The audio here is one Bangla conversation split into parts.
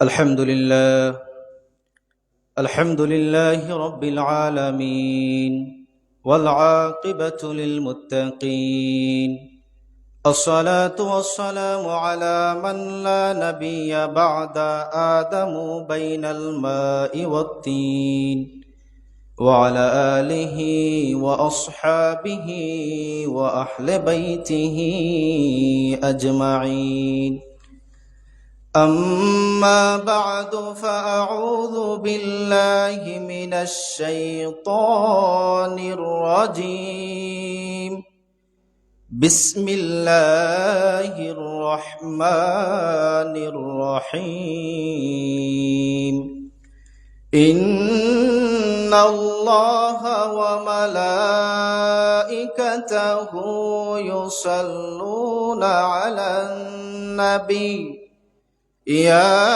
الحمد لله الحمد لله رب العالمين والعاقبة للمتقين. الصلاة والسلام على من لا نبي بعد آدم بين الماء والطين، وعلى آله وأصحابه وأهل بيته أجمعين. أما بعد فأعوذ بالله من الشيطان الرجيم. بسم الله الرحمن الرحيم. إن الله وملائكته يصلون على النبي يا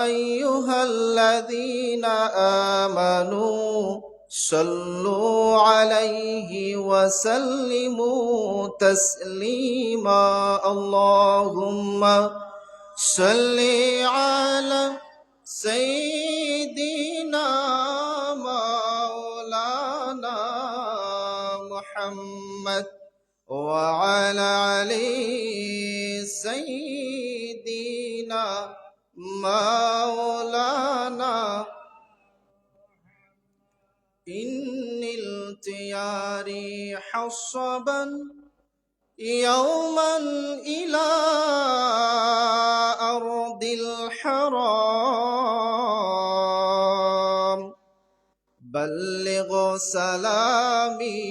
أيها الذين آمنوا صلوا عليه وسلموا تسليما. اللهم صل على سيدنا مولانا محمد وعلى علي سيدنا مولانا. إن التياري حصبا يوما إلى أرض الحرام، بلغ سلامي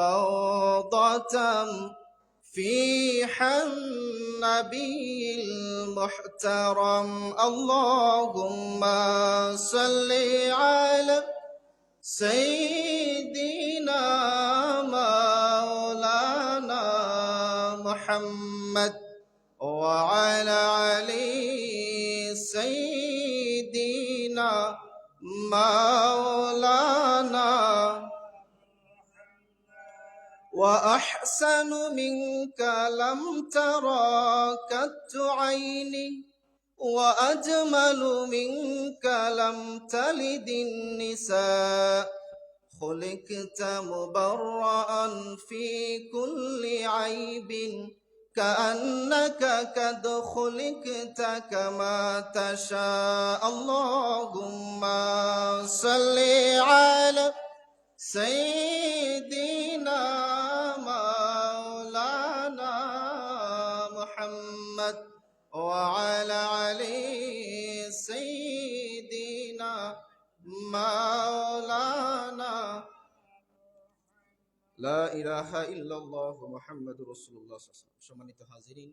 روضة فيها النبي المحترم. اللهم صل على سيدنا مولانا محمد وعلى علي سيدنا مولانا. وأحسن منك لم ترى قط عيني، وأجمل منك لم تلد النساء. خلقت مبرأ في كل عيب، كأنك قد خلقت كما تشاء. اللهم صل على سيدنا مولانا محمد وعلى علي سيدنا مولانا. لا إله إلا الله محمد رسول الله صلى الله عليه وسلم. সম্মানিত হাজিরিন,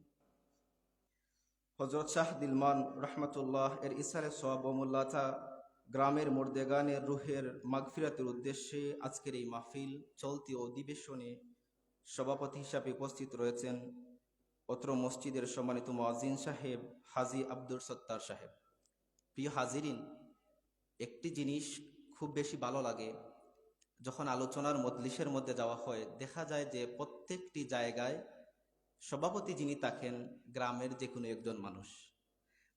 হযরত শাহ দিলমান রহমাতুল্লাহ এর ইসালে সওয়াব ও মুল্লাতা গ্রামের মুর্দেগানের রুহের মাগফিরাতের উদ্দেশ্যে আজকের এই মাহফিল চলতি অধিবেশনে সভাপতি হিসাবে উপস্থিত রয়েছেন অত্র মসজিদের সম্মানিত মুয়াজ্জিন সাহেব হাজী আব্দুল সত্তার সাহেব। প্রিয় হাজিরিন, একটি জিনিস খুব বেশি ভালো লাগে, যখন আলোচনার মজলিসের মধ্যে যাওয়া হয় দেখা যায় যে প্রত্যেকটি জায়গায় সভাপতি যিনি থাকেন গ্রামের যে কোনো একজন মানুষ।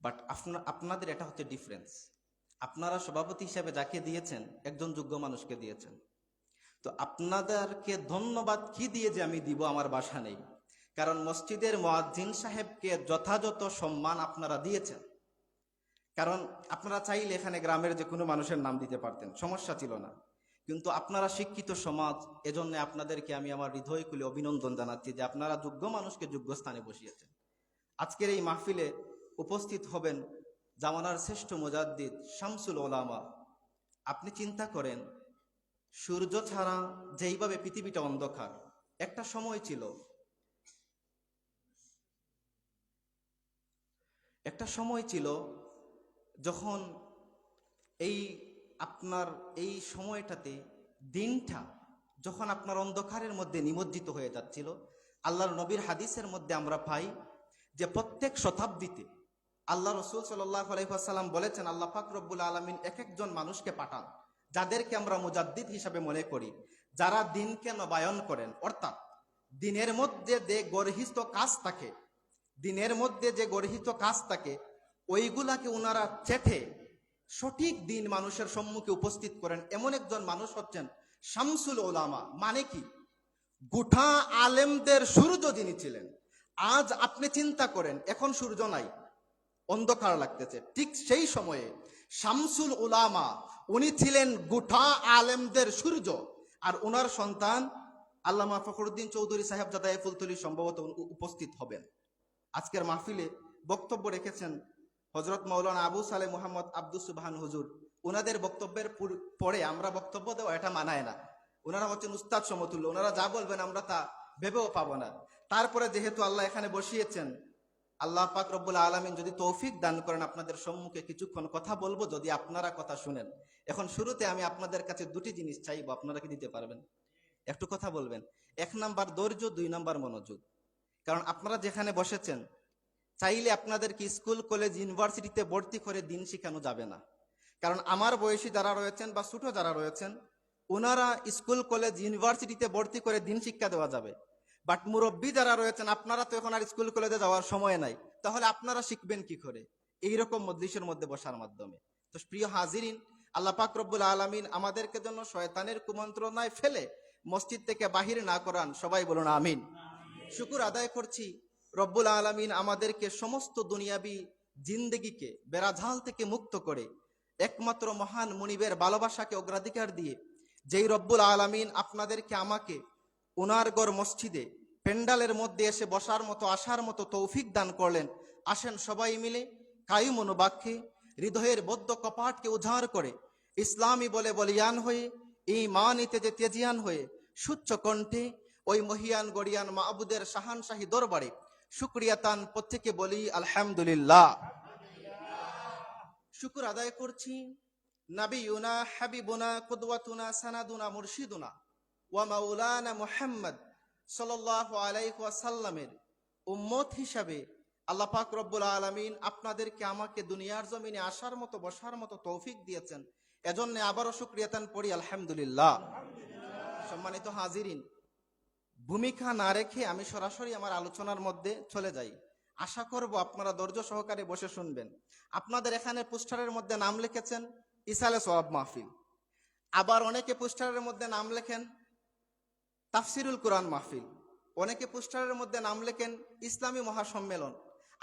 বাট আপনাদের এটা হচ্ছে ডিফারেন্স। আপনারা সভাপতি হিসাবে যাকে দিয়েছেন একজন যোগ্য মানুষকে দিয়েছেন। তো আপনাদেরকে ধন্যবাদ কি দিয়ে যে আমি দিব আমার ভাষা নেই, কারণ মসজিদের মুয়াজ্জিন সাহেবকে যথাযথ সম্মান আপনারা দিয়েছেন। কারণ আপনারা চাইলে এখানে গ্রামের যে কোনো মানুষের নাম দিতে পারতেন, সমস্যা ছিল না, কিন্তু আপনারা শিক্ষিত সমাজ, এজন্য আপনাদেরকে আমি আমার হৃদয় খুলে অভিনন্দন জানাচ্ছি যে আপনারা যোগ্য মানুষকে যোগ্য স্থানে বসিয়েছেন। আজকের এই মাহফিলে উপস্থিত হবেন জামানার শ্রেষ্ঠ মুজাদ্দিদ শামসুল উলামা। আপনি চিন্তা করেন, সূর্য ছাড়া যেইভাবে পৃথিবীটা অন্ধকার, একটা সময় ছিল যখন এই সময়টাতে দিনটা যখন আপনার অন্ধকারের মধ্যে নিমজ্জিত হয়ে যাচ্ছিল। আল্লাহর নবীর হাদিসের মধ্যে আমরা পাই যে প্রত্যেক শতাব্দীতে আল্লাহ রসুল সাল্লাল্লাহু আলাইহি ওয়াসাল্লাম বলেছেন, আল্লাহ পাক রব্বুল আলামিন এক একজন মানুষকে পাঠান যাদেরকে আমরা মুজাদ্দিদ হিসাবে মনে করি, যারা দিনকে নবায়ন করেন। অর্থাৎ দিনের মধ্যে যে গর্হিত কাজ থাকে, ওইগুলাকে ওনারা চেটে সঠিক দিন মানুষের সম্মুখে উপস্থিত করেন। এমন একজন মানুষ হচ্ছেন শামসুল উলামা। মানে কি? গোটা আলেমদের সূর্য যিনি ছিলেন। আজ আপনি চিন্তা করেন, এখন সূর্য নাই, অন্ধকার লাগতেছে, ঠিক সেই সময়ে শামসুল উলামা উনি ছিলেন গোটা আলেমদের সূর্য। আর ওনার সন্তান আল্লামা ফখরুদ্দিন চৌধুরী সাহেব জাদা ফুলতলি সম্ভবত উপস্থিত হবেন। আজকের মাহফিলে বক্তব্য রেখেছেন হযরত মাওলানা আবু সালেহ মুহাম্মদ আব্দুস সুবহান হুজুর। ওনাদের বক্তব্যের পরে আমরা বক্তব্য দেওয়া এটা মানায় না। ওনারা হচ্ছেন উস্তাদ সমতুল্য, ওনারা যা বলবেন আমরা তা ভেবেও পাবো না। তারপরে যেহেতু আল্লাহ এখানে বসিয়েছেন, আল্লাহ পাক রব্বুল আলামিন যদি তৌফিক দান করেন আপনাদের সম্মুখে কিছুক্ষণ কথা বলবো, যদি আপনারা কথা শুনেন। এখন শুরুতে আমি আপনাদের কাছে দুটি জিনিস চাইবো, আপনারা কি দিতে পারবেন? একটু কথা বলবেন। 1 নাম্বার ধৈর্য, 2 নাম্বার মনোযোগ। কারণ আপনারা যেখানে বসেছেন, চাইলে আপনাদেরকে স্কুল কলেজ ইউনিভার্সিটিতে ভর্তি করে দিন শেখানো যাবে না। কারণ আমার বয়সী যারা রয়েছেন বা ছোট যারা রয়েছেন, ওনারা স্কুল কলেজ ইউনিভার্সিটিতে ভর্তি করে দিন শিক্ষা দেওয়া যাবে। বাট মুরব্বী যারা রয়েছেন, আপনারা তো এখন আর স্কুল কলেজে যাওয়ার সময় নাই, তাহলে আপনারা শিখবেন কি করে? এইরকম মজলিসের মধ্যে বসার মাধ্যমে। তো প্রিয় হাজিরিন, আল্লাহ পাক রব্বুল আলামিন আমাদেরকে জন্য শয়তানের কুমন্ত্রণায় ফেলে মসজিদ থেকে বাহির না করান। সবাই বলুন আমিন। শুকর আদায় করছি রব্বুল আলামিন আমাদেরকে সমস্ত দুনিয়াবি জিন্দেগিকে বেড়াঝাল থেকে মুক্ত করে একমাত্র মহান মুনিবের ভালোবাসাকে অগ্রাধিকার দিয়ে, যেই রব্বুল আলামিন আপনাদেরকে আমাকে ওনার গড় মসজিদে পেন্ডালের মধ্যে এসে বসার মতো আসার মতো তৌফিক দান করলেন। আসেন সবাই মিলে কায়ুম অনুবাক্যে হৃদয়ের বদ্ধ কপাটকে উজাড় করে ইসলামী বলে বলিয়ান হয়ে, ঈমানিতে যে তেজিয়ান হয়ে সুচ্চ কণ্ঠে ওই মহিয়ান গড়িয়ান মাহবুদের শাহানশাহী দরবারে শুকরিয়াতান প্রত্যেকে বলি আলহামদুলিল্লাহ। শুকর আদায় করছি নাবিয়ুনা হাবিবুনা কুদওয়াতুনা সানাদুনা মুরশিদুনা ওয়া মাওলানা মুহাম্মদ সাল্লাল্লাহু আলাইহি ওয়াসাল্লামের উম্মত হিসাবে আল্লাহ পাক রব্বুল আলামিন আপনাদেরকে আমাকে দুনিয়ার জমিনে আসার মতো বসার মতো তৌফিক দিয়েছেন। এজন্য আবারও শুকরিয়াতান পড়ি আলহামদুলিল্লাহ। সম্মানিত হাজিরিন, ভূমিকা না রেখে আমি সরাসরি আমার আলোচনার মধ্যে চলে যাই। আশা করব আপনারা ধৈর্য সহকারে বসে শুনবেন। আপনাদের এখানে পোস্টারের মধ্যে নাম লিখেছেন ইসালে সওয়াব মাহফিল। আবার অনেকে পোস্টারের মধ্যে নাম লেখেন তাফসিরুল কোরআন মাহফিল। অনেকে পোস্টারের মধ্যে নাম লেখেন ইসলামী মহাসম্মেলন।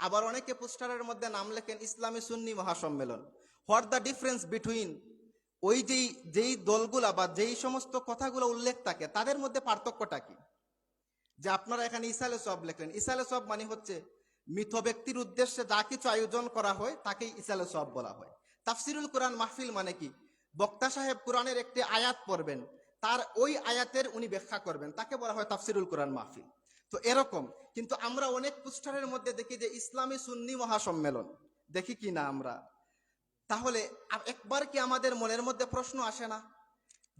আবার অনেকে পোস্টারের মধ্যে নাম লেখেন ইসলামী সুন্নি মহাসম্মেলন। হোয়াট দ্য ডিফারেন্স বিটুইন ওই যেই দলগুলা বা যেই সমস্ত কথাগুলো উল্লেখ থাকে, তাদের মধ্যে পার্থক্যটা কি? যে আপনারা এখানে ইসালে সওয়াব লেখলেন, ইসালে সওয়াব মানে হচ্ছে মৃত ব্যক্তির উদ্দেশ্যে যা কিছু আয়োজন করা হয় তাকেই ইসালে সওয়াব বলা হয়। তাফসিরুল কোরআন মাহফিল মানে কি? বক্তা সাহেব কোরআনের একটি আয়াত পড়বেন, তার ওই আয়াতের উনি ব্যাখ্যা করবেন, তাকে বলা হয় তাফসিরুল কোরআন মাহফিল। তো এরকম কিন্তু আমরা অনেক পোস্টারের মধ্যে দেখি যে ইসলামী সুন্নি মহাসম্মেলন, দেখি কি না আমরা? তাহলে একবার কি আমাদের মনের মধ্যে প্রশ্ন আসে না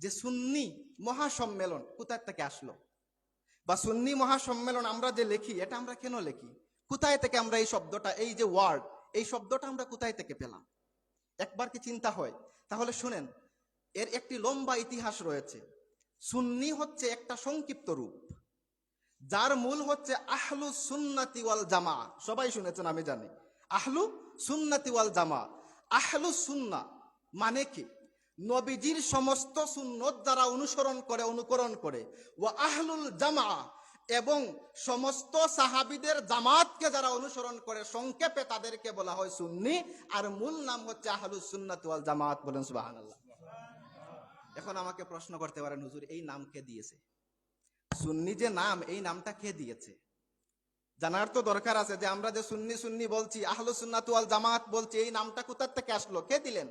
যে সুন্নি মহাসম্মেলন কোথা থেকে আসলো? বা সুন্নি মহাসম্মেলন আমরা যে লিখি, এটা আমরা কেন লিখি? কোথায় থেকে আমরা এই শব্দটা, এই যে ওয়ার্ড, এই শব্দটা আমরা কোথায় থেকে পেলাম? একবার কি চিন্তা হয়? তাহলে শুনেন, এর একটি লম্বা ইতিহাস রয়েছে। সুন্নি হচ্ছে একটা সংক্ষিপ্ত রূপ, যার মূল হচ্ছে আহলু সুন্নাতি ওয়াল জামা। সবাই শুনেছেন আমি জানি, আহলু সুন্নাতি ওয়াল জামা। আহলু সুন্নাহ মানে কি? নবীজির সমস্ত সুন্নত যারা অনুকরণ করে, ওয়া আহলুল জামা, এবং সমস্ত সাহাবীদের জামাতকে যারা অনুসরণ করে, সংক্ষেপে তাদেরকে বলা হয় সুন্নি। আর মূল নাম হচ্ছে আহলুস সুন্নাত ওয়াল জামাত। বলেন সুবহানাল্লাহ। এখন আমাকে প্রশ্ন করতে পারেন, হুজুর এই নাম কে দিয়েছে? সুন্নি যে নাম, এই নামটা কে দিয়েছে? জানার তো দরকার আছে যে আমরা যে সুন্নি সুন্নি বলছি, আহলুস সুন্নাত ওয়াল জামাত বলছি, এই নামটা কোথা থেকে আসলো, কে দিলেন?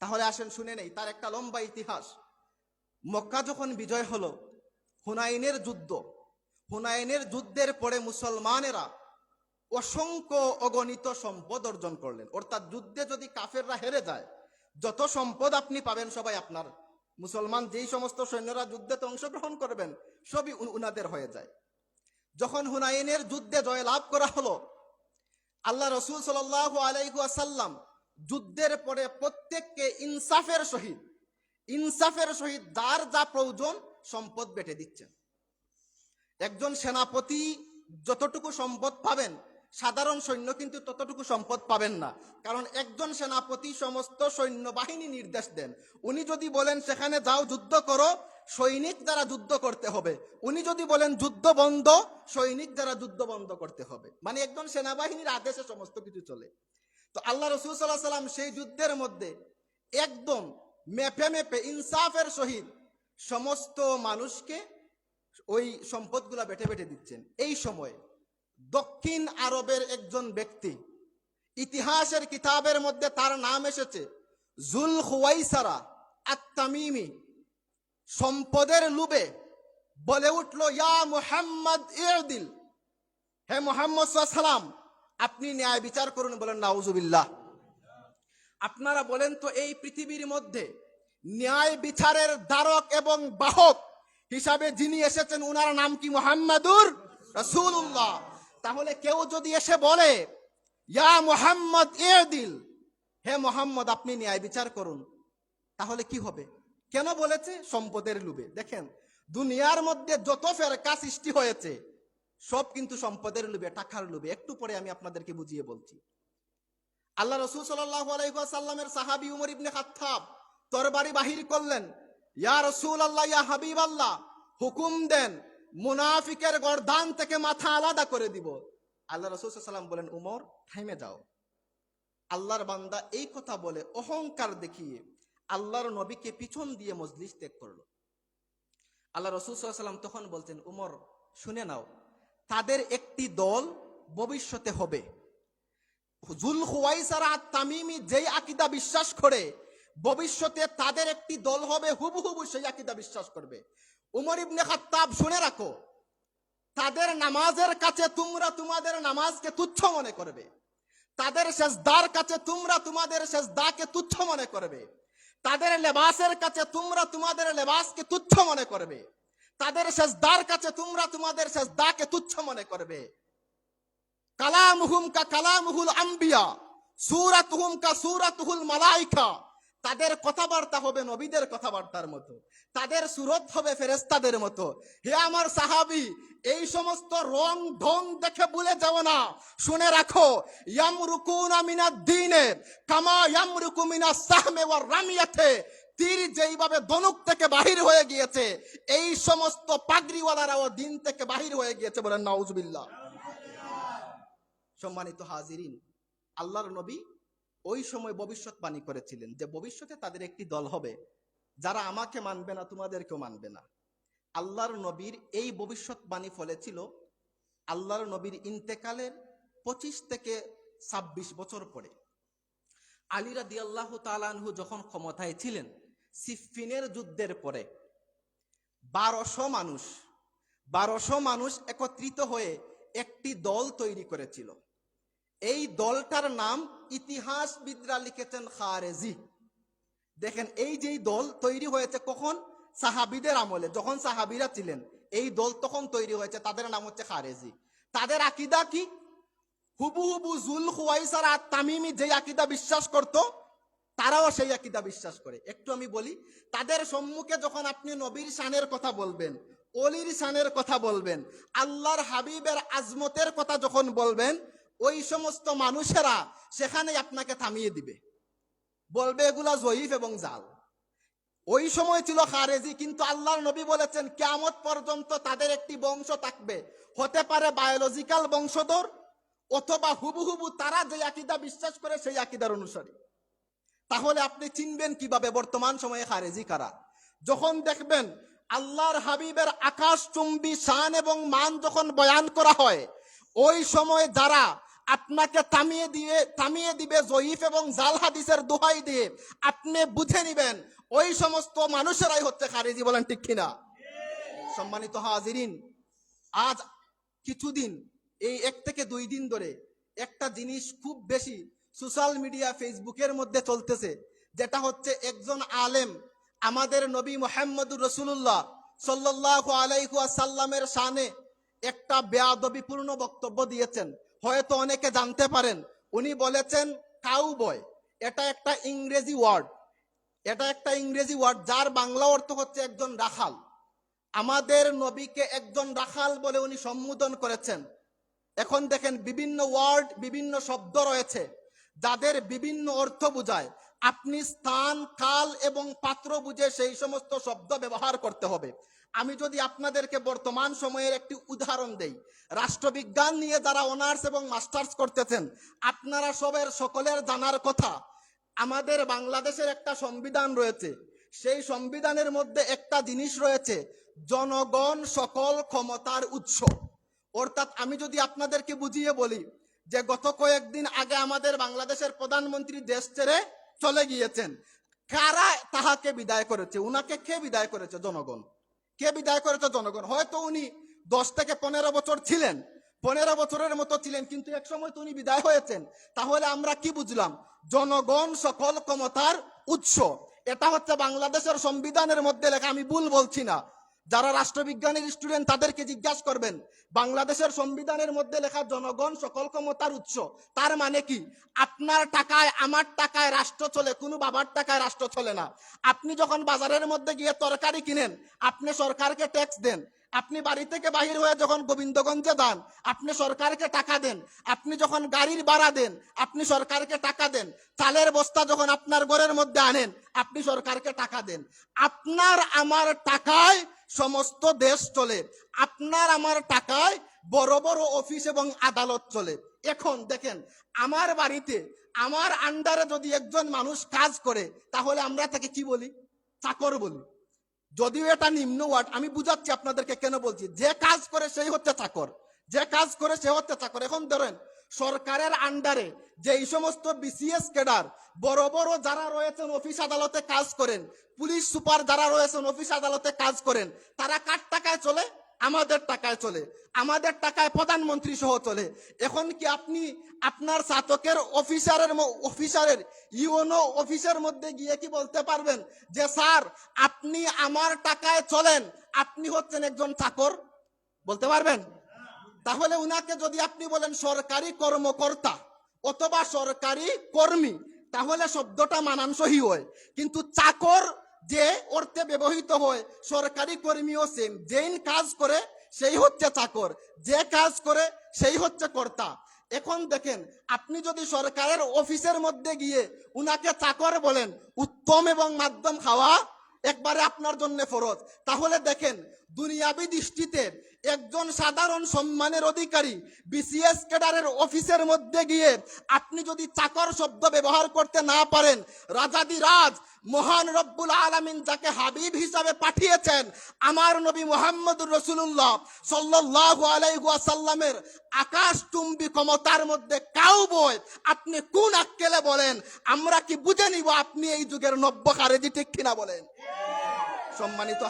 তাহলে আসেন শুনে নেই তার একটা লম্বা ইতিহাস। মক্কা যখন বিজয় হলো, হুনাইনের যুদ্ধের পরে মুসলমানেরা অসংখ্য অগণিত সম্পদ অর্জন করলেন। অর্থাৎ যুদ্ধে যদি কাফেররা হেরে যায়, যত সম্পদ আপনি পাবেন সবাই আপনার। মুসলমান যেই সমস্ত সৈন্যরা যুদ্ধেতে অংশগ্রহণ করবেন সবই উনাদের হয়ে যায়। যখন হুনাইনের যুদ্ধে জয়লাভ করা হলো, আল্লাহ রসুল সাল্লাল্লাহু আলাইহি ওয়াসাল্লাম যুদ্ধের পরে প্রত্যেককে ইনসাফের সহিত যার যা প্রয়োজন সম্পদ বেটে দিচ্ছেন। একজন সেনাপতি যতটুকু সম্পদ পাবেন, সাধারণ সৈন্য কিন্তু ততটুকু সম্পদ পাবেন না, কারণ একজন সেনাপতি সমস্ত সৈন্যবাহিনী নির্দেশ দেন। উনি যদি বলেন সেখানে যাও যুদ্ধ করো, সৈনিক দ্বারা যুদ্ধ করতে হবে। উনি যদি বলেন যুদ্ধ বন্ধ, সৈনিক দ্বারা যুদ্ধ বন্ধ করতে হবে। মানে একজন সেনাবাহিনীর আদেশে সমস্ত কিছু চলে। তো আল্লাহ রাসূল সাল্লাল্লাহু আলাইহি ওয়াসাল্লাম সেই যুদ্ধের মধ্যে একদম মেপে মেপে ইনসাফের সহিত সমস্ত মানুষকে ওই সম্পদগুলা বেটে বেটে দিচ্ছেন। এই সময় দক্ষিণ আরবের একজন ব্যক্তি, ইতিহাসের কিতাবের মধ্যে তার নাম এসেছে জুল খুয়াইসারা আত-তামিমি, সম্পদের লোভে বলে উঠলো, ইয়া মুহাম্মদ ইদিল, হে মুহাম্মদ সাল্লাল্লাহু আলাইহি ওয়াসাল্লাম আপনি ন্যায় বিচার করুন। বলেন নাউজুবিল্লাহ। আপনারা বলেন তো এই পৃথিবীর মধ্যে ন্যায় বিচারের ধারক এবং বাহক হিসাবে যিনি এসেছেন উনার নাম কি? মুহাম্মাদুর রাসূলুল্লাহ। তাহলে কেউ যদি এসে বলে ইয়া মুহাম্মদ ইদিল, হে মুহাম্মদ আপনি ন্যায় বিচার করুন, তাহলে কি হবে? কেন বলেছে? সম্পদের লোভে। দেখেন দুনিয়ার মধ্যে যত ফেরকা সৃষ্টি হয়েছে সব কিন্তু সম্পদের লোভে, টাকার লোভে। একটু পরে আমি আপনাদেরকে বুঝিয়ে বলছি। আল্লাহ রাসূল সাল্লাল্লাহু আলাইহি ওয়াসাল্লামের সাহাবী উমর ইবনে খাত্তাব তরবারি বাহির করলেন, ইয়া রাসূলুল্লাহ ইয়া হাবিবাল্লাহ হুকুম দেন মুনাফিকের গর্দান থেকে মাথা আলাদা করে দিব। আল্লাহ রাসূল সাল্লাল্লাহু আলাইহি ওয়াসাল্লাম বলেন, উমর থামে যাও। আল্লাহর বান্দা এই কথা বলে অহংকার দেখিয়ে আল্লাহর নবীকে পিছন দিয়ে মজলিস ত্যাগ করলো। আল্লাহ রাসূল সাল্লাল্লাহু আলাইহি ওয়াসাল্লাম তখন বলছেন, উমর শুনে নাও, তাদের একটি দল ভবিষ্যতে হবে। জুল খুয়াইসারা আত-তামিমি যেই আকীদা বিশ্বাস করে, ভবিষ্যতে তাদের একটি দল হবে হুবহু সেই আকীদা বিশ্বাস করবে। উমর ইবনে খাত্তাব শুনে রাখো, তাদের নামাজের কাছে তোমরা তোমাদের নামাজকে তুচ্ছ মনে করবে, তাদের সেজদার কাছে তোমরা তোমাদের সেজদাকে তুচ্ছ মনে করবে, তাদের লেবাসের কাছে তোমরা তোমাদের লেবাসকে তুচ্ছ মনে করবে, তাদের সেজদার কাছে তোমরা তোমাদের সেজদাকে তুচ্ছ মনে করবে। কালামুহুম কা কালামুহুল আম্বিয়া, সূরাতুহুম কা সূরাতুহুল মালায়েকা, তাদের কথাবার্তা হবে নবীদের কথাবার্তার মতো, তাদের সুরত হবে ফেরেশতাদের মতো। হে আমার সাহাবী, এই সমস্ত রং ঢং দেখে ভুলে যাও না, শুনে রাখো, ইয়ামরুকুনা মিনাদ দ্বীনে কামা ইয়ামরুকু মিনাস সাহমি ওয়ার রামিয়াতে, তীর যেইভাবে ধনুক থেকে বাহির হয়ে গিয়েছে, এই সমস্ত পাগড়িওয়ালারাও দিন থেকে বাহির হয়ে গিয়েছে। বলেন নাউজুবিল্লাহ। সম্মানিত হাজিরিন, আল্লাহর নবী ওই সময় ভবিষ্যৎবাণী করেছিলেন যে ভবিষ্যতে তাদের একটি দল হবে যারা আমাকে মানবে না, তোমাদেরকেও মানবে না। আল্লাহর নবীর এই ভবিষ্যৎবাণী ফলেছিল আল্লাহর নবীর ইন্তেকালের 25 থেকে 26 বছর পরে। আলী রাদিয়াল্লাহু তাআলা আনহু যখন ক্ষমতায় ছিলেন, সিফফিনের যুদ্ধের পরে 1200 মানুষ একত্রিত হয়ে একটি দল তৈরি করেছিল। এই দলটার নাম ইতিহাসবিদরা লিখেছেন খারেজি। দেখেন এই যে দল তৈরি হয়েছে কখন? সাহাবীদের আমলে, যখন সাহাবীরা ছিলেন এই দল তখন তৈরি হয়েছে। তাদের নাম হচ্ছে খারেজি। তাদের আকীদা কি? হুবহু জুল খুয়াইসারা আত-তামিমি যে আকীদা বিশ্বাস করত, তারাও সেই আকীদা বিশ্বাস করে। একটু আমি বলি, তাদের সম্মুখে যখন আপনি নবীর শানের কথা বলবেন, অলির শানের কথা বলবেন, আল্লাহর হাবিবের আজমতের কথা যখন বলবেন, ওই সমস্ত মানুষেরা সেখানে আপনাকে থামিয়ে দিবে, বলবে এগুলা জয়ীফ এবং জাল। ওই সময় ছিল খারেজি, কিন্তু আল্লাহর নবী বলেছেন কিয়ামত পর্যন্ত তাদের একটি বংশ থাকবে, হতে পারে বায়োলজিক্যাল বংশধর অথবা হুবহু তারা যে আকীদা বিশ্বাস করে সেই আকীদার অনুসারী। তাহলে আপনি চিনবেন কিভাবে বর্তমান সময়ে খারেজি কারা? যখন দেখবেন আল্লাহর হাবিবের আকাশচুম্বী শান এবং মান যখন বয়ান করা হয়, ওই সময় যারা আপনাকে থামিয়ে দিবে জয়ীফ এবং জাল হাদিসের দোহাই দিয়ে, আপনি বুঝে নিবেন ওই সমস্ত মানুষেরাই হচ্ছে খারেজি। বলেন ঠিক কিনা? সম্মানিত হাজিরিন, আজ কিছুদিন, এই 1 থেকে 2 দিন ধরে একটা জিনিস খুব বেশি সোশ্যাল মিডিয়া ফেসবুকের মধ্যে চলতেছে, যেটা হচ্ছে একজন আলেম আমাদের নবী মুহাম্মদুর রাসূলুল্লাহ সাল্লাল্লাহু আলাইহি ওয়াসাল্লামের শানে একটা বেয়াদবিপূর্ণ বক্তব্য দিয়েছেন। হয়তো অনেকে জানতে পারেন, উনি বলেছেন কাউবয়। এটা একটা ইংরেজি ওয়ার্ড, যার বাংলা অর্থ হচ্ছে একজন রাখাল। আমাদের নবীকে একজন রাখাল বলে উনি সম্বোধন করেছেন। এখন দেখেন বিভিন্ন ওয়ার্ড, বিভিন্ন শব্দ রয়েছে যাদের বিভিন্ন অর্থ বোঝায়। আপনি স্থান, কাল এবং পাত্র বুঝে সেই সমস্ত শব্দ ব্যবহার করতে হবে। আমি যদি আপনাদেরকে বর্তমান সময়ের একটি উদাহরণ দেই, রাষ্ট্রবিজ্ঞান নিয়ে যারা অনার্স এবং মাস্টার্স করতেছেন, আপনারা সকলের জানার কথা, আমাদের বাংলাদেশের একটা সংবিধান রয়েছে। সেই সংবিধানের মধ্যে একটা জিনিস রয়েছে, জনগণ সকল ক্ষমতার উৎস। অর্থাৎ আমি যদি আপনাদেরকে বুঝিয়ে বলি যে গত কয়েকদিন আগে আমাদের বাংলাদেশের প্রধানমন্ত্রী দেশ ছেড়ে চলে গিয়েছেন, কারা তাহাকে বিদায় করেছে? উনাকে কে বিদায় করেছে? জনগণ। কে বিদায় করেছে? জনগণ। হয়তো উনি 10 থেকে 15 বছর ছিলেন, 15 বছরের মতো ছিলেন, কিন্তু এক সময় তো উনি বিদায় হয়েছেন। তাহলে আমরা কি বুঝলাম? জনগণ সকল ক্ষমতার উৎস। এটা হচ্ছে বাংলাদেশের সংবিধানের মধ্যে লেখা, আমি ভুল বলছি না। যারা রাষ্ট্রবিজ্ঞানের স্টুডেন্ট তাদেরকে জিজ্ঞাসা করবেন, বাংলাদেশের সংবিধানের মধ্যে লেখা জনগণ সকল ক্ষমতার উৎস, তার মানে কি? আপনার টাকায়, আমার টাকায় রাষ্ট্র চলে, কোনো বাবার টাকায় রাষ্ট্র চলে না। আপনি যখন বাজারের মধ্যে গিয়ে তরকারি কিনেন, আপনি সরকারকে ট্যাক্স দেন। আপনি বাড়ি থেকে বাহির হয়ে যখন গোবিন্দগঞ্জে যান, আপনি সরকারকে টাকা দেন। আপনি যখন গাড়ির ভাড়া দেন, আপনি সরকারকে টাকা দেন। চালের বস্তা যখন আপনার ঘরের মধ্যে আনেন, আপনি সরকারকে টাকা দেন। আপনার আমার টাকায় সমস্ত দেশ চলে, আপনার আমার টাকায় বড় বড় অফিস এবং আদালত চলে। এখন দেখেন, আমার বাড়িতে আমার আন্ডারে যদি একজন মানুষ কাজ করে, তাহলে আমরা তাকে কি বলি? চাকর বলি। যদিও এটা নিম্ন ওয়ার্ড, আমি বুঝাচ্ছি আপনাদেরকে কেন বলছি। যে কাজ করে সেই হচ্ছে চাকর, যে কাজ করে সে হচ্ছে চাকর। এখন ধরেন সরকারের আন্ডারে যে এই সমস্ত বিসিএস ক্যাডার, বড় বড় যারা রয়েছেন অফিস আদালতে কাজ করেন, পুলিশ সুপার যারা রয়েছেন অফিস আদালতে কাজ করেন, তারা কার টাকায় চলে? আমাদের টাকায় চলে। আমাদের টাকায় প্রধানমন্ত্রী সহ চলে। এখন কি আপনি আপনার চাতকের অফিসারের ইউনো অফিসের মধ্যে গিয়ে কি বলতে পারবেন যে স্যার আপনি আমার টাকায় চলেন, আপনি হচ্ছেন একজন চাকর? বলতে পারবেন? তাহলে উনাকে যদি আপনি বলেন সরকারি কর্মকর্তা অথবা সরকারি কর্মী, তাহলে শব্দটা মানানসই হয়। কিন্তু চাকর যে অর্থে ব্যবহৃত হয়, সরকারি কর্মীও সেম। যেই কাজ করে সেই হচ্ছে চাকর, যে কাজ করে সেই হচ্ছে কর্তা। এখন দেখেন, আপনি যদি সরকারের অফিসের মধ্যে গিয়ে উনাকে চাকর বলেন, উত্তম এবং মাধ্যম খাওয়া একবারে আপনার জন্য ফরজ। তাহলে দেখেন, দুনিয়াবি দৃষ্টিতে একজন সাধারণ সম্মানের অধিকারী বিসিএস ক্যাডারের অফিসের মধ্যে গিয়ে আপনি যদি চাকর শব্দ ব্যবহার করতে না পারেন, রাজাদিরাজ মহান রব্বুল আলামিন যাকে হাবিব হিসাবে পাঠিয়েছেন, আমার নবী মুহাম্মদুর রাসূলুল্লাহ সাল্লাল্লাহু আলাইহি ওয়াসাল্লামের আকাশচুম্বী ক্ষমতার মধ্যে কাউ বয়, আপনি কোন আক্কেলে বলেন? আমরা কি বুঝে নিব আপনি এই যুগের নব্য খারেজি? ঠিক কিনা বলেন? সম্মানিত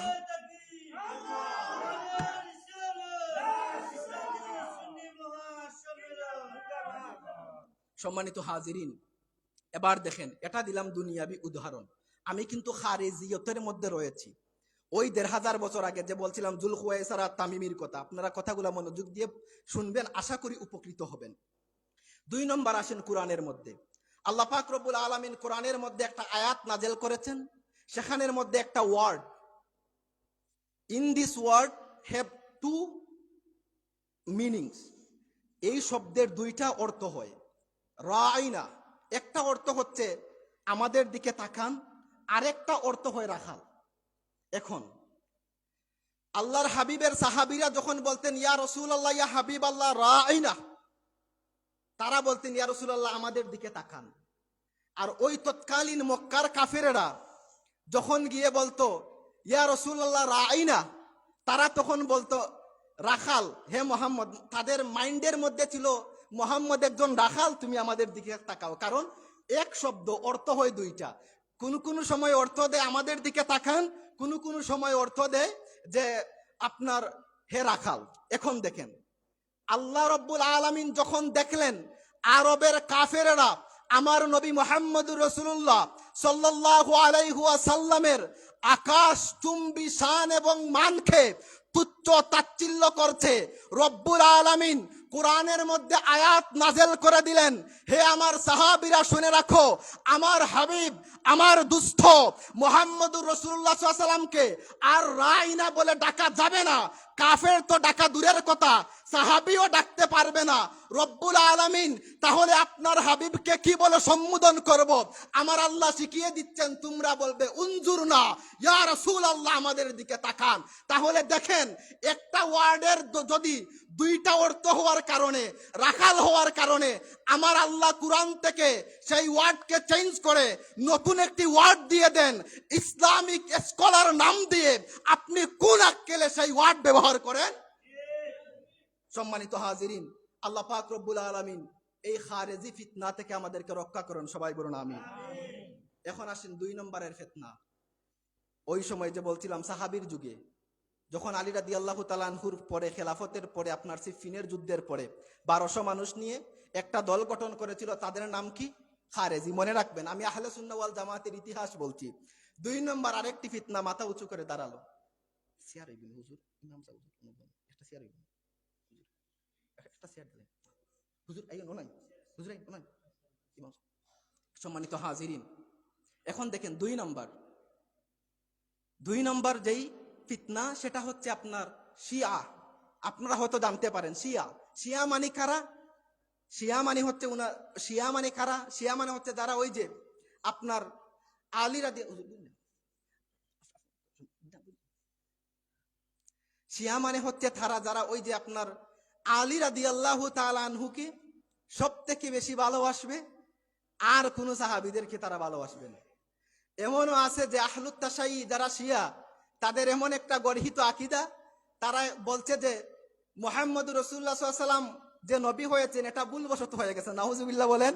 সম্মানিত হাজিরিন, এবার দেখেন, এটা দিলাম দুনিয়াবি উদাহরণ। আমি কিন্তু খারেজিয়তের মধ্যে রয়েছি। ওই 1500 বছর আগে যে বলছিলাম জুলখুয়াইসার আর তামিমির কথা, আপনারা কথাগুলো মনোযোগ দিয়ে শুনবেন, আশা করি উপকৃত হবেন। 2 নম্বর আসেন কোরআনের মধ্যে। আল্লাহ পাক রব্বুল আলামিন কোরআনের মধ্যে একটা আয়াত নাজেল করেছেন, সেখানের মধ্যে একটা word, in this word have 2 meanings. এই শব্দের 2টা অর্থ হয়। রাইনা, একটা অর্থ হচ্ছে আমাদের দিকে তাকান, আরেকটা অর্থ হয় রাখাল। এখন আল্লাহর হাবিবের সাহাবীরা যখন বলতেন ইয়া রাসূলুল্লাহ, ইয়া হাবিব আল্লাহ, রাইনা, তারা বলতেন ইয়া রাসূলুল্লাহ আমাদের দিকে তাকান। আর ওই তৎকালীন মক্কার কাফেরেরা যখন গিয়ে বলতো ইয়া রাসূলুল্লাহ রাইনা, তারা তখন বলতো রাখাল, হে মোহাম্মদ। তাদের মাইন্ডের মধ্যে ছিল মোহাম্মদ একজন রাখাল, তুমি আমাদের দিকে তাকাও। কারণ এক শব্দ অর্থ হয় 2টা। কোন কোন সময় অর্থ দেয় আমাদের দিকে তাকান, কোন কোন সময় অর্থ দেয় যে আপনার হে রাখাল। এখন দেখেন, আল্লাহ রব্বুল আলামিন যখন দেখলেন আরবের কাফেরেরা আমার নবী মুহাম্মদুর রাসূলুল্লাহ সাল্লাল্লাহু আলাইহি ওয়াসাল্লামের আকাশচুম্বী শান এবং মানকে তুচ্ছ তাচ্ছিল্য করছে, রব্বুল আলামিন কোরআনের মধ্যে আয়াত নাজেল করে দিলেন, হে আমার সাহাবীরা শুনে রাখো, আমার হাবিব, আমার দুস্থ মুহাম্মদুর রাসূলুল্লাহ সাল্লাল্লাহু আলাইহি ওয়াসাল্লামকে আর রাইনা বলে ডাকা যাবে না। কাফের তো ডাকা দূরের কথা, সাহাবিও ডাকতে পারবে না রব্বুল আলামিন, তাহলে আপনার হাবিবকে কি বলে সম্বোধন করব? আমার আল্লাহ শিখিয়ে দিচ্ছেন, তোমরা বলবে উনজুরনা ইয়া রাসূলুল্লাহ, আমাদের দিকে তাকান। তাহলে দেখেন, একটা ওয়ার্ডের যদি দুইটা অর্থ হওয়ার কারণে, রাখাল হওয়ার কারণে আমার আল্লাহ কুরআন থেকে সেই ওয়ার্ডকে চেঞ্জ করে নতুন একটি ওয়ার্ড দিয়ে দেন, ইসলামিক স্কলার নাম দিয়ে, আপনি কোন আক্কেলে সেই ওয়ার্ড ব্যবহার করেন? সম্মানিত হাজিরিন, আল্লাহ পাক রব্বুল আলামিন এই খারেজি ফিতনা থেকে আমাদেরকে রক্ষা করুন, সবাই বলুন আমিন। এখন আসেন 2 নম্বরের ফিতনা। ওই সময় যে বলছিলাম সাহাবীর যুগে, যখন আলী রাদিয়াল্লাহু তাআলা আনহুর পরে, খেলাফতের পরে, আপনার সিফিনের যুদ্ধের পরে 1200 মানুষ নিয়ে একটা দল গঠন করেছিল, তাদের নাম কি? খারেজি। মনে রাখবেন, আমি আহলে সুন্নাহ ওয়াল জামাতের ইতিহাস বলছি। 2 নম্বর আরেকটি ফিতনা মাথা উঁচু করে দাঁড়ালো। শেয়ার হইবেন হুজুর, ইমাম সাহেব একটা শেয়ার হইবেন, একটা শেয়ার দিলেন হুজুর, এই নাই হুজুর, এই নাই ইমাম। সম্মানিত হাজিরিন, এখন দেখেন 2 নম্বর যেই ফিতনা, সেটা হচ্ছে আপনার শিয়া। আপনারা হয়তো জানতে পারেন শিয়া মানে কারা? শিয়া মানে হচ্ছে শিয়া মানে কারা? শিয়া মানে হচ্ছে যারা ওই যে আপনার আলী শিয়া মানে হচ্ছে তারা যারা ওই যে আপনার আলী রাদিয়াল্লাহু তাআলা আনহুকে সব থেকে বেশি ভালোবাসবে, আর কোন সাহাবীদেরকে তারা ভালোবাসবে না। এমনও আছে যে আহলুত তাশাই যারা শিয়া, তাদের এমন একটা গর্হিত আকীদা, তারা বলছে যে মুহাম্মদুর রাসূলুল্লাহ সাল্লাল্লাহু আলাইহি ওয়াসাল্লাম যে নবী হয়েছেন এটা ভুলবশত হয়ে গেছে, নাউজুবিল্লাহ বলেন।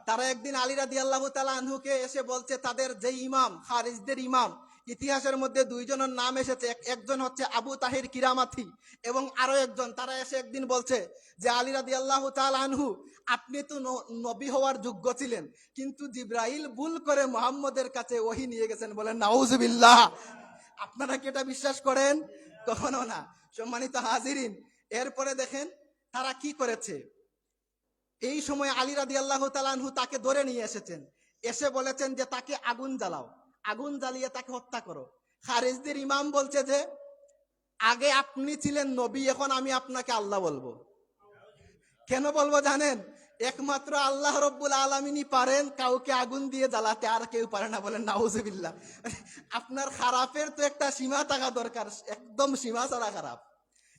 তারা একদিন আলী রাদিয়াল্লাহু তাআলা আনহুকে এসে বলছে, তাদের যে ইমাম, খারিজদের ইমাম, ইতিহাসের মধ্যে 2 জনের নাম এসেছে, একজন হচ্ছে আবু তাহির কিরামাথি এবং আরো একজন, তারা এসে একদিন বলছে যে আলী রাদিয়াল্লাহু তাআলা আনহু, আপনি তো নবী হওয়ার যোগ্য ছিলেন, কিন্তু জিবরাইল ভুল করে মুহাম্মদের কাছে ওহী নিয়ে গেছেন। বলেন নাউজুবিল্লাহ। আপনারা কি এটা বিশ্বাস করেন? কখনো না। সম্মানিত হাজিরিন, এরপরে দেখেন তারা কি করেছে। এই সময় আলী রাদিয়াল্লাহু তাআলা আনহু তাকে ধরে নিয়ে এসেছেন, এসে বলেছেন যে তাকে আগুন জ্বালাও, আগুন জ্বালিয়ে তাকে হত্যা করো। খারিজদের ইমাম বলছে যে আগে আপনি ছিলেন নবী, এখন আমি আপনাকে আল্লাহ বলবো। কেন বলবো জানেন? একমাত্র আল্লাহ রব্বুল আলামিনই পারেন কাউকে আগুন দিয়ে জ্বালাতে, আর কেউ পারে না। বলেন নাউজুবিল্লাহ। আপনার খারাপের তো একটা সীমা থাকা দরকার, একদম সীমা ছাড়া খারাপ।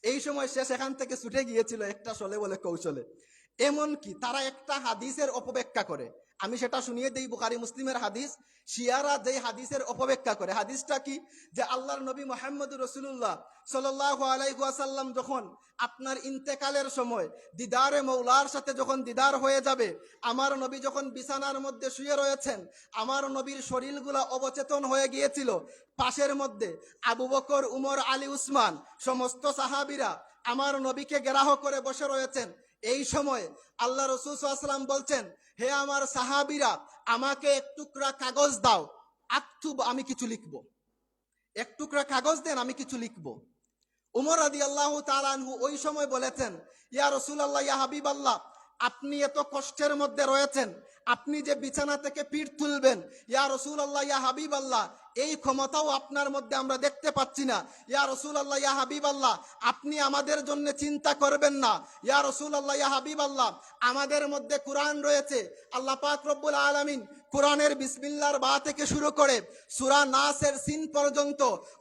এই সময় সে সেখান থেকে ছুটে গিয়েছিল একটা সলে বলে কৌশলে। এমন কি তারা একটা হাদিসের অপব্যাখ্যা করে, আমি সেটা শুনিয়ে দেই, বুখারী মুসলিমের হাদিস। শিয়ারা যে হাদিসের অপব্যাখ্যা করে, হাদিসটা কি? যে আল্লাহর নবী মুহাম্মদুর রাসূলুল্লাহ সাল্লাল্লাহু আলাইহি ওয়াসাল্লাম যখন আপনার ইন্তেকালের সময় দিদারে মৌলার সাথে যখন দিদার হয়ে যাবে, আমার নবী যখন বিছানার মধ্যে শুয়ে রয়েছেন, আমার নবীর শরীরগুলা অবচেতন হয়ে গিয়েছিল। পাশের মধ্যে আবু বকর, উমর, আলী, উসমান সমস্ত সাহাবীরা আমার নবীকে গেরাহ করে বসে রয়েছেন। এই সময় আল্লাহ রাসূল সাল্লাল্লাহু আলাইহি ওয়াসাল্লাম বলছেন, হে আমার সাহাবীরা, আমাকে এক টুকরা কাগজ দাও, আক্তুব, আমি কিছু লিখব। এক টুকরা কাগজ দেন, আমি কিছু লিখব। উমর রাদিয়াল্লাহু তাআলা আনহু ওই সময় বলেছেন, ইয়া রাসূলুল্লাহ, ইয়া হাবিবাল্লাহ, আপনি এত কষ্টের মধ্যে রয়েছেন, আপনি যে বিছানা থেকে পিঠ তুলবেন, ইয়া রাসূলুল্লাহ, ইয়া হাবিবাল্লাহ, এই ক্ষমতাও আপনার মধ্যে আমরা দেখতে পাচ্ছি না। ইয়া রাসূলুল্লাহ, ইয়া হাবিবাল্লাহ, আপনি আমাদের জন্য চিন্তা করবেন না। ইয়া রাসূলুল্লাহ, ইয়া হাবিবাল্লাহ, আমাদের মধ্যে কোরআন রয়েছে। আল্লাহ পাক রব্বুল আলামিন কোরআনের বিসমিল্লাহর বা থেকে শুরু করে সূরা নাসের সিন পর্যন্ত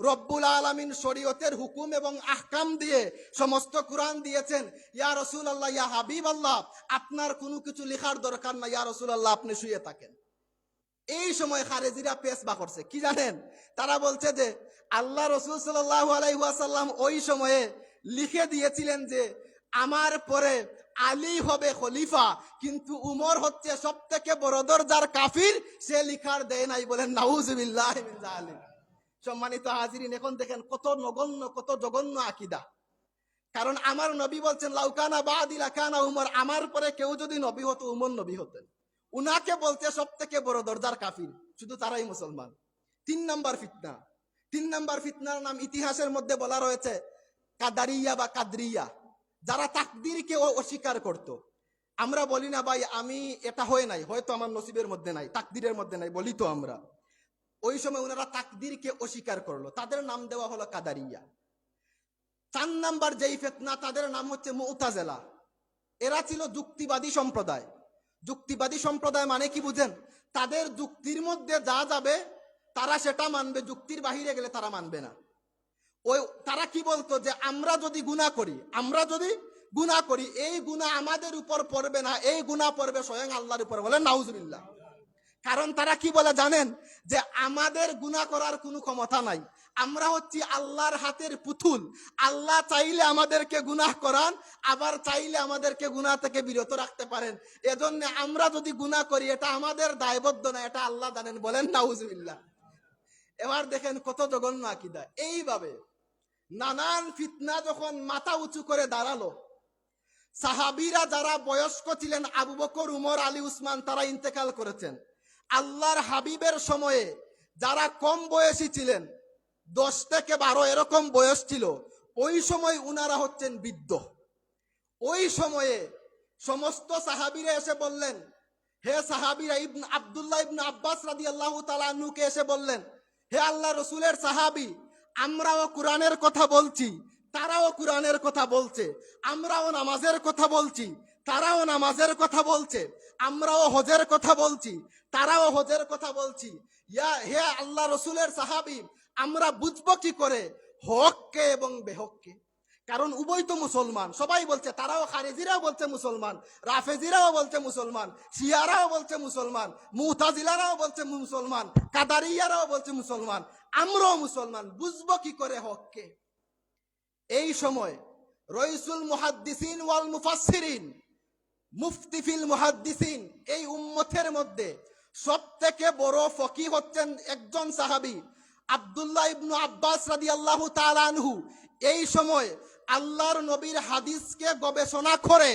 রব্বুল আলামিন শরীয়তের হুকুম এবং আহকাম দিয়ে সমস্ত কোরআন দিয়েছেন। ইয়া রাসূলুল্লাহ, ইয়া হাবিবাল্লাহ, আপনার কোনো কিছু লেখার দরকার নাই, ইয়া রাসূলুল্লাহ, আপনি শুয়ে থাকেন। এই সময় খারেজিরা পেশবা করছে কি জানেন? তারা বলছে যে আল্লাহ রাসূল সাল্লাল্লাহু আলাইহি ওয়াসাল্লাম ওই সময়ে লিখে দিয়েছিলেন যে আমার পরে আলী হবে খলিফা, কিন্তু উমর হচ্ছে সবথেকে বড় দরজার কাফির, সে লিখার দেয় নাই। বলেন নাউজুবিল্লাহি মিন যালিক। সম্মানিত হাজিরিন, এখন দেখেন কত নগণ্য, কত জঘন্য আকীদা। কারণ আমার নবী বলছেন, লাউকানা বাদি লাকানা উমর, আমার পরে কেউ যদি নবী হতো, উমর নবী হতেন। উনাকে বলছে সব থেকে বড় দরজার কাফির, শুধু তারাই মুসলমান। 3 নম্বর ফিতনা। 3 নম্বর ফিতনার নাম ইতিহাসের মধ্যে বলা রয়েছে কাদারিয়া বা কাদরিয়া, যারা তাকদীরকে অস্বীকার করত। আমরা বলি না ভাই আমি এটা হয় নাই, হয়তো আমার নসিবের মধ্যে নাই, তাকদীরের মধ্যে নাই, বলি তো আমরা। ওই সময় ওনারা তাকদীরকে অস্বীকার করলো, তাদের নাম দেওয়া হলো কাদারিয়া। 4 নাম্বার যেই ফিতনা, তাদের নাম হচ্ছে মুতাজিলা। এরা ছিল যুক্তিবাদী সম্প্রদায়। যুক্তিবাদী সম্প্রদায় মানে কি বুঝেন? তাদের যুক্তির মধ্যে যা যাবে তারা সেটা মানবে, যুক্তির বাহিরে গেলে তারা মানবে না। ওই তারা কি বলতো যে আমরা যদি গুনাহ করি এই গুনাহ আমাদের উপর পড়বে না, এই গুনাহ পড়বে স্বয়ং আল্লাহর উপর। বলে নাউজুবিল্লাহ। কারণ তারা কি বলে জানেন? যে আমাদের গুনাহ করার কোনো ক্ষমতা নাই, আমরা হচ্ছি আল্লাহর হাতের পুতুল। আল্লাহ চাইলে আমাদেরকে গুনাহ করান, আবার চাইলে আমাদেরকে গুনাহ থেকে বিরত রাখতে পারেন। এজন্য আমরা যদি গুনাহ করি এটা আমাদের দায়বদ্ধ না, এটা আল্লাহ জানেন। বলেন নাউজুবিল্লাহ। এবার দেখেন কত জঘন্য আকীদা। এইভাবে নানান ফিতনা যখন মাথা উঁচু করে দাঁড়ালো, সাহাবীরা যারা বয়স্ক ছিলেন, আবু বকর, উমর, আলী, উসমান, তারা ইন্তেকাল করেছেন। আল্লাহর হাবিবের সময়ে যারা কম বয়সী ছিলেন, 10 থেকে 12 এরকম বয়স ছিল, ওই সময় উনারা হচ্ছেন বৃদ্ধ। ওই সময়ে সমস্ত সাহাবীরা এসে বললেন, হে সাহাবীরা, আব্দুল্লাহ ইবনে আব্বাস রাদিয়াল্লাহু তাআলা আনহুকে এসে বললেন, হে আল্লাহ রসুলের সাহাবী, আমরাও কোরআনের কথা বলছি, তারাও কোরআনের কথা বলছে। আমরাও নামাজের কথা বলছি, তারাও নামাজের কথা বলছে। আমরাও হজের কথা বলছি, তারাও হজের কথা বলছি। হে আল্লাহ রসুলের সাহাবী, আমরা বুঝবো কি করে হককে এবং বেহককে? কারণ উভয় তো মুসলমান। সবাই বলছে, তারাও, খারেজিরাও বলছে মুসলমান, রাফেজিরাও বলছে মুসলমান, শিয়ারাও বলছে মুসলমান, মুতাজিলারাও বলছে মুসলমান, কাদারিয়ারাও বলছে মুসলমান, আমরাও মুসলমান। বুঝবো কি করে হককে? এই সময় রইসুল মুহাদ্দিসিন ওয়াল মুফাসসিরিন, মুফতি ফিল মুহাদ্দিসিন, এই উম্মতের মধ্যে সবথেকে বড় ফকিহ হচ্ছেন একজন সাহাবী, আব্দুল্লাহ ইবনে আব্বাস রাদিয়াল্লাহু তাআলা আনহু। এই সময় আল্লাহর নবীর হাদিসকে গবেষণা করে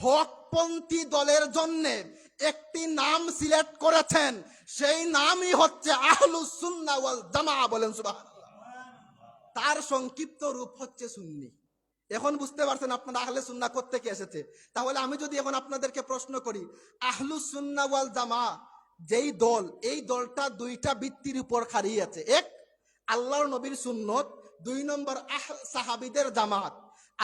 হকপন্থী দলের জন্য একটি নাম সিলেক্ট করেছেন। সেই নামই হচ্ছে আহলুস সুন্নাহ ওয়াল জামাআহ। বলেন সুবহানাল্লাহ। তার সংক্ষিপ্ত রূপ হচ্ছে সুন্নি। এখন বুঝতে পারছেন আপনারা আহলে সুন্নাহ কোত্থেকে এসেছে? তাহলে আমি যদি এখন আপনাদেরকে প্রশ্ন করি, আহলুস সুন্নাহ ওয়াল জামাআহ যেই দল, এই দলটা 2টা ভিত্তির উপর খাড়িয়ে আছে। এক, আল্লাহর নবীর সুন্নত। 2 নম্বর সাহাবীদের জামাত।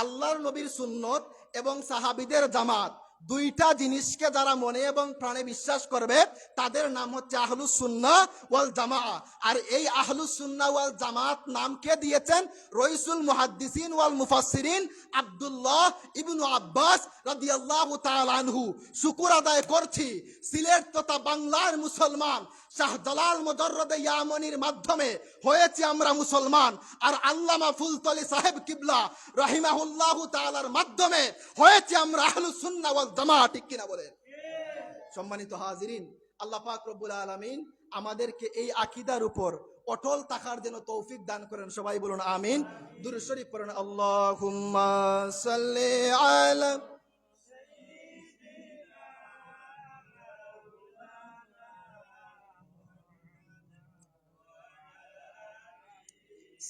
আল্লাহর নবীর সুন্নত এবং সাহাবীদের জামাত, 2টা জিনিসকে যারা মনে এবং প্রাণে বিশ্বাস করবে তাদের নাম হচ্ছে আহলুস সুন্নাহ ওয়াল জামাআহ। আর এই আহলুস সুন্নাহ ওয়াল জামাত নাম কে দিয়েছেন? রইসুল মুহাদ্দিসিন ওয়াল মুফাসসিরিন আব্দুল্লাহ ইবনে আব্বাস রাদিয়াল্লাহু তাআলা আনহু। শুকর আদায় করছি সিলেট তথা বাংলার মুসলমান শাহজালাল মুজাররদে ইয়ামানির মাধ্যমে হয়েছি আমরা মুসলমান। আর আল্লামা ফুলতলি সাহেব কিবলা রাহিমাহুল্লাহু তাআলার মাধ্যমে হয়েছি আমরা আহলুস সুন্নাহ ওয়াল জামাআহ। ঠিক কিনা বলেন? সম্মানিত হাজিরিন, আল্লাহ পাক রব্বুল আলামিন আমাদেরকে এই আকীদার উপর অটল থাকার জন্য তৌফিক দান করেন। সবাই বলুন আমিন। দুরূদ শরীফ পড়েন। আল্লাহুম্মা সাল্লি আলা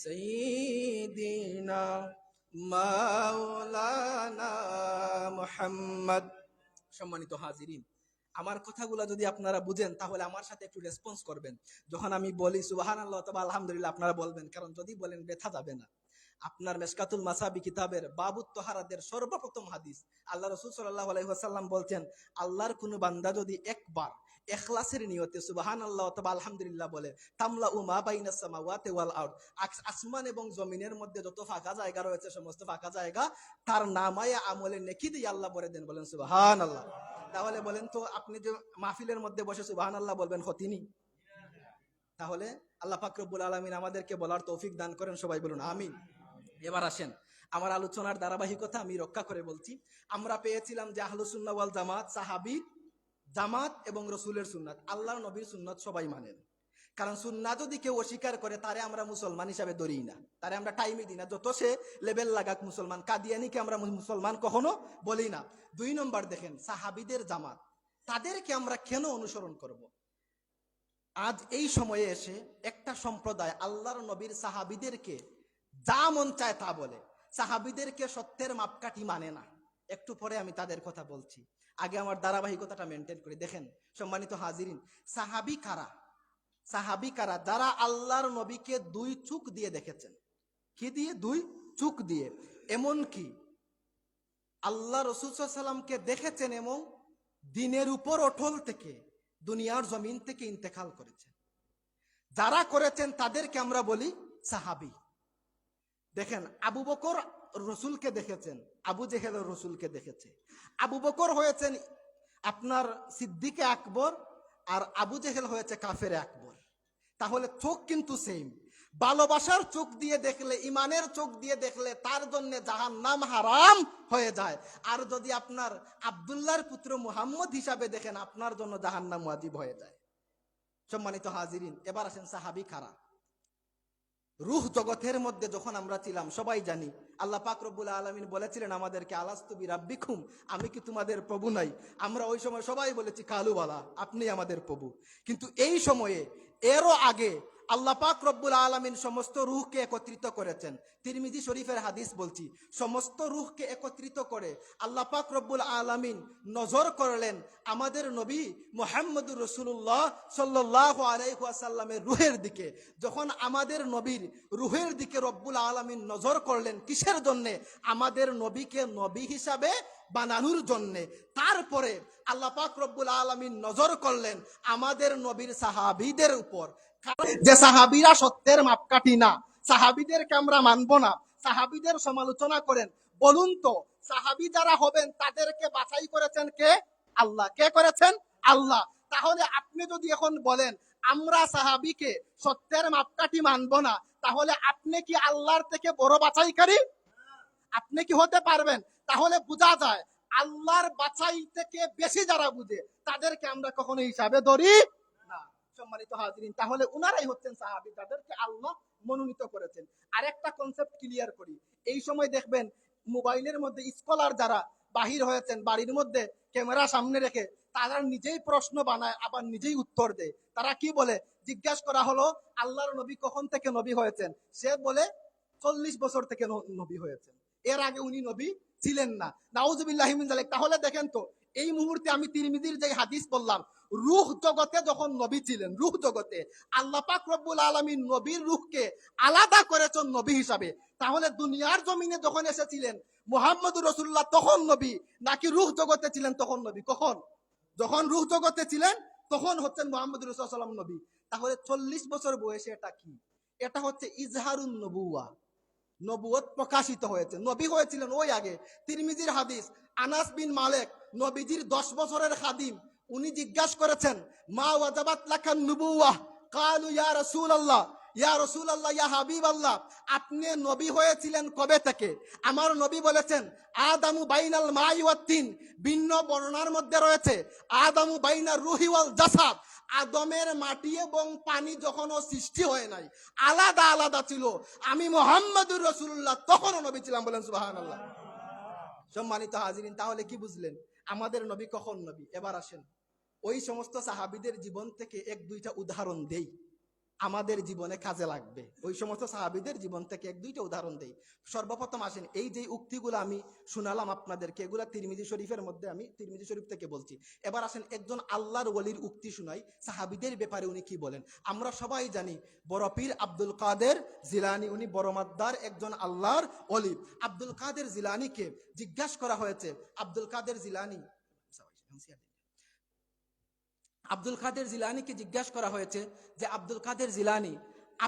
সাইয়্যিদিনা মাওলানা মুহাম্মদ। সম্মানিত হাজিরিন, আমার কথাগুলো যদি আপনারা বুঝেন তাহলে আমার সাথে একটু রেসপন্স করবেন। যখন আমি বলি সুবহানাল্লাহ অথবা আলহামদুলিল্লাহ, আপনারা বলবেন, কারণ যদি বলেন ব্যথা যাবে না। আপনার মেশকাতুল মাসাবি কিতাবের বাবুত তাহারাদের সর্বপ্রথম হাদিস, আল্লাহ রাসূল সাল্লাল্লাহু আলাইহি ওয়াসাল্লাম বলছেন, আল্লাহর কোন বান্দা যদি একবার ইখলাসের নিয়তে সুবহানাল্লাহ অথবা আলহামদুলিল্লাহ বলে, তামলা মা বাইনাস সামাওয়াতি ওয়াল আরদ, আসমান এবং জমিনের মধ্যে যত ফাঁকা জায়গা রয়েছে সমস্ত ফাঁকা জায়গা তার নামায়ে আমলে নেকি দিয়ে আল্লাহ ভরে দেন। বলেন সুবহানাল্লাহ। তাহলে বলেন তো, আপনি যে মাহফিলের মধ্যে বসে সুবহানাল্লাহ বলবেন, ক্ষতি নেই? তাহলে আল্লাহ পাক রব্বুল আলামিন আমাদেরকে বলার তৌফিক দান করেন। সবাই বলুন আমিন। এবার আসেন, আমার আলোচনার ধারাবাহিকতা আমি রক্ষা করে বলছি। আমরা পেয়েছিলাম যে আহলুস সুন্নাহ ওয়াল জামাত, সাহাবী, জামাত এবং রসুলের সুন্নাত, আল্লাহর নবীর সুন্নাত সবাই মানেন। কারণ সুন্নাহ যদি কেউ অস্বীকার করে তারে আমরা মুসলমান হিসাবে ধরি না, তারে আমরা টাইমই দিই না, যত সে লেভেল লাগাক মুসলমান। কাদিয়ানিকে আমরা মুসলমান কখনো বলি না। 2 নম্বর দেখেন, সাহাবীদের জামাত, তাদেরকে আমরা কেন অনুসরণ করব? আজ এই সময়ে এসে একটা সম্প্রদায় আল্লাহর নবীর সাহাবীদেরকে যা মন চায় তা বলে, সাহাবীদেরকে সত্যের মাপকাঠি মানে না। একটু পরে আমি তাদের কথা বলছি, আগে আমার ধারাবাহিকতাটা মেনটেন করি। দেখেন সম্মানিত হাজিরিন, সাহাবী কারা? সাহাবী কারা? যারা আল্লাহর নবীকে 2 চোখ দিয়ে দেখেছেন। কি দিয়ে? 2 চোখ দিয়ে। এমন কি আল্লাহ রাসূল সাল্লাল্লাহু আলাইহি সাল্লামকে দেখেছেন এবং দিনের উপর অটল থেকে দুনিয়ার জমিন থেকে ইন্তেকাল করেছেন। যারা করেছেন তাদেরকে আমরা বলি সাহাবী। দেখেন, আবু বকর রসুলকে দেখেছেন, আবু জেহেল রসুলকে দেখেছে। আবু বকর হয়েছেন আপনার সিদ্দিকে আকবর, আর আবু জেহেল হয়েছে কাফের আকবর। তাহলে চোখ কিন্তু সেম। ভালোবাসার চোখ দিয়ে দেখলে, ইমানের চোখ দিয়ে দেখলে তার জন্য জাহান্নাম হারাম হয়ে যায়। আর যদি আপনার আব্দুল্লাহর পুত্র মুহাম্মদ হিসাবে দেখেন, আপনার জন্য জাহান্নাম ওয়াজিব হয়ে যায়। সম্মানিত হাজিরিন, এবার আসেন সাহাবী কারা। রূহ জগতের মধ্যে যখন আমরা ছিলাম, সবাই জানি আল্লাহ পাক রব্বুল আলামিন বলেছিলেন আমাদেরকে, আলাস্তু বিরাব্বিকুম, আমি কি তোমাদের প্রভু নাই? আমরা ওই সময় সবাই বলেছি কালু বালা, আপনি আমাদের প্রভু। কিন্তু এই সময়ে, এরও আগে আল্লাহ পাক রব্বুল আলামিন সমস্ত রূহকে একত্রিত করেছেন। তিরমিজি শরীফের হাদিস বলছি, সমস্ত রূহকে একত্রিত করে আল্লাহ পাক রব্বুল আলামিন নজর করলেন আমাদের নবী মুহাম্মদুর রাসূলুল্লাহ সাল্লাল্লাহু আলাইহি ওয়াসাল্লামের রূহের দিকে। যখন আমাদের নবীর রূহের দিকে রব্বুল আলামিন নজর করলেন, কিসের জন্যে? আমাদের নবীকে নবী হিসাবে বানানোর জন্যে। তারপরে আল্লাহ পাক রব্বুল আলামিন নজর করলেন আমাদের নবীর সাহাবীদের উপর। যে সাহাবীরা সত্যের মাপকাঠি না, সাহাবীদেরকে আমরা মানবো না, সাহাবীদের সমালোচনা করেন। বলুন তো, সাহাবী যারা হবেন তাদেরকে বাছাই করেছেন কে? আল্লাহ। কে করেছেন? আল্লাহ। তাহলে আপনি যদি এখন বলেন আমরা সাহাবীকে সত্যের মাপকাঠি মানবো না, তাহলে আপনি কি আল্লাহর থেকে বড় বাছাইকারী? আপনি কি হতে পারবেন? তাহলে বোঝা যায় আল্লাহর বাছাই থেকে বেশি যারা বুঝে তাদেরকে আমরা কখনো হিসাবে ধরি না। সম্মানিত হাজিরিন, তাহলে উনারাই হচ্ছেন সাহাবী, তাদেরকে আল্লাহ মনোনীত করেছেন। আরেকটা কনসেপ্ট ক্লিয়ার করি। এই সময় দেখবেন মোবাইলের মধ্যে স্কলার যারা বাহির হয়েছেন, বাড়ির মধ্যে ক্যামেরা সামনে রেখে তারা নিজেই প্রশ্ন বানায়, আবার নিজেই উত্তর দেয়। তারা কি বলে? জিজ্ঞাসা করা হলো আল্লাহর নবী কখন থেকে নবী হয়েছেন? সে বলে 40 বছর থেকে নবী হয়েছেন, এর আগে উনি নবী ছিলেন না। নাউজুবিল্লাহি মিন যালিক। তাহলে দেখেন তো, এই মুহূর্তে আমি তিরমিজির যে হাদিস বললাম, রূহ জগতে যখন নবী ছিলেন, রূহ জগতে আল্লাহ পাক রব্বুল আলামিন নবীর রূহকে আলাদা করেছেন নবী হিসাবে। তাহলে দুনিয়ার জমিনে যখন এসেছিলেন মুহাম্মদুর রাসূলুল্লাহ তখন নবী, নাকি রূহ জগতে ছিলেন তখন নবী? কখন? যখন রূহ জগতে ছিলেন তখন হচ্ছেন মুহাম্মদুর রাসূলুল্লাহ সাল্লাল্লাহু আলাইহি ওয়াসাল্লাম নবী। তাহলে 40 বছর বয়সে এটা কি? এটা হচ্ছে ইজহারুন নবুওয়া, নবুয়ত প্রকাশিত হয়েছে। নবী হয়েছিলেন ওই আগে। তিরমিজির হাদিস, আনাস বিন মালিক নবীজির 10 বছরের খাদিম, উনি জিজ্ঞাসা করেছেন মা ওয়াজাবাত লাকান নুবুওয়াহ, কালু ইয়া রাসূলুল্লাহ, ইয়া রাসূলুল্লাহ, ইয়া হাবিবাল্লাহ, আপনি নবী হয়েছিলেন কবে থেকে? আমার নবী বলেছেন আদামু বাইনাল মাই ওয়াত তিন। ভিন্ন বর্ণনার মধ্যে রয়েছে আদামু বাইনার রূহি ওয়াল জাসাদ, আদমের মাটি এবং পানি যখনও সৃষ্টি হয় নাই, আলাদা আলাদা ছিল। আমি মুহাম্মদুর রাসূলুল্লাহ তখনও নবী ছিলাম। বলেন সুবহানাল্লাহ। সম্মানিত হাজিরিন, তাহলে কি বুঝলেন আমাদের নবী কখন নবী? এবার আসেন ওই সমস্ত সাহাবীদের জীবন থেকে এক দুইটা উদাহরণ দেই, আমাদের জীবনে কাজে লাগবে। ওই সমস্ত সাহাবীদের জীবন থেকে এক দুইটা উদাহরণ দেই। সর্বপ্রথম আসেন, এই যে উক্তিগুলো আমি শোনালাম আপনাদেরকে, এগুলা তিরমিজি শরীফের মধ্যে, আমি তিরমিজি শরীফ থেকে বলছি। এবার আসেন একজন আল্লাহর ওলির উক্তি শুনাই, সাহাবীদের ব্যাপারে উনি কি বলেন। আমরা সবাই জানি বড় পীর আব্দুল কাদের জিলানী, উনি বড় মাদ্দার একজন আল্লাহর ওলি। আব্দুল কাদের জিলানীকে জিজ্ঞাসা করা হয়েছে, আব্দুল কাদের জিলানী, আব্দুল কাদের জিলানীকে জিজ্ঞাসা করা হয়েছে যে আব্দুল কাদের জিলানী,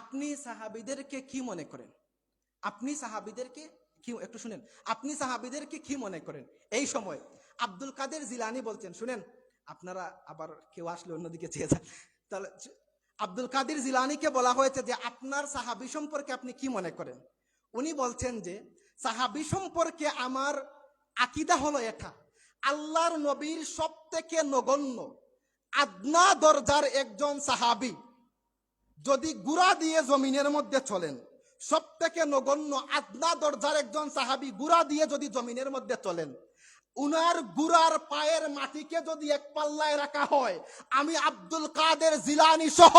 আপনি সাহাবীদেরকে কি মনে করেন? আপনি সাহাবীদেরকে কি, একটু শুনেন, আপনি সাহাবীদেরকে কি মনে করেন? এই সময় আব্দুল কাদের জিলানী বলছেন, শুনেন, আপনারা আবার কেউ আসলে অন্যদিকে চেয়ে যান। তাহলে আব্দুল কাদের জিলানীকে বলা হয়েছে যে আপনার সাহাবী সম্পর্কে আপনি কি মনে করেন? উনি বলছেন যে সাহাবী সম্পর্কে আমার আকীদা হলো এটা, আল্লাহর নবীর সবথেকে নগণ্য আদনা দরজার একজন সাহাবী যদি গুড়া দিয়ে জমিনের মধ্যে চলেন, সব থেকে নগণ্য আদনা দরজার একজন সাহাবী গুড়া দিয়ে যদি জমিনের মধ্যে চলেন, উনার গুড়ার পায়ের মাটিকে যদি এক পাল্লায় রাখা হয়, আমি আব্দুল কাদের জিলানী সহ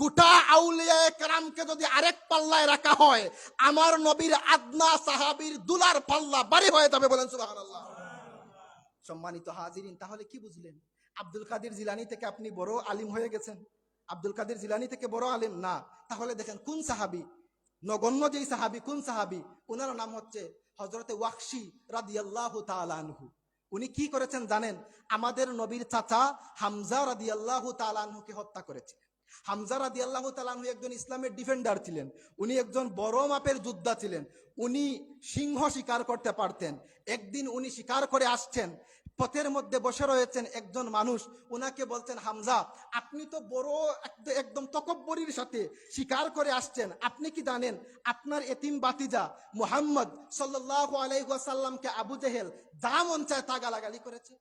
গোটা আউলিয়া কেরামকে যদি আরেক পাল্লায় রাখা হয়, আমার নবীর আদনা সাহাবীর দুলার পাল্লা বাড়ি হয়ে যাবে। বলেন সুবহানাল্লাহ। সম্মানিত হাজিরিন, তাহলে কি বুঝলেন? আব্দুল কাদের জিলানী থেকে আপনি বড় আলিম হয়ে গেছেন? আব্দুল কাদের জিলানী থেকে বড় আলিম না। তাহলে দেখেন কোন সাহাবী নগণ্য যেই সাহাবি, কোন সাহাবি? ওনার নাম হচ্ছে হযরতে ওয়াকশী রাদিয়াল্লাহু তাআলা আনহু। উনি কি করেছেন জানেন? আমাদের নবীর চাচা হামজা রাদিয়াল্লাহু তাআলা আনহুকে হত্যা করেছিলেন। হামজা রাদিয়াল্লাহু তাআলা আনহু একজন ইসলামের ডিফেন্ডার ছিলেন। উনি একজন বড় মাপের যোদ্ধা ছিলেন। উনি সিংহ শিকার করতে পারতেন। একদিন উনি শিকার করে আসছেন, পথের মধ্যে বসে রয়েছেন একজন মানুষ, উনাকে বলছেন, হামজা, আপনি তো বড় একদম তকব্বরির সাথে শিকার করে আসছেন, আপনি কি জানেন আপনার এতিম বাতিজা মুহাম্মদ সাল্লাল্লাহু আলাইহি ওয়াসাল্লামকে আবু জেহেল যা মন চায় তা গালাগালি করেছে?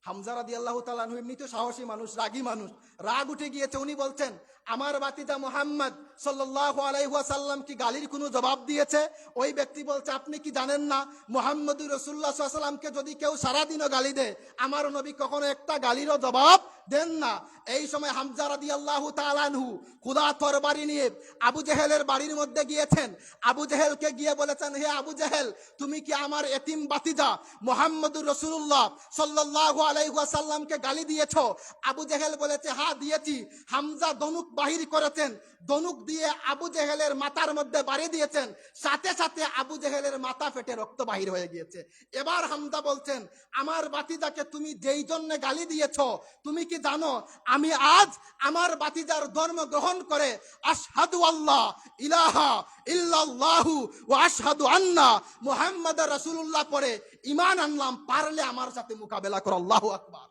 হামজা রাদিয়াল্লাহু তাআলা আনহু এমনিতে সাহসী মানুষ, রাগী মানুষ, রাগ উঠে গিয়েছে। উনি বলছেন, আমার বাতিজা মুহাম্মদ সাল্লাল্লাহু আলাইহি ওয়াসাল্লাম কি গালির কোনো জবাব দিয়েছে? ওই ব্যক্তি বলছে, আপনি কি জানেন না মুহাম্মদুর রাসূলুল্লাহ সাল্লাল্লাহু আলাইহি ওয়াসাল্লামকে যদি কেউ সারাদিনও গালি দেয়, আমার নবী কখনো একটা গালিরও জবাব দেন না। এই সময় হামজা রাদিয়াল্লাহু তাআলা আনহু খোদা তরবারি নিয়ে আবু জেহেলের বাড়ির মধ্যে গিয়েছেন। আবু জেহেলকে গিয়ে বলেছেন, হে আবু জেহেল, তুমি কি আমার এতিম বাতিজা মুহাম্মদুর রাসূলুল্লাহ সাল্লাল্লাহু আলাইহি ওয়াসাল্লামকে গালি দিয়েছো? আবু জেহেল বলেছে, হ্যাঁ দিয়েছি। হামজা ধনুক বাহির করেছেন, ধনুক দিয়ে আবু জেহেলের মাথার মধ্যে বাড়ি দিয়েছেন, সাথে সাথে আবু জেহেলের মাথা ফেটে রক্ত বাহির হয়ে গিয়েছে। এবার হামজা বলছেন, আমার বাতিজাকে তুমি যেই জন্য গালি দিয়েছো, তুমি কি জানো আমি আজ আমার বাতিজার ধর্ম গ্রহণ করে আশহাদু আল্লাহ ইলাহা ইল্লাল্লাহু ওয়া আশহাদু আন্না মুহাম্মাদুর রাসূলুল্লাহ পড়ে ঈমান আনলাম, পারলে আমার সাথে মোকাবেলা করো, আল্লাহু আকবার।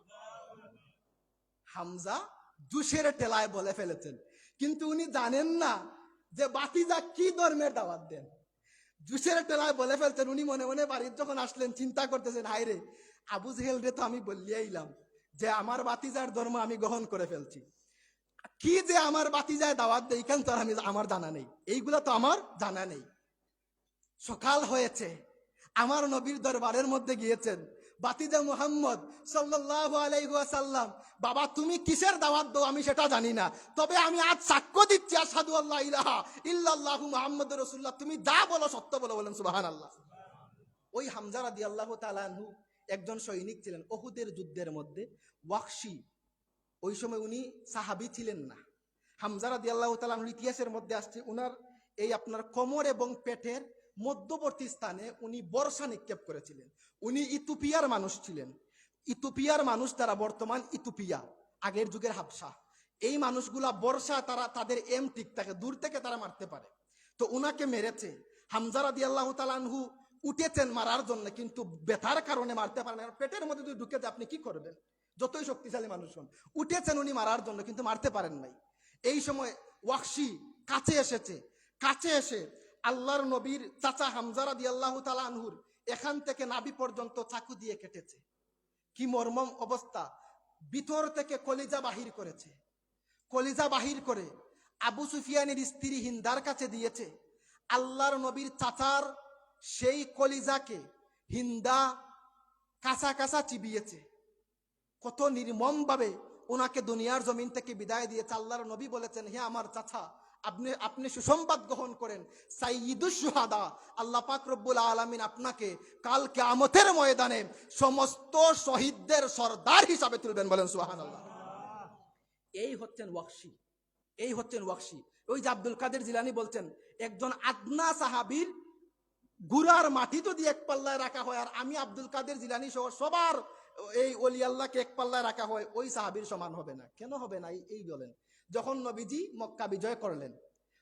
হামজা জুসের টেলায় বলে ফেলেছেন, কিন্তু উনি জানেন না যে বাতিজা কি ধর্মের দাওয়াত দেন। জুসের টেলায় বলে ফেলছেন। উনি মনে মনে বাড়ির যখন আসলেন চিন্তা করতেছেন, হায় রে, আবু জেহেল রে তো আমি বলিয়াইলাম যে আমার বাতিজার ধর্ম আমি গ্রহণ করে ফেলছি, কি যে আমার বাতিজায় দাওয়াত দেয় কেন, তো আমার জানা নেই, এইগুলা তো আমার জানা নেই। সকাল হয়েছে, আমার নবীর দরবারের মধ্যে গিয়েছেন বাতিজা মুহাম্মদ সাল্লাল্লাহু আলাইহি ওয়াসাল্লাম, বাবা তুমি কিসের দাওয়াত দাও আমি সেটা জানি না, তবে আমি আজ সাক্ষ্য দিচ্ছি আশহাদু আল্লা ইলাহা ইল্লাল্লাহু মুহাম্মাদুর রাসূলুল্লাহ, তুমি যা বলো সত্য বলো, বলেন সুবহানাল্লাহ। ওই হামজা রাদিয়াল্লাহু তাআলা আনহু একজন সৈনিক ছিলেন উহুদের যুদ্ধের মধ্যে। ওয়াকশী ওই সময় উনি সাহাবী ছিলেন না। হামজা রাদিয়াল্লাহু তাআলা আনহুর ইতিহাসের মধ্যে আসছে, উনার এই আপনার কোমর এবং পেটের মধ্যবর্তী স্থানে উনি বর্ষা নিক্ষেপ করেছিলেন। উনি ইথিওপিয়ার মানুষ ছিলেন। ইথিওপিয়ার মানুষ তারা, বর্তমান ইথিওপিয়া, আগের যুগের হাবশা। এই মানুষগুলা বর্ষা, তারা তাদের এম ঠিক থাকে, দূর থেকে তারা মারতে পারে। তো উনাকে মেরেছে। হামজা রাদিয়াল্লাহু তাআলা আনহু উঠেছেন মারার জন্য, কিন্তু ব্যথার কারণে মারতে পারেন না। পেটের মধ্যে যদি ঢুকে যায় আপনি কি করবেন, যতই শক্তিশালী মানুষ হন। উঠেছেন উনি মারার জন্য, কিন্তু মারতে পারেন নাই। এই সময় ওয়াকশী কাছে এসেছে, কাছে এসে আল্লাহর নবীর চাচা হামজা রাদিয়াল্লাহু তাআলা আনহুর এখান থেকে নাভি পর্যন্ত চাকু দিয়ে কেটেছে। কি মর্মম অবস্থা! ভিতর থেকে কলিজা বাহির করেছে। কলিজা বাহির করে আবু সুফিয়ানের স্ত্রী হিন্দার কাছে দিয়েছে। আল্লাহর নবীর চাচার সেই কলিজাকে হিন্দা কাঁচা কাঁচা চিবিয়েছে। কত নির্মম ভাবে ওনাকে দুনিয়ার জমিন থেকে বিদায় দিয়েছে। আল্লাহর নবী বলেছেন, হে আমার চাচা, আপনি সুসংবাদ গ্রহণ করেন, সাইয়্যিদুশ শুহাদা, আল্লাহ পাক রব্বুল আলামিন আপনাকে কাল কিয়ামতের ময়দানে সমস্ত শহীদদের সরদার হিসাবে তুলবেন, বলেন সুবহানাল্লাহ। এই হচ্ছেন ওয়াকশী, এই হচ্ছেন ওয়াকশী। ওই যে আব্দুল কাদের জিলানী বলছেন, একজন আদনা সাহাবীর গুড়ার মাটি যদি এক পাল্লায় রাখা হয়, আর আমি আব্দুল কাদের জিলানী সহ সবার এই ওলি আল্লাহকে এক পাল্লায় রাখা হয়, ওই সাহাবীর সমান হবে না। কেন হবে না? এই বলেন, যখন নবীজি মক্কা বিজয় করলেন,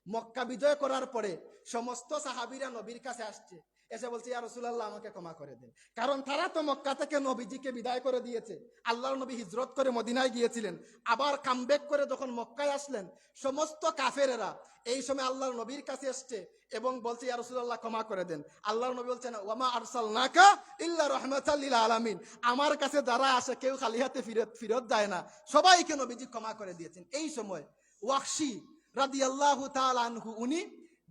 মক্কা বিজয় করার পরে সমস্ত সাহাবীরা নবীর কাছে আসছে, এসে বলছে, ইয়া রাসূলুল্লাহ আমাকে ক্ষমা করে দেন। কারণ তারা তো মক্কা থেকে নবীজিকে বিদায় করে দিয়েছে। আল্লাহর নবী হিজরত করে মদিনায় গিয়েছিলেন, আবার কামব্যাক করে যখন মক্কায় আসলেন, সমস্ত কাফেরেরা এই সময় আল্লাহর নবীর কাছে আসছে এবং বলছে, ইয়া রাসূলুল্লাহ ক্ষমা করে দেন। আল্লাহর নবী বলছেন, ওয়ামা আরসালনাকা ইল্লা রাহমাতাল লিল আলামিন, আমার কাছে যারা আসে কেউ খালি হাতে ফিরত যায় না, সবাইকে নবীজি ক্ষমা করে দিয়েছেন। এই সময় ওয়াকশী রাদিয়াল্লাহু তাআলা আনহু উনি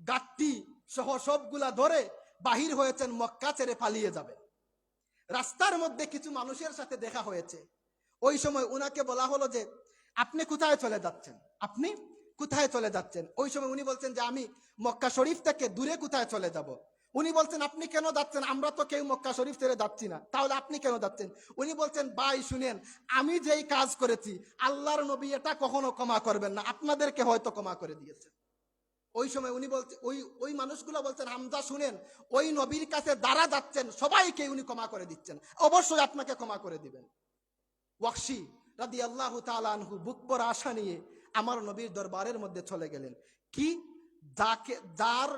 গাট্টি সহ সবগুলা ধরে বাহির হয়েছেন, মক্কা ছেড়ে পালিয়ে যাবেন। রাস্তার মধ্যে কিছু মানুষের সাথে দেখা হয়েছে। ওই সময় উনাকে বলা হলো যে, আপনি কোথায় চলে যাচ্ছেন, আপনি কোথায় চলে যাচ্ছেন? ওই সময় উনি বলছেন যে, আমি মক্কা শরীফ থেকে দূরে কোথায় চলে যাব। উনি বলছেন, আপনি কেন যাচ্ছেন? আমরা তো কেউ মক্কা শরীফ ছেড়ে যাচ্ছি না, তাহলে আপনি কেন যাচ্ছেন? উনি বলছেন, ভাই শুনেন, আমি যেই কাজ করেছি আল্লাহর নবী এটা কখনো ক্ষমা করবেন না, আপনাদেরকে হয়তো ক্ষমা করে দিয়েছেন। ওই সময় উনি বলছে, ওই মানুষগুলো বলছেন, হামজা শুনেন, ওই নবীর কাছে দাঁড়া যাচ্ছেন, সবাইকে উনি ক্ষমা করে দিচ্ছেন, অবশ্যই আপনাকে ক্ষমা করে দিবেন। ওয়াহশী রাদিয়াল্লাহু তাআলা আনহু বুক ভরা আশা নিয়ে আমার নবীর দরবারের মধ্যে চলে গেলেন। কি, যার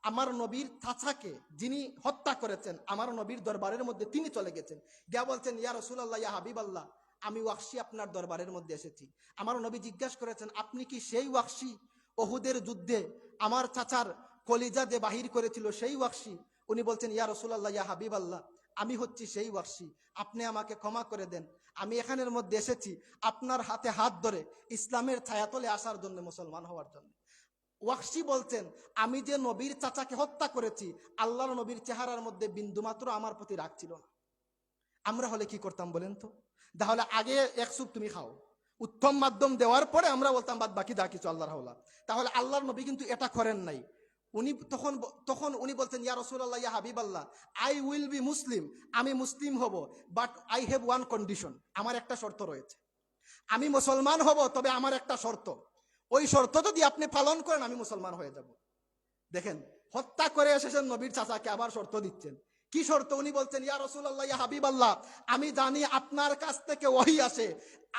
আমার নবীর চাচাকে যিনি হত্যা করেছেন, আমার নবীর দরবারের মধ্যে তিনি চলে গেছেন, গিয়া বলছেন, ইয়া রাসূলুল্লাহ, ইয়া হাবিবাল্লাহ, আমি ওয়াহশী আপনার দরবারের মধ্যে এসেছি। আমার নবী জিজ্ঞাসা করেছেন, আপনি কি সেই ওয়াহশী ওহুদের যুদ্ধে আমার চাচার কলিজা যে বাহির করেছিল সেই ওয়াহশী? উনি বলছেন, ইয়া রাসূলুল্লাহ, ইয়া হাবিবাল্লাহ, আমি হচ্ছি সেই ওয়াহশী, আপনি আমাকে ক্ষমা করে দেন। আমি এখানের মধ্যে এসেছি আপনার হাতে হাত ধরে ইসলামের ছায়াতলে আসার জন্য, মুসলমান হওয়ার জন্য। ওয়াহশী বলছেন, আমি যে নবীর চাচাকে হত্যা করেছি, আল্লাহর নবীর চেহারার মধ্যে বিন্দুমাত্র আমার প্রতি রাগ ছিল না। আমরা হলে কি করতাম বলেন তো? তাহলে আগে এক সুপ তুমি খাও, উত্তম মাধ্যম দেওয়ার পরে আমরা বলতাম বাদ বাকি যা কিছু আল্লাহর হাওলা। তাহলে আল্লাহর নবী কিন্তু এটা করেন নাই। উনি তখন উনি বলছেন, ইয়া রাসূলুল্লাহ, ইয়া হাবিবাল্লাহ, আই উইল বি মুসলিম, আমি মুসলিম হব, but I have one condition, আমার একটা শর্ত রয়েছে। আমি মুসলমান হব, তবে আমার একটা শর্ত, ওই শর্ত যদি আপনি পালন করেন আমি মুসলমান হয়ে যাব। দেখেন, হত্যা করে এসেছেন নবীর চাচাকে, আবার শর্ত দিচ্ছেন। কি শর্ত? উনি বলছেন, ইয়া রাসূলুল্লাহ, ইয়া হাবিবাল্লাহ, আমি জানি আপনার কাছ থেকে ওহী আসে,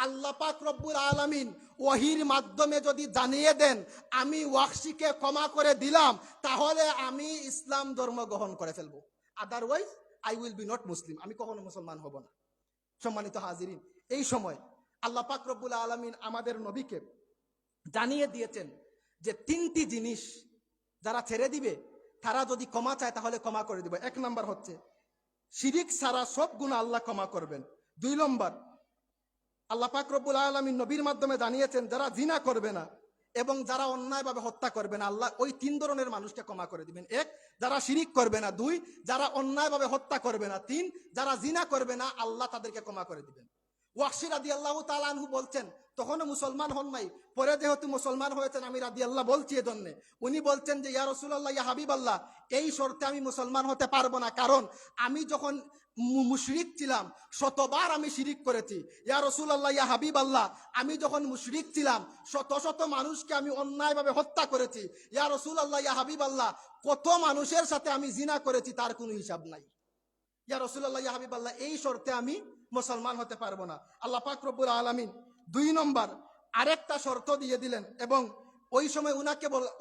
আল্লাহ পাক রব্বুল আলামিন ওহীর মাধ্যমে যদি জানিয়ে দেন আমি ওয়াহশীকে ক্ষমা করে দিলাম, তাহলে আমি ইসলাম ধর্ম গ্রহণ করে ফেলবো, otherwise I will be not Muslim, আমি কখনো মুসলমান হব না। সম্মানিত হাজিরিন, এই সময় আল্লাহ পাক রব্বুল আলামিন আমাদের নবীকে জানিয়ে দিয়েছেন যে তিনটি জিনিস যারা ছেড়ে দিবে, তারা যদি ক্ষমা চায় তাহলে ক্ষমা করে দিবে। এক নাম্বার হচ্ছে শিরিক ছাড়া সব গুনাহ আল্লাহ ক্ষমা করবেন। 2 নম্বর, আল্লাহ পাক রব্বুল আলামিন নবীর মাধ্যমে জানিয়েছেন যারা জিনা করবে না এবং যারা অন্যায়ভাবে হত্যা করবে না, আল্লাহ ওই 3 ধরনের মানুষকে ক্ষমা করে দিবেন। 1, যারা শিরিক করবে না। 2, যারা অন্যায়ভাবে হত্যা করবে না। 3, যারা জিনা করবে না, আল্লাহ তাদেরকে ক্ষমা করে দিবেন। ওয়াহশী রাদিয়াল্লাহু তাআলা আনহু বলছেন, তখনও মুসলমান হন নাই, পরে যেহেতু মুসলমান হয়েছেন, আমি রাদিয়াল্লাহ বলছি এজন্য, উনি বলছেন যে, ইয়া রাসূলুল্লাহ, ইয়া হাবিবাল্লাহ, এই শর্তে আমি মুসলমান হতে পারবো না, কারণ আমি যখন মুশরিক ছিলাম শতবার আমি শিরিক করেছি। ইয়া রাসূলুল্লাহ, ইয়া হাবিবাল্লাহ, আমি যখন মুশরিক ছিলাম শত শত মানুষকে আমি অন্যায়ভাবে হত্যা করেছি। ইয়া রাসূলুল্লাহ, ইয়া হাবিবাল্লাহ, কত মানুষের সাথে আমি জিনা করেছি তার কোনো হিসাব নাই। ইয়া রাসূলুল্লাহ, ইয়া হাবিবাল্লাহ, এই শর্তে আমি মুসলমান হতে পারবো না। আল্লাহ পাক রব্বুল আলামিন 2 নম্বর আরেকটা শর্ত দিয়ে দিলেন, এবং ওই সময়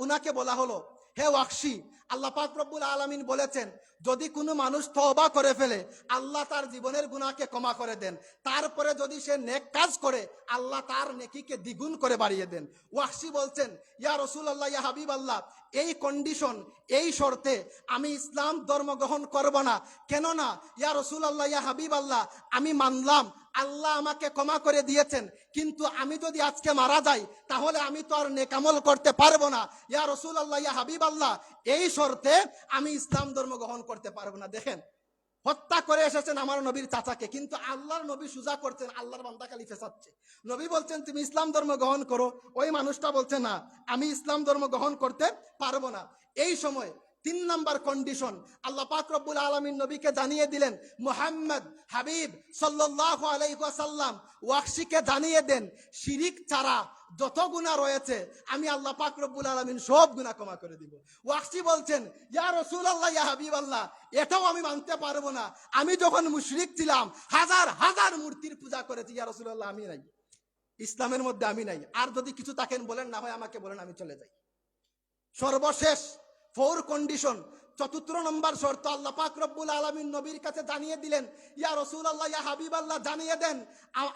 উনাকে বলা হলো, হে ওয়াহশী, আল্লাহ পাক রব্বুল আলামিন বলেছেন যদি কোনো মানুষ তওবা করে ফেলে আল্লাহ তার জীবনের গুনাহকে ক্ষমা করে দেন, তারপরে যদি সে নেক কাজ করে আল্লাহ তার নেকিকে দ্বিগুণ করে বাড়িয়ে দেন। ওয়াহশী বলছেন, ইয়া রাসূলুল্লাহ, ইয়া হাবিবাল্লাহ, এই কন্ডিশন, এই শর্তে আমি ইসলাম ধর্ম গ্রহণ করব না। কেননা ইয়া রাসূলুল্লাহ, ইয়া হাবিবাল্লাহ, আমি মানলাম আল্লাহ আমাকে ক্ষমা করে দিয়েছেন, কিন্তু আমি যদি আজকে মারা যাই তাহলে আমি তো আর নেক আমল করতে পারবো না। ইয়া রাসূলুল্লাহ, ইয়া হাবিবাল্লাহ, এই শর্তে আমি ইসলাম ধর্ম গ্রহণ করতে পারবো না। দেখেন, হত্যা করে এসেছেন আমার নবীর চাচাকে, কিন্তু আল্লাহর নবী সুজা করছেন, আল্লাহর বান্দা খালি ফেসাচ্ছে। নবী বলছেন তুমি ইসলাম ধর্ম গ্রহণ করো, ওই মানুষটা বলছে না, আমি ইসলাম ধর্ম গ্রহণ করতে পারবো না। এই সময় 3 নম্বর কন্ডিশন আল্লাহ পাক রব্বুল আলামিন নবীকে জানিয়ে দিলেন, মুহাম্মদ হাবিব সাল্লাল্লাহু আলাইহি ওয়াসাল্লাম, ওয়াহশীকে জানিয়ে দেন শিরিক ছাড়া যত গুনাহ রয়েছে আমি আল্লাহ পাক রব্বুল আলামিন সব গুনাহ ক্ষমা করে দিব। ওয়াহশী বলছেন, ইয়া রাসূলুল্লাহ, ইয়া হাবিবাল্লাহ, এটাও আমি মানতে পারবো না, আমি যখন মুশরিক ছিলাম হাজার হাজার মূর্তির পূজা করেছি, ইয়া রাসূলুল্লাহ, আমি নাই, ইসলামের মধ্যে আমি নাই, আর যদি কিছু থাকেন বলেন, না হয় আমাকে বলেন, আমি চলে যাই। সর্বশেষ 4 কন্ডিশন, 4 নম্বর শর্ত আল্লাহ পাক রব্বুল আলামিন নবীর কাছে জানিয়ে দিলেন, ইয়া রাসূলুল্লাহ, ইয়া হাবিবাল্লাহ, জানিয়ে দেন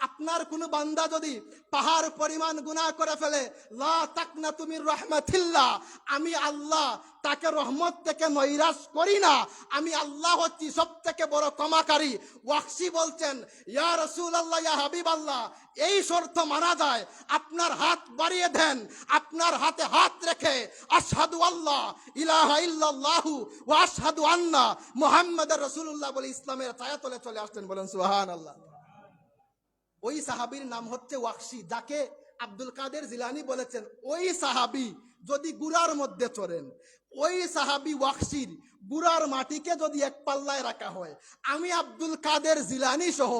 আপনার কোন বান্দা যদি পাহাড় পরিমাণ গুনাহ করে ফেলে, লা তাকনাতু মির রাহমাতিল্লাহ, আমি আল্লাহ তাকে রহমত থেকে নৈরাশ করি না, আমি আল্লাহ হচ্ছি সবথেকে বড় ক্ষমাকারী। ওয়াহশী বলছেন, ইয়া রাসূলুল্লাহ, ইয়া হাবিবাল্লাহ, এই শর্ত মানা যায়, আপনার হাত বাড়িয়ে দেন, আপনার হাতে হাত রেখে আশহাদু আল্লাহ ইলাহা ইল্লাল্লাহু ওয়া আশহাদু আন্না মুহাম্মাদুর রাসূলুল্লাহ বলে ইসলামের ছায়াতলে চলে আসতেন। বলেন সুবহানাল্লাহ। ওই সাহাবীর নাম হচ্ছে ওয়াহশী, যাকে আব্দুল কাদের জিলানী বলেছেন, ওই সাহাবী যদি গুড়ার মধ্যে চড়েন, ওই সাহাবি ওয়াকসির গুড়ার মাটিকে যদি এক পাল্লায় রাখা হয়, আমি আব্দুল কাদের জিলানী সহ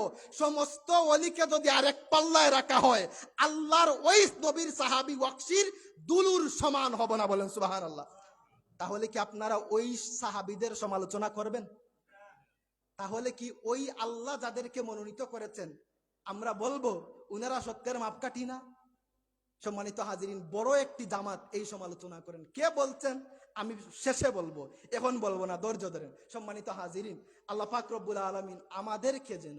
সমস্ত ওলিকে যদি আরেক পাল্লায় রাখা হয়, আল্লাহর ওই নবীর সাহাবি ওয়াকসির দুলুর সমান হবে না, বলেন সুবহানাল্লাহ। তাহলে কি আপনারা ওই সাহাবিদের সমালোচনা করবেন? তাহলে কি ওই আল্লাহ যাদেরকে মনোনীত করেছেন আমরা বলবো উনারা সত্যের মাপকাঠি না? সম্মানিত হাজিরিন, বড় একটি জামাত এই সমালোচনা করেন। কে বলছেন আমি শেষে বলবো, এখন বলবো না, ধৈর্য ধরেন। সম্মানিত হাজিরিন, আল্লাহ পাক রব্বুল আলামিন আমাদেরকে যেন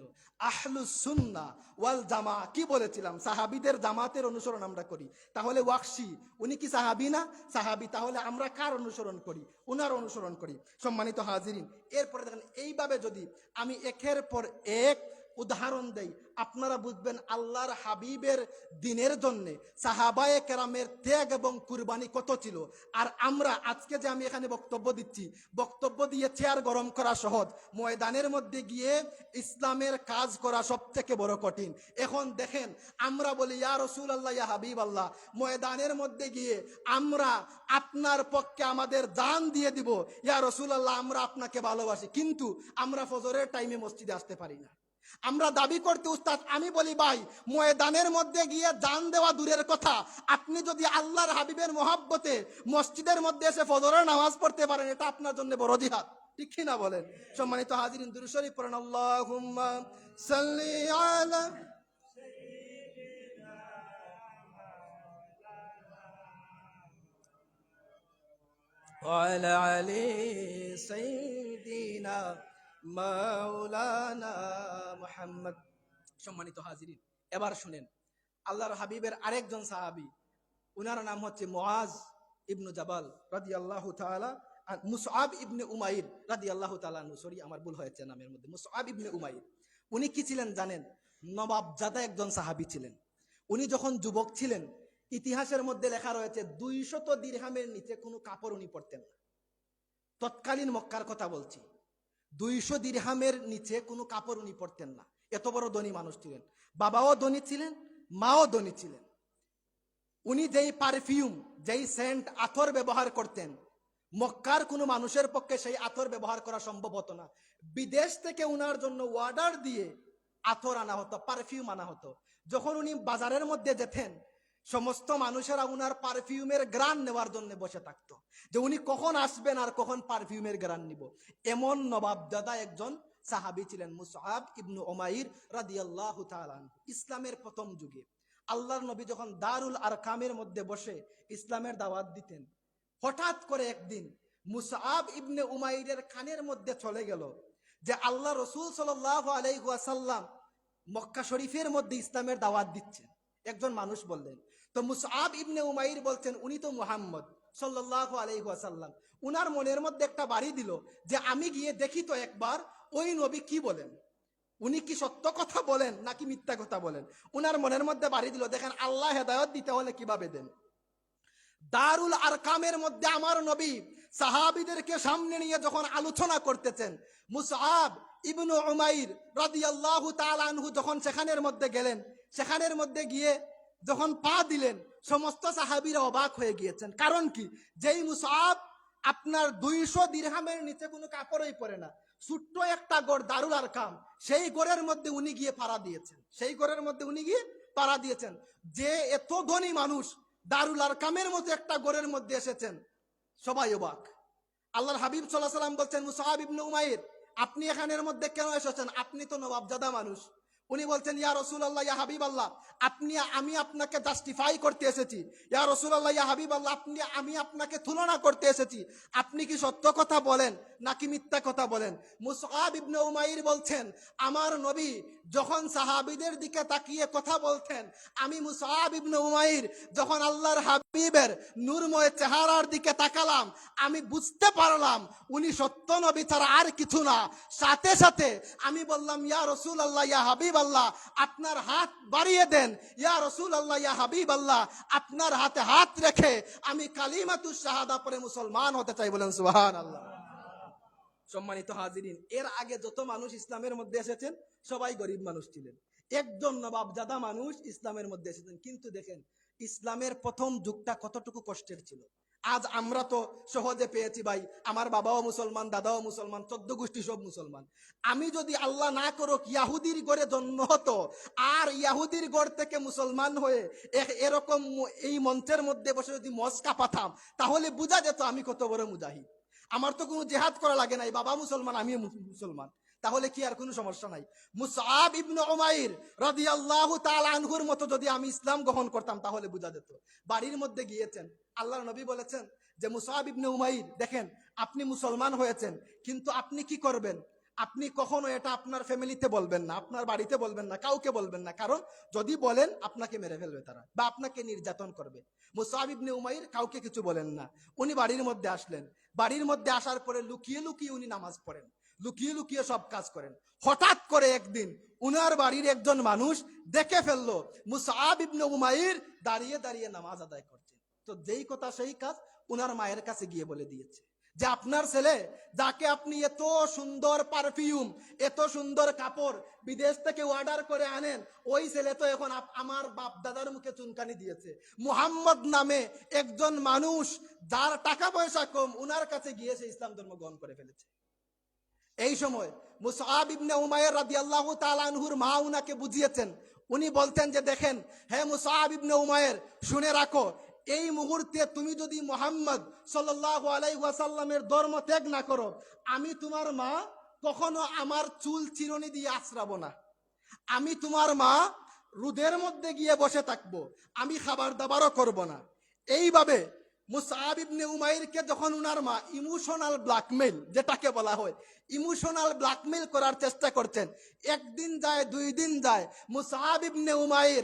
আহলুস সুন্নাহ ওয়াল জামা, কি বলেছিলাম, সাহাবীদের জামাতের অনুসরণ আমরা করি। তাহলে ওয়াকশি উনি কি সাহাবী না? সাহাবী। তাহলে আমরা কার অনুসরণ করি? উনার অনুসরণ করি। সম্মানিত হাজিরিন, এরপরে দেখেন, এইভাবে যদি আমি একের পর এক উদাহরণ দেই, আপনারা বুঝবেন আল্লাহর হাবিবের দিনের জন্য সাহাবায়ে কেরামের ত্যাগ এবং কুরবানি কত ছিল। আর আমরা আজকে যে আমি এখানে বক্তব্য দিচ্ছি, বক্তব্য দিয়ে চেয়ার গরম করা সহজ, ময়দানের মধ্যে গিয়ে ইসলামের কাজ করা সব থেকে বড় কঠিন। এখন দেখেন, আমরা বলি ইয়া রাসূলুল্লাহ, ইয়া হাবিব আল্লাহ, ময়দানের মধ্যে গিয়ে আমরা আপনার পক্ষে আমাদের জান দিয়ে দিব, ইয়া রাসূলুল্লাহ আমরা আপনাকে ভালোবাসি, কিন্তু আমরা ফজরের টাইমে মসজিদে আসতে পারি না। আমরা দাবি করতে উস্তাদ, আমি বলি ভাই, ময়দানের মধ্যে গিয়ে জান দেওয়া দূরের কথা, আপনি যদি আল্লাহর হাবিবের মহব্বতে মসজিদের মধ্যে এসে ফজরের নামাজ পড়তে পারেন, এটা আপনার জন্য বড় জিহাদ, ঠিক কি না বলেন? সম্মানিত হাজিরিন, দুরূদ শরীফ পড়েন। আল্লাহুম্মা সাল্লি আলা ওয়ালা আলি সাইয়্যিদিনা মাওলানা মুহাম্মদ। সম্মানিত হাজিরিন, এবার শুনেন, আল্লাহর হাবিবের আরেকজন সাহাবী, উনার নাম হচ্ছে মুআজ ইবনে জাবাল রাদিয়াল্লাহু তাআলা, মুসআব ইবনে উমাইর রাদিয়াল্লাহু তাআলা আনহু, সরি আমার ভুল হয়েছে নামের মধ্যে, মুসআব ইবনে উমাইর। উনি কি ছিলেন জানেন? নবাবজাদা একজন সাহাবী ছিলেন। উনি যখন যুবক ছিলেন, ইতিহাসের মধ্যে লেখা রয়েছে 200 দিরহামের নিচে কোনো কাপড় উনি পরতেন না। তৎকালীন মক্কার কথা বলছি, 200 দিরহামের নিচে কোনো কাপড় উনি পরতেন না। এত বড় ধনী মানুষ ছিলেন, বাবাও ধনী ছিলেন, মাও ধনী ছিলেন। উনি যেই পারফিউম, যেই সেন্ট, আতর ব্যবহার করতেন, মক্কার কোনো মানুষের পক্ষে সেই আতর ব্যবহার করা সম্ভব হতো না। বিদেশ থেকে উনার জন্য অর্ডার দিয়ে আতর আনা হতো, পারফিউম আনা হতো। যখন উনি বাজারের মধ্যে যেতেন, সমস্ত মানুষেরা উনার পারফিউমের গ্রান নেওয়ার জন্য বসে থাকতো, যে উনি কখন আসবেন আর কখন পারফিউমের গ্রান নিব। এমন নবাবজাদা একজন সাহাবী ছিলেন মুসআব ইবনে উমাইর রাদিয়াল্লাহু তাআলা আনহু। ইসলামের প্রথম যুগে আল্লাহর নবী যখন দারুল আরকামের মধ্যে বসে ইসলামের দাওয়াত দিতেন, হঠাৎ করে একদিন মুসআব ইবনে উমাইরের কানের মধ্যে চলে গেল যে আল্লাহ রাসূল সাল্লাল্লাহু আলাইহি ওয়াসাল্লাম মক্কা শরীফের মধ্যে ইসলামের দাওয়াত দিচ্ছেন। একজন মানুষ বললেন, তো মুসআব ইবনে উমাইর বলছেন উনি তো মুহাম্মদ সাল্লাল্লাহু আলাইহি ওয়াসাল্লাম। উনার মনের মধ্যে একটা বাড়ি দিল যে আমি গিয়ে দেখি তো একবার ওই নবী কি বলেন, উনি কি সত্য কথা বলেন নাকি মিথ্যা কথা বলেন। উনার মনের মধ্যে বাড়ি দিল। দেখেন আল্লাহ হেদায়েত দিতে হলে কিভাবে দেন। দারুল আরকামের মধ্যে আমার নবী সাহাবীদেরকে সামনে নিয়ে যখন আলোচনা করতেছেন, মুসআব ইবনে উমাইর রাদিয়াল্লাহু তাআলা আনহু যখন সেখানের মধ্যে গেলেন, সেখানের মধ্যে গিয়ে যখন পা দিলেন, সমস্ত সাহাবীরা অবাক হয়ে গিয়েছেন। কারণ কি, যেই মুসআব আপনার 200 দিরহামের নিচে কোনো কাপড়ই পরে না, ছোট্ট একটা গড় দারুল আরকাম, সেই গড়ের মধ্যে উনি গিয়ে পাড়া দিয়েছেন, সেই গড়ের মধ্যে উনি গিয়ে পাড়া দিয়েছেন। যে এত ধনী মানুষ দারুল আরকামের মতো একটা গড়ের মধ্যে এসেছেন, সবাই অবাক। আল্লাহর হাবিব সাল্লাল্লাহু আলাইহি ওয়াসাল্লাম বলছেন, মুসআব ইবনে উমাইর আপনি এখানের মধ্যে কেন এসেছেন? আপনি তো নবাবজাদা মানুষ। উনি বলছেন, ইয়া রাসূলুল্লাহ, ইয়া হাবিবাল্লাহ, আমি আপনাকে জাস্টিফাই করতে এসেছি। ইয়া রাসূলুল্লাহ, ইয়া হাবিবাল্লাহ, আমি আপনাকে তুলনা করতে এসেছি। আপনি কি সত্য কথা বলেন নাকি মিথ্যা কথা বলেন? মুসআব ইবনে উমাইর বলছেন, আমার নবী যখন সাহাবীদের দিকে তাকিয়ে কথা বলতেন, আমি মুসআব ইবনে উমাইর যখন আল্লাহর হাবিবের নূরময় চেহারার দিকে তাকালাম, আমি বুঝতে পারলাম উনি সত্য নবী ছাড়া আর কিছু না। সাথে সাথে আমি বললাম, ইয়া রাসূলুল্লাহ, ইয়া হাবিবাল্লাহ, আপনার হাত বাড়িয়ে দেন। ইয়া রাসূলুল্লাহ, ইয়া হাবিবাল্লাহ, আপনার হাতে হাত রেখে আমি কালিমাতুশ শাহাদা পড়ে মুসলমান হতে চাই। বলেন সুবহানাল্লাহ। সম্মানিত হাজিরিন, এর আগে যত মানুষ ইসলামের মধ্যে এসেছেন সবাই গরিব মানুষ ছিলেন। একজন নবাবজাদা মানুষ ইসলামের মধ্যে এসেছেন। কিন্তু দেখেন ইসলামের প্রথম যুগটা কতটুকু কষ্টের ছিল। আজ আমরা তো সহজে পেয়েছি ভাই, আমার বাবাও মুসলমান, দাদাও মুসলমান, 14 গোষ্ঠী সব মুসলমান। আমি যদি আল্লাহ না করুক ইয়াহুদির ঘরে জন্ম হতো আর ইয়াহুদির ঘর থেকে মুসলমান হয়ে এরকম এই মঞ্চের মধ্যে বসে যদি মস্কা পাতাম, তাহলে বোঝা যেত আমি কত বড় মুজাহিদ। আমার তো কোনো জেহাদ করা লাগে নাই, বাবা মুসলমান, আমি মুসলমান, তাহলে কি আর কোনো সমস্যা নাই? মুসআব ইবনে উমাইর রাদিয়াল্লাহু তাআলা আনহুর মতো যদি আমি ইসলাম গ্রহণ করতাম তাহলে বোঝা যেত। বাড়ির মধ্যে গিয়েছেন, আল্লাহর নবী বলেছেন যে মুসআব ইবনে উমাইর, দেখেন আপনি মুসলমান হয়েছেন, কিন্তু আপনি কি করবেন? আপনি কখনো এটা আপনার ফ্যামিলিতে বলবেন না, আপনার বাড়িতে বলবেন না, কাউকে বলবেন না, কারণ যদি বলেন আপনাকে মেরে ফেলবে তারা, বা আপনাকে নির্যাতন করবে। মুসআব ইবনে উমাইর কাউকে কিছু বলেন না। উনি বাড়ির মধ্যে আসলেন, বাড়ির মধ্যে আসার পরে লুকিয়ে লুকিয়ে উনি নামাজ পড়েন, লুকিয়ে লুকিয়ে সব কাজ করেন। হঠাৎ করে একদিন উনার বাড়ির একজন মানুষ দেখে ফেললো মুসআব ইবনে উমাইর দাঁড়িয়ে দাঁড়িয়ে নামাজ আদায় করছে। তো যেই কথা সেই কাজ, উনার মায়ের কাছে গিয়ে বলে দিয়েছে যে আপনার ছেলে, যাকে আপনি এত সুন্দর পারফিউম, এত সুন্দর কাপড় বিদেশ থেকে অর্ডার করে আনেন, ওই ছেলে তো এখন আমার বাপ দাদার মুখে চুনকানি দিয়েছে। মুহাম্মদ নামে একজন মানুষ যার টাকা পয়সা কম, উনার কাছে গিয়ে সে ইসলাম ধর্ম গ্রহণ করে ফেলেছে। এই সময় মুসআব ইবনে উমাইর রাদিয়াল্লাহু তাআলা আনহুর মা উনাকে বুঝিয়েছেন। উনি বলতেন যে দেখেন, হে মুসআব ইবনে উমাইর, শুনে রাখো, এই মুহূর্তে তুমি যদি মুহাম্মদ সাল্লাল্লাহু আলাইহি ওয়াসাল্লামের ধর্ম ত্যাগ না করো, আমি তোমার মা কখনো আমার চুল চিরুনি দিয়ে আঁচড়াবো না। আমি তোমার মা রোদের মধ্যে গিয়ে বসে থাকবো, আমি খাবার দাবারও করব না। এইভাবে মুসআব ইবনে উমাইরকে যখন উনার মা ইমোশনাল ব্ল্যাকমেইল, যেটাকে বলা হয় ইমোশনাল ব্ল্যাকমেইল করার চেষ্টা করছেন, একদিন যায়, 2 দিন যায়, মুসআব ইবনে উমাইর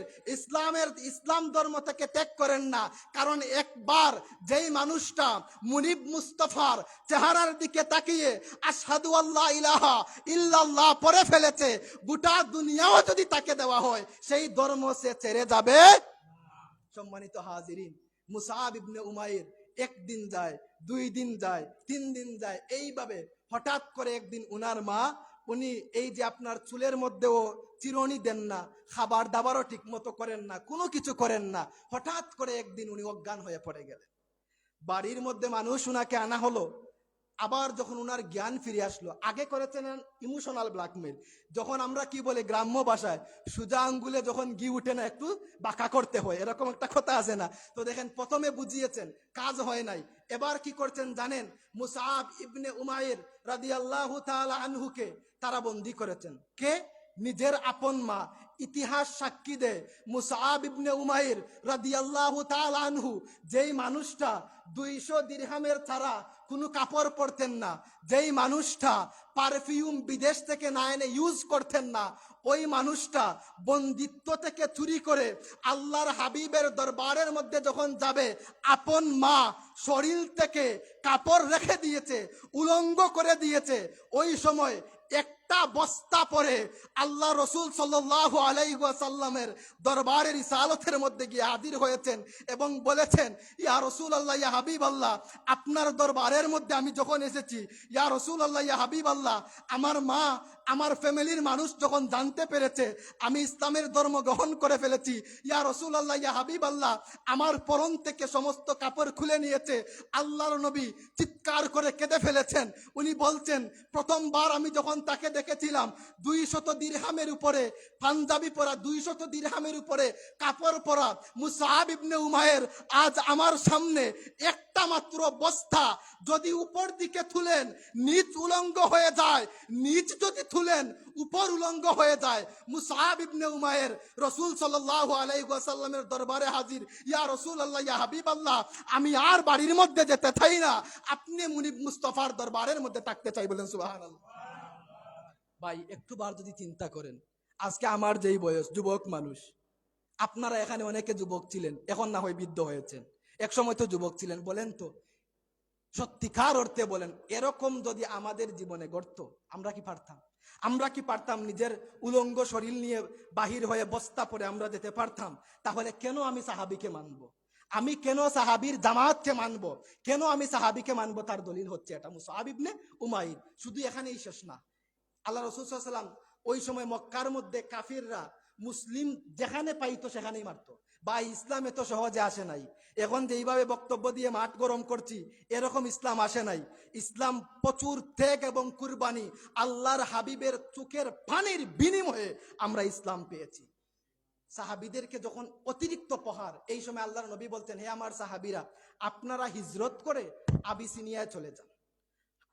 ইসলাম ধর্ম থেকে ত্যাগ করেন না। কারণ একবার যেই মানুষটা মুনিব মুস্তাফার চেহারার দিকে তাকিয়ে আশহাদু আল্লা ইলাহা ইল্লাল্লাহ পড়ে ফেলেছে, গোটা দুনিয়াও যদি তাকে দেওয়া হয় সেই ধর্ম সে ছেড়ে যাবে। সম্মানিত হাজিরিন, মুসআব ইবনে উমাইর একদিন যায়, 2 দিন যায়, 3 দিন যায়, এইভাবে হঠাৎ করে একদিন উনার মা, উনি এই যে আপনার চুলের মধ্যেও চিরুনি দেন না, খাবার দাবারও ঠিক মতো করেন না, কোনো কিছু করেন না, হঠাৎ করে একদিন উনি অজ্ঞান হয়ে পড়ে গেলেন। বাড়ির মধ্যে মানুষ উনাকে আনা হলো। আবার যখন উনার জ্ঞান ফিরে আসলো, আগে করেছেন ইমোশনাল ব্ল্যাকমেল, যখন আমরা কি বলে গ্রাম্য ভাষায় সুজা আঙ্গুলে যখন ঘি উঠে না একটু বাঁকা করতে হয়, এরকম একটা কথা আছে না? তো দেখেন প্রথমে বুঝিয়েছেন, কাজ হয় নাই, এবার কি করছেন জানেন? মুসআব ইবনে উমাইর রাদিয়াল্লাহু তাআলা আনহুকে তারা বন্দী করেছেন। কে? নিজের আপন মা। ইতিহাস সাক্ষী দেয় মুসআব ইবনে উমাইর রাদিয়াল্লাহু তাআলা আনহু, যেই মানুষটা 200 দিরহামের ছাড়া কোনো কাপড় পরতেন না, যেই মানুষটা পারফিউম বিদেশ থেকে না এনে ইউজ করতেন না, ওই মানুষটা বন্দিত্ব থেকে চুরি করে আল্লাহর হাবিবের দরবারের মধ্যে যখন যাবে, আপন মা শরীর থেকে কাপড় রেখে দিয়েছে, উলঙ্গ করে দিয়েছে। ওই সময় একটা বস্তা পরে আল্লাহ রসুল সাল্লাল্লাহু আলাইহি ওয়াসাল্লামের দরবারের রিসালতের মধ্যে গিয়ে হাজির হয়েছেন এবং বলেছেন, ইয়া রাসূলুল্লাহ, ইয়া হাবিবাল্লাহ, আপনার দরবারের মধ্যে আমি যখন এসেছি, ইয়া রাসূলুল্লাহ, ইয়া হাবিবাল্লাহ, আমার মা, আমার ফ্যামিলির মানুষ যখন জানতে পেরেছে আমি ইসলামের ধর্ম গ্রহণ করে ফেলেছি, ইয়া রাসূলুল্লাহ, ইয়া হাবিবাল্লাহ, আমার পরন থেকে সমস্ত কাপড় খুলে নিয়েছে। আল্লাহর নবী চিৎকার করে কেঁদে ফেলেছেন। উনি বলছেন, প্রথমবার আমি যখন তাকে দেখেছিলাম 200 দিরহামের উপরে পাঞ্জাবি পরা, 200 দিরহামের উপরে কাপড় পরা মুসআব ইবনে উমাইর আজ আমার সামনে একটা মাত্র বস্তা যদি উপর দিকে তুলেন নিচ উলঙ্গ হয়ে যায়, নিচ যদি তুলেন উপর উলঙ্গ হয়ে যায়। মুসআব ইবনে উমাইর রাসূল সাল্লাল্লাহু আলাইহি ওয়াসাল্লামের দরবারে হাজির, ইয়া রাসূলুল্লাহ, ইয়া হাবিবাল্লাহ, আমি আর বাড়ির মধ্যে যেতে চাই না, আপনি মুনিব মুস্তাফার দরবারের মধ্যে থাকতে চাই। বলেন সুবহানাল্লাহ। ভাই একটু বার যদি চিন্তা করেন, আজকে আমার যেই বয়স, যুবক মানুষ, আপনারা এখানে অনেকে যুবক ছিলেন, এখন না হয় বৃদ্ধ হয়েছেন, এক সময় তো যুবক ছিলেন, বলেন তো সত্যিকার অর্থে বলেন, এরকম যদি আমাদের জীবনে ঘটতো আমরা কি পারতাম? আমরা কি পারতাম নিজের উলঙ্গ শরীর নিয়ে বাহির হয়ে বস্তা পরে আমরা যেতে পারতাম? তাহলে কেন আমি সাহাবীকে মানব? আমি কেন সাহাবীর জামাতকে মানব? কেন আমি সাহাবীকে মানব? তার দলিল হচ্ছে এটা মুসআব ইবনে উমাইর। শুধু এখানেই শেষ না, আল্লাহ রাসূল সাল্লাল্লাহু আলাইহি ওয়াসাল্লাম ওই সময় মক্কার মধ্যে কাফিররা মুসলিম যেখানে পাইতো সেখানেই মারতো। বা ইসলাম এত সহজে আসে নাই। এখন যেইভাবে বক্তব্য দিয়ে মাঠ গরম করছি, এরকম ইসলাম আসে নাই। ইসলাম প্রচুর ত্যাগ এবং কুরবানি, আল্লাহর হাবিবের চোখের পানির বিনিময়ে আমরা ইসলাম পেয়েছি। সাহাবিদেরকে যখন অতিরিক্ত প্রহার, এই সময় আল্লাহর নবী বলতেন, হে আমার সাহাবিরা, আপনারা হিজরত করে আবিসিনিয়ায় চলে যান।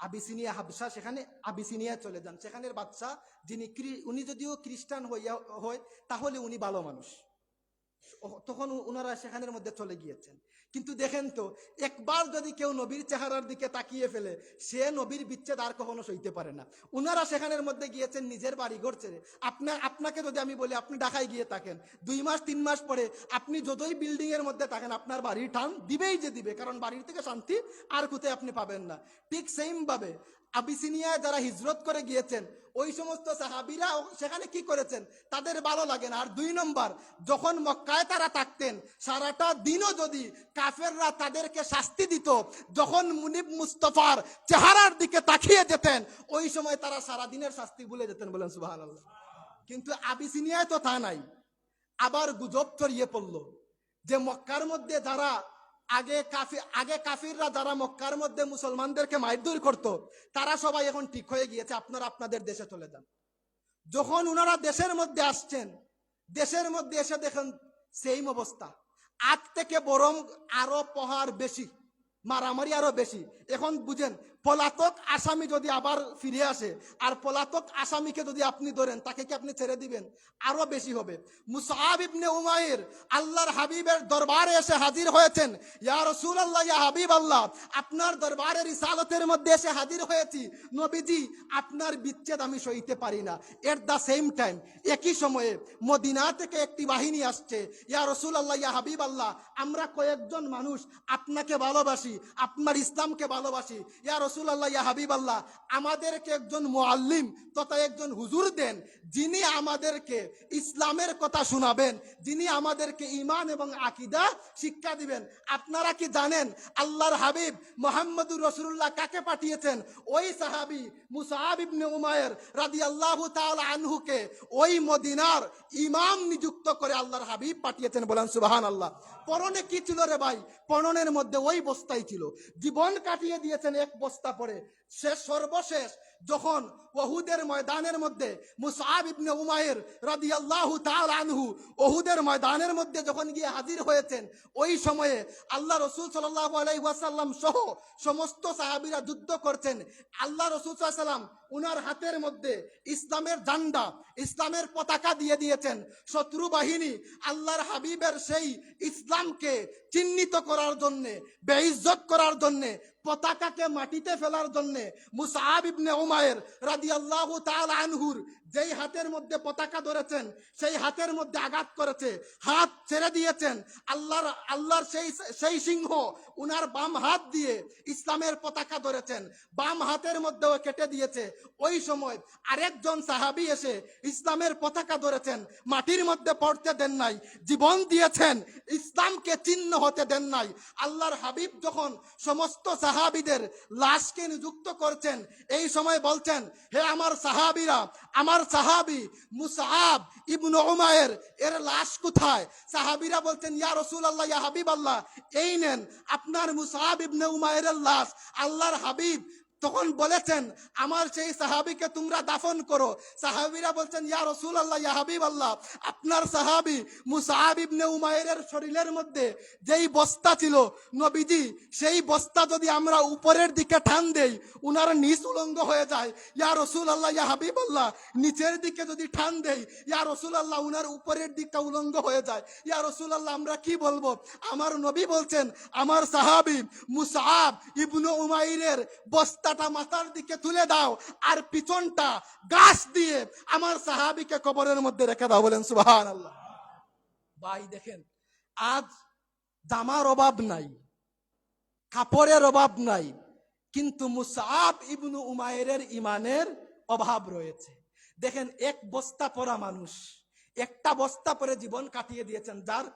আবিসিনিয়া হাবশা, সেখানে আবিসিনিয়ায় চলে যান। সেখানের বাদশা যিনি উনি যদিও খ্রিস্টান হয় তাহলে উনি ভালো মানুষ। তখন ওনারা সেখানের মধ্যে চলে গিয়েছেন। কিন্তু দেখেন তো, একবার যদি কেউ নবীর চেহারার দিকে তাকিয়ে ফেলে, সে নবীর বিচ্ছেদ আর কখনো সইতে পারে না। ওনারা সেখানের মধ্যে গিয়েছেন নিজের বাড়ি ঘর ছেড়ে। আপনাকে যদি আমি বলি আপনি ঢাকায় গিয়ে থাকেন, 2 মাস 3 মাস পরে আপনি যতই বিল্ডিং এর মধ্যে থাকেন, আপনার বাড়ির টান দিবেই যে দিবে, কারণ বাড়ির থেকে শান্তি আর কোথায় আপনি পাবেন না। ঠিক সেম ভাবে আবিসিনিয়ায় যারা হিজরত করে গিয়েছেন, ওই সমস্ত সাহাবীরা সেখানে কি করেছেন, তাদের ভালো লাগে না। আর 2 নম্বর, যখন মক্কায় তারা থাকতেন, সারাটা দিনও যদি কাফেররা তাদেরকে শাস্তি দিত, যখন মুনিব মুস্তফার চেহারার দিকে তাকিয়ে যেতেন, ওই সময় তারা সারা দিনের শাস্তি ভুলে যেতেন। বলেন সুবহানাল্লাহ। কিন্তু আবিসিনিয়ায় তো তা নাই। আবার গুজব ছড়িয়ে পড়ল যে মক্কার মধ্যে যারা আগে কাফিররা যারা মক্কার মধ্যে মুসলমানদেরকে মারধর করত, তারা সবাই এখন ঠিক হয়ে গিয়েছে, আপনারা আপনাদের দেশে চলে যান। যখন ওনারা দেশের মধ্যে আসছেন, দেশের মধ্যে এসে দেখেন সেম অবস্থা, আগ থেকে বরং আরো প্রহার বেশি, মারামারি আরো বেশি। এখন বুঝেন, পলাতক আসামি যদি আবার ফিরে আসে, আর পলাতক আসামিকে যদি আপনি ধরেন, তাকে কি আপনি ছেড়ে দিবেন? আরো বেশি হবে। মুসআব ইবনে উমাইর আল্লাহর হাবিবের দরবারে এসে হাজির হয়েছেন। ইয়া রাসূলুল্লাহ, ইয়া হাবিবাল্লাহ, আপনার দরবারে রিসালাতের মধ্যে এসে হাজির হয়েছি। নবীজি, আপনার বিচ্ছেদ আমি সইতে পারি না। এট দা সেম টাইম, একই সময়ে মদিনা থেকে একটি বাহিনী আসছে। ইয়া রাসূলুল্লাহ, ইয়া হাবিবাল্লাহ, আমরা কয়েকজন মানুষ আপনাকে ভালোবাসি, আপনার ইসলামকে ভালোবাসি। ইয়া রাসূলুল্লাহ, ইয়া হাবিবাল্লাহ, আমাদেরকে একজন মুআল্লিম তথা একজন হুজুর দেন, যিনি আমাদেরকে ইসলামের কথা শোনাবেন, যিনি আমাদেরকে ঈমান এবং আকীদা শিক্ষা দিবেন। আপনারা কি জানেন আল্লাহর হাবিব মুহাম্মদুর রাসূলুল্লাহ কাকে পাঠিয়েছেন? ওই সাহাবী মুসআব ইবনে উমাইর রাদিয়াল্লাহু তাআলা আনহুকে ওই মদিনার ইমাম নিযুক্ত করে আল্লাহর হাবিব পাঠিয়েছেন। বলেন সুবহানাল্লাহ। পরনে কি ছিল রে ভাই? পরনের মধ্যে ওই বস্তাই ছিল। জীবন কাটিয়ে দিয়েছেন এক বস্তা পরে। সর্বশেষ যখন ওহুদের ময়দানের মধ্যে মুসআব ইবনে উমাইর রাদিয়াল্লাহু তাআলা আনহু ওহুদের ময়দানের মধ্যে যখন গিয়ে হাজির হয়েছেন, ওই সময়ে আল্লাহ রাসূল সাল্লাল্লাহু আলাইহি ওয়াসাল্লাম সহ সমস্ত সাহাবীরা যুদ্ধ করছেন। আল্লাহ রাসূল সাল্লাল্লাহু আলাইহি ওয়াসাল্লাম উনার হাতের মধ্যে ইসলামের ঝান্ডা, ইসলামের পতাকা দিয়ে দিয়েছেন। শত্রু বাহিনী আল্লাহর হাবিবের সেই ইসলামকে চিহ্নিত করার জন্য, বেইজ্জত করার জন্য, পতাকাকে মাটিতে ফেলার জন্য মুসআব ইবনে উমাইর রাদিয়াল্লাহু তাআলা আনহুর যেই হাতের মধ্যে পতাকা ধরেছেন, সেই হাতের মধ্যে আঘাত করেছে, হাত ছেড়ে দিয়েছেন। আল্লাহর সেই সিংহ উনার বাম হাত দিয়ে ইসলামের পতাকা ধরেছেন, বাম হাতের মধ্যেও কেটে দিয়েছে। ওই সময় আরেকজন সাহাবী এসে ইসলামের পতাকা ধরেছেন, মাটির মধ্যে পড়তে দেন নাই, জীবন দিয়েছেন, ইসলামকে চিহ্ন হতে দেন নাই। আল্লাহর হাবিব যখন সমস্ত সাহাবীদের লাশকে নিযুক্ত করছেন, এই সময় বলছেন, হে আমার সাহাবীরা, আমার সাহাবী মুসআব ইবনে উমাইর এর লাশ কোথায়? সাহাবীরা বলছেন, ইয়া রাসূলুল্লাহ, ইয়া হাবিবাল্লাহ, এই নেন আপনার মুসআব ইবনে উমাইরের লাশ। আল্লাহর হাবিব তখন বলেছেন, আমার সেই সাহাবীকে তোমরা দাফন করো। সাহাবীরা বলছেন, ইয়া রাসূলুল্লাহ, ইয়া হাবিবাল্লাহ, আপনার সাহাবী মুসআব ইবনে উমাইরের শরীরের মধ্যে যেই বস্তা ছিল, নবীজি, সেই বস্তা যদি আমরা উপরের দিকে টান দেই, উনার নিচ উলঙ্গ হয়ে যায়। ইয়া রাসূলুল্লাহ, ইয়া হাবিবাল্লাহ, নিচের দিকে যদি টান দেই, ইয়া রাসূলুল্লাহ, উনার উপরের দিকটা উলঙ্গ হয়ে যায়। ইয়া রাসূলুল্লাহ, আমরা কি বলবো? আমার নবী বলছেন, আমার সাহাবী মুসআব ইবনে উমাইরের বস্তা মাথার দিকে তুলে দাও, আর পিছনটা গাছ দিয়ে আমার সাহাবীকে কবরের মধ্যে রেখে দাও। বলেন সুবহানাল্লাহ। ভাই দেখেন, আজ জামার অভাব নাই, কাপড়ের অভাব নাই, কিন্তু মুসআব ইবনে উমাইরের ঈমানের অভাব রয়েছে। দেখেন, এক বস্তা পরা মানুষ, একটা বস্তা পরে জীবন কাটিয়ে দিয়েছেন, যার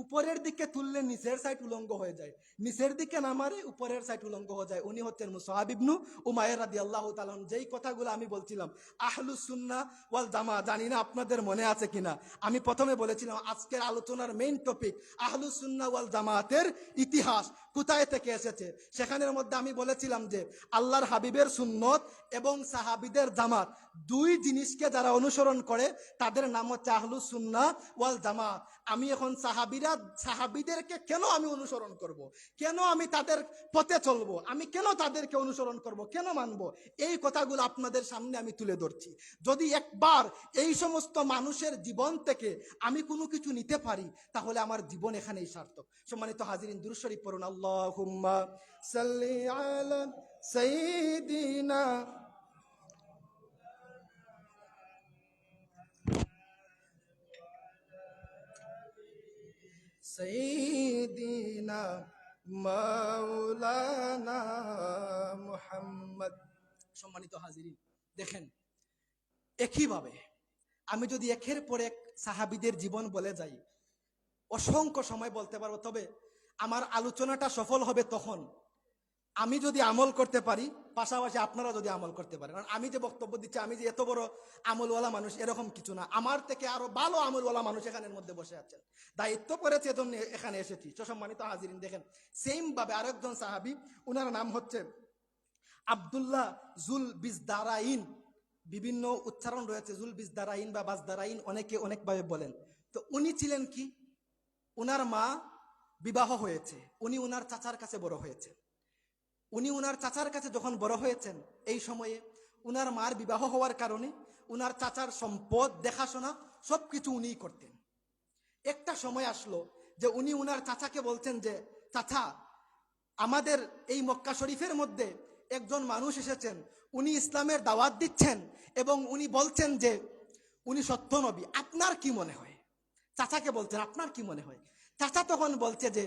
উপরের দিকে তুললে নিচের সাইড উলঙ্গ হয়ে যায়, নিচের দিকে নামারে উপরের সাইড উলঙ্গ হয়ে যায়। উনি হচ্ছেন মুসআব ইবনু উমাইর রাদিয়াল্লাহু তাআলা। যেই কথাগুলো আমি বলছিলাম আহলুস সুন্নাহ ওয়াল জামাত, জানি না আপনাদের মনে আছে কিনা, আমি প্রথমে বলেছিলাম আজকের আলোচনার মেইন টপিক আহলুস সুন্নাহ ওয়াল জামাতের ইতিহাস কোথায় থেকে এসেছে। সেখানের মধ্যে আমি বলেছিলাম যে আল্লাহর হাবিবের সুন্নত এবং সাহাবীদের জামাত, দুই জিনিসকে যারা অনুসরণ করে তাদের নাম হচ্ছে আহলুস সুন্নাহ ওয়াল জামাত। আমি এখন সাহাবীদেরকে কেন আমি অনুসরণ করব, কেন আমি তাদের পথে চলবো, আমি কেন তাদেরকে অনুসরণ করব, কেন মানব, এই কথাগুলো আপনাদের সামনে আমি তুলে ধরছি। যদি একবার এই সমস্ত মানুষের জীবন থেকে আমি কোনো কিছু নিতে পারি তাহলে আমার জীবন এখানেই সার্থক। সম্মানিত হাজিরিন, দুরূদ শরীফ পড়ুন। আল্লাহুম্মা সাল্লি আলা সাইয়্যিদিনা সাইয়্যিদিনা মাওলানা মুহাম্মদ। সম্মানিত হাজিরিন, দেখেন একইভাবে আমি যদি একের পর এক সাহাবীদের জীবন বলে যাই অসংখ্য সময় বলতে পারবো, তবে আমার আলোচনাটা সফল হবে তখন আমি যদি আমল করতে পারি, পাশাপাশি আপনারা যদি আমল করতে পারেন। কারণ আমি যে বক্তব্য দিচ্ছি, আমি যে এত বড় আমলওয়ালা মানুষ এরকম কিছু না, আমার থেকে আরো ভালো আমলওয়ালা মানুষ এখানের মধ্যে বসে আছেন, দায়িত্ব পড়েছে এজন্য এখানে এসেছি। সম্মানিত হাজিরিন, দেখেন সেম ভাবে আরেকজন সাহাবী, উনার নাম হচ্ছে আব্দুল্লাহ জুল বিজদারাইন, বিভিন্ন উচ্চারণ রয়েছে, জুল বিজদারাইন বা বাজদারাইন, অনেকে অনেকভাবে বলেন। তো উনি ছিলেন কি, উনার মা বিবাহ হয়েছে, উনি উনার চাচার কাছে বড় হয়েছে। উনি উনার চাচার কাছে যখন বড় হয়েছেন, এই সময়ে উনার মার বিবাহ হওয়ার কারণে উনার চাচার সম্পদ দেখাশোনা সবকিছু উনিই করতেন। একটা সময় আসলো যে উনি উনার চাচাকে বলছেন যে চাচা, আমাদের এই মক্কা শরীফের মধ্যে একজন মানুষ এসেছেন, উনি ইসলামের দাওয়াত দিচ্ছেন এবং উনি বলছেন যে উনি সত্য নবী, আপনার কি মনে হয়? চাচাকে বলছেন আপনার কি মনে হয়? চাচা তখন বলছে যে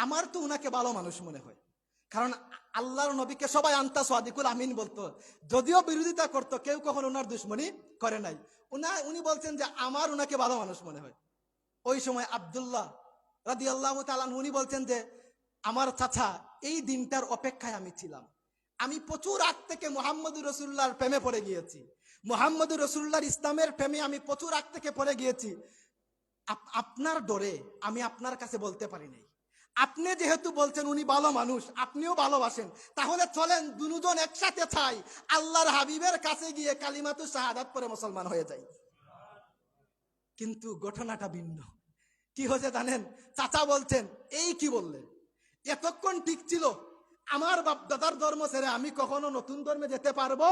আমার তো উনাকে ভালো মানুষ মনে হয়, কারণ আল্লাহর নবীকে সবাই আনতা সাদিকুল আমিন বলতো, যদিও বিরোধিতা করতো, কেউ কখন ওনার দুশ্মনী করে নাই। উনি বলছেন যে আমার উনাকে ভালো মানুষ মনে হয়। ওই সময় আব্দুল্লাহ রাদিয়াল্লাহু তাআলা উনি বলছেন যে আমার চাচা, এই দিনটার অপেক্ষায় আমি ছিলাম, আমি প্রচুর আগ থেকে মুহাম্মদুর রাসূলুল্লাহর প্রেমে পড়ে গিয়েছি, মুহাম্মদুর রাসূলুল্লাহর ইসলামের প্রেমে আমি প্রচুর আগ থেকে পড়ে গিয়েছি, আপনার ডরে আমি আপনার কাছে বলতে পারি নাই। আপনি যেহেতু বলছেন উনি ভালো মানুষ, আপনিও ভালোবাসেন, তাহলে চলেন দুজন একসাথে চাই আল্লাহর হাবিবের কাছে গিয়ে কালিমাতু শাহাদাত পড়ে মুসলমান হয়ে যাই। কিন্তু ঘটনাটা ভিন্ন। কি হয়েছে জানেন? চাচা বলছেন এই কি বললেন, এতক্ষণ ঠিক ছিল, আমার বাপ দাদার ধর্ম ছেড়ে আমি কখনো নতুন ধর্মে যেতে পারবো?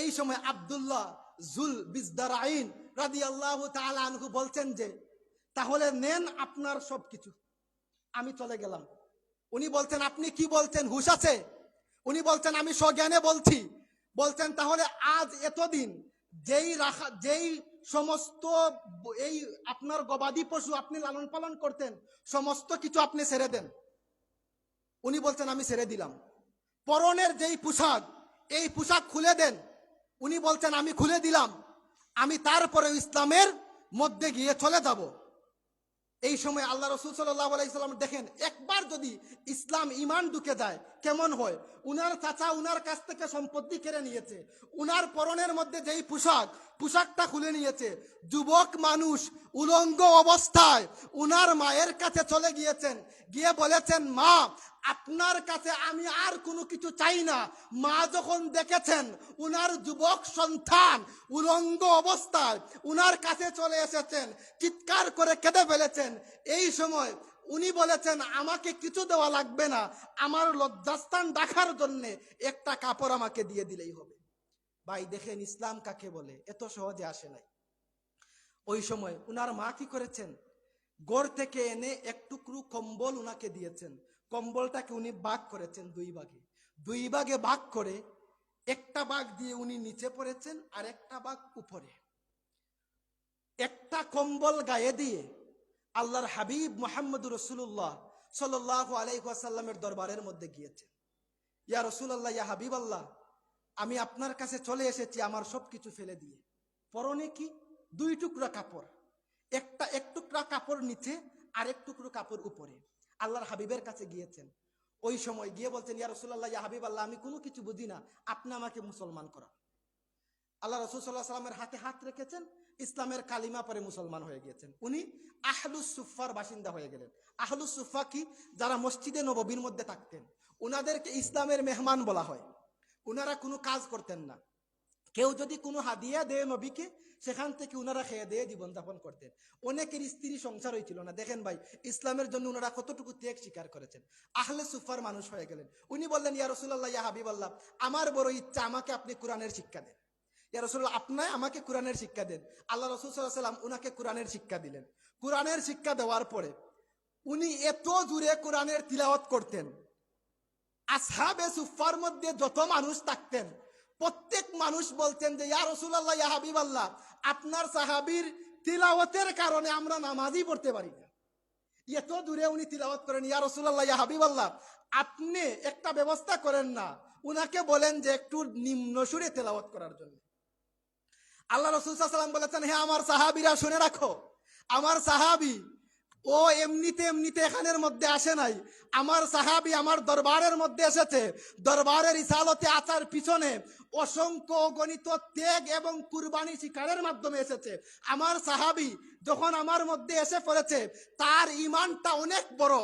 এই সময় আব্দুল্লাহ জুল বিজদারাইন রাদিয়াল্লাহু তাআলা আনহু বলছেন যে তাহলে নেন আপনার সবকিছু, আমি চলে গেলাম। উনি বলছেন আপনি কি বলছেন, হুঁশ আছে? উনি বলছেন আমি সজ্ঞানে বলছি। বলছেন তাহলে আজ এতদিন যেই সমস্ত এই আপনার গবাদি পশু আপনি লালন পালন করতেন সমস্ত কিছু আপনি ছেড়ে দেন। উনি বলছেন আমি ছেড়ে দিলাম। পরনের যেই পোশাক, এই পোশাক খুলে দেন। উনি বলছেন আমি খুলে দিলাম, আমি তারপরে ইসলামের মধ্যে গিয়ে চলে যাব। এই সময় আল্লাহ রাসূল সাল্লাল্লাহু আলাইহি সাল্লাম দেখেন একবার যদি ইসলাম ঈমান ঢুকে যায় কেমন হয়। উনার চাচা উনার কাছ থেকে সম্পত্তি কেড়ে নিয়েছে, উনার পরনের মধ্যে যেই পোশাকটা খুলে নিয়েছে, যুবক মানুষ উলঙ্গ অবস্থায় উনার মায়ের কাছে চলে গিয়েছেন, গিয়ে বলেছেন মা আপনার কাছে আমি আর কোনো কিছু চাই না। মা যখন দেখেছেন উনার যুবক সন্তান উলঙ্গ অবস্থায় উনার কাছে চলে এসেছেন, চিৎকার করে কেঁদে ফেলেছেন। এই সময় উনি বলেছেন আমাকে কিছু দেওয়া লাগবে না, আমার লজ্জাস্থান ঢাকার জন্য একটা কাপড় আমাকে দিয়ে দিলেই হবে। ভাই দেখেন ইসলাম কাকে বলে, এত সহজে আসে নাই। ওই সময় উনার মা কি করেছেন, ঘর থেকে এনে এক টুকরো কম্বল উনাকে দিয়েছেন। কম্বলটাকে উনি ভাগ করেছেন দুই ভাগে ভাগ করে একটা ভাগ দিয়ে উনি নিচে পড়েছেন আর একটা ভাগ উপরে। একটা কম্বল গায়ে দিয়ে আল্লাহর হাবিব মুহাম্মদুর রাসূলুল্লাহ সাল্লাল্লাহু আলাইহি ওয়াসাল্লামের দরবারের মধ্যে গিয়েছেন। ইয়া রাসূলুল্লাহ, ইয়া হাবিবাল্লাহ, আমি আপনার কাছে চলে এসেছি আমার সবকিছু ফেলে দিয়ে। পরনে কি? দুই টুকরা কাপড়, একটু টুকরা কাপড় নিচে, আরেক টুকরো কাপড় উপরে, আল্লাহর হাবিবের কাছে গিয়েছেন। ওই সময় গিয়ে বলছেন, ইয়া রাসূলুল্লাহ, ইয়া হাবিব আল্লাহ, আমি কোনো কিছু বুঝি না, আপনি আমাকে মুসলমান করান। আল্লাহ রাসূল সাল্লাল্লাহু আলাইহি সাল্লামের হাতে হাত রেখেছেন, ইসলামের কালিমা পরে মুসলমান হয়ে গিয়েছেন। উনি আহলুস সুফার বাসিন্দা হয়ে গেলেন। আহলুস সুফা কি? যারা মসজিদে নববীর মধ্যে থাকতেন, উনাদেরকে ইসলামের মেহমান বলা হয়। উনারা কোনো কাজ করতেন না। কেউ যদি কোনো হাদিয়া দেয় নবীকে, সেখান থেকে উনারা খেয়ে দিয়ে জীবনযাপন করতেন। অনেকের স্ত্রী সংসার হয়েছিল না। দেখেন ভাই, ইসলামের জন্য উনারা কতটুকু ত্যাগ স্বীকার করেছেন। আহলে সুফার মানুষ হয়ে গেলেন। উনি বললেন, ইয়া রাসূলুল্লাহ, ইয়া হাবিবাল্লাহ, আমার বড় ইচ্ছা, আমাকে আপনি কোরআনের শিক্ষা দেন। ইয়া রাসূলুল্লাহ, আপনি আমাকে কোরআনের শিক্ষা দেন। আল্লাহ রাসূল সাল্লাল্লাহু আলাইহি ওয়াসাল্লাম উনাকে কোরআনের শিক্ষা দিলেন। কোরআনের শিক্ষা দেওয়ার পরে উনি এত জোরে কোরআনের তিলাওয়াত করতেন, আসহাবে সুফার মধ্যে যত মানুষ থাকতেন প্রত্যেক মানুষ বলতেন যে, ইয়া রাসূলুল্লাহ, ইয়া হাবিবাল্লাহ, আপনার সাহাবীর তিলাওয়াতের কারণে আমরা নামাজই পড়তে পারি না। এত দূরে উনি তিলাওয়াত করেন। ইয়া রাসূলুল্লাহ, ইয়া হাবিবাল্লাহ, আপনি একটা ব্যবস্থা করেন না, উনাকে বলেন যে একটু নিম্ন সুরে তেলাওয়াত করার জন্য। আল্লাহ রাসূল সাল্লাল্লাহু আলাইহি ওয়াসাল্লাম বলেছেন, হে আমার সাহাবীরা শুনে রাখো, আমার সাহাবী ও এমনিতে এখানের মধ্যে আসে নাই। আমার সাহাবী আমার দরবারের মধ্যে এসেছে। দরবারের ইসালতে আসার পিছনে অসংখ্য অগণিত ত্যাগ এবং কুরবানি শিকারের মাধ্যমে এসেছে। আমার সাহাবী যখন আমার মধ্যে এসে পড়েছে, তার ঈমানটা অনেক বড়।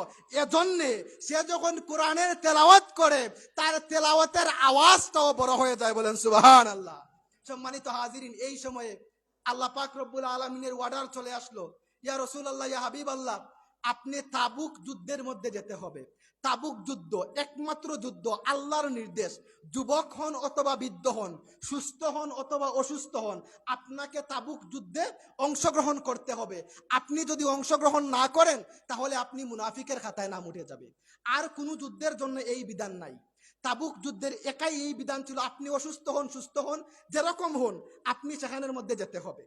এজন্যে সে যখন কোরআনের তেলাওয়াত করে, তার তেলাওয়াতের আওয়াজটাও বড় হয়ে যায়। বলেন সুবহানাল্লাহ। সম্মানিত হাজিরিন, এই সময়ে আল্লাহ পাক রব্বুল আলামিনের অর্ডার চলে আসলো, ইয়া রাসূলুল্লাহ, ইয়া হাবিবাল্লাহ, আপনি তাবুক যুদ্ধের মধ্যে যেতে হবে। তাবুক যুদ্ধ একমাত্র যুদ্ধ, আল্লাহর নির্দেশ। যুবক হন অথবা বৃদ্ধ হন, সুস্থ হন অথবা অসুস্থ হন, আপনাকে তাবুক যুদ্ধে অংশগ্রহণ করতে হবে। আপনি যদি অংশগ্রহণ না করেন, তাহলে আপনি মুনাফিকের খাতায় নাম উঠে যাবে। আর কোনো যুদ্ধের জন্য এই বিধান নাই। তাবুক যুদ্ধের একাই এই বিধান ছিল, আপনি অসুস্থ হন, সুস্থ হন, যেরকম হন, আপনি সেখানের মধ্যে যেতে হবে।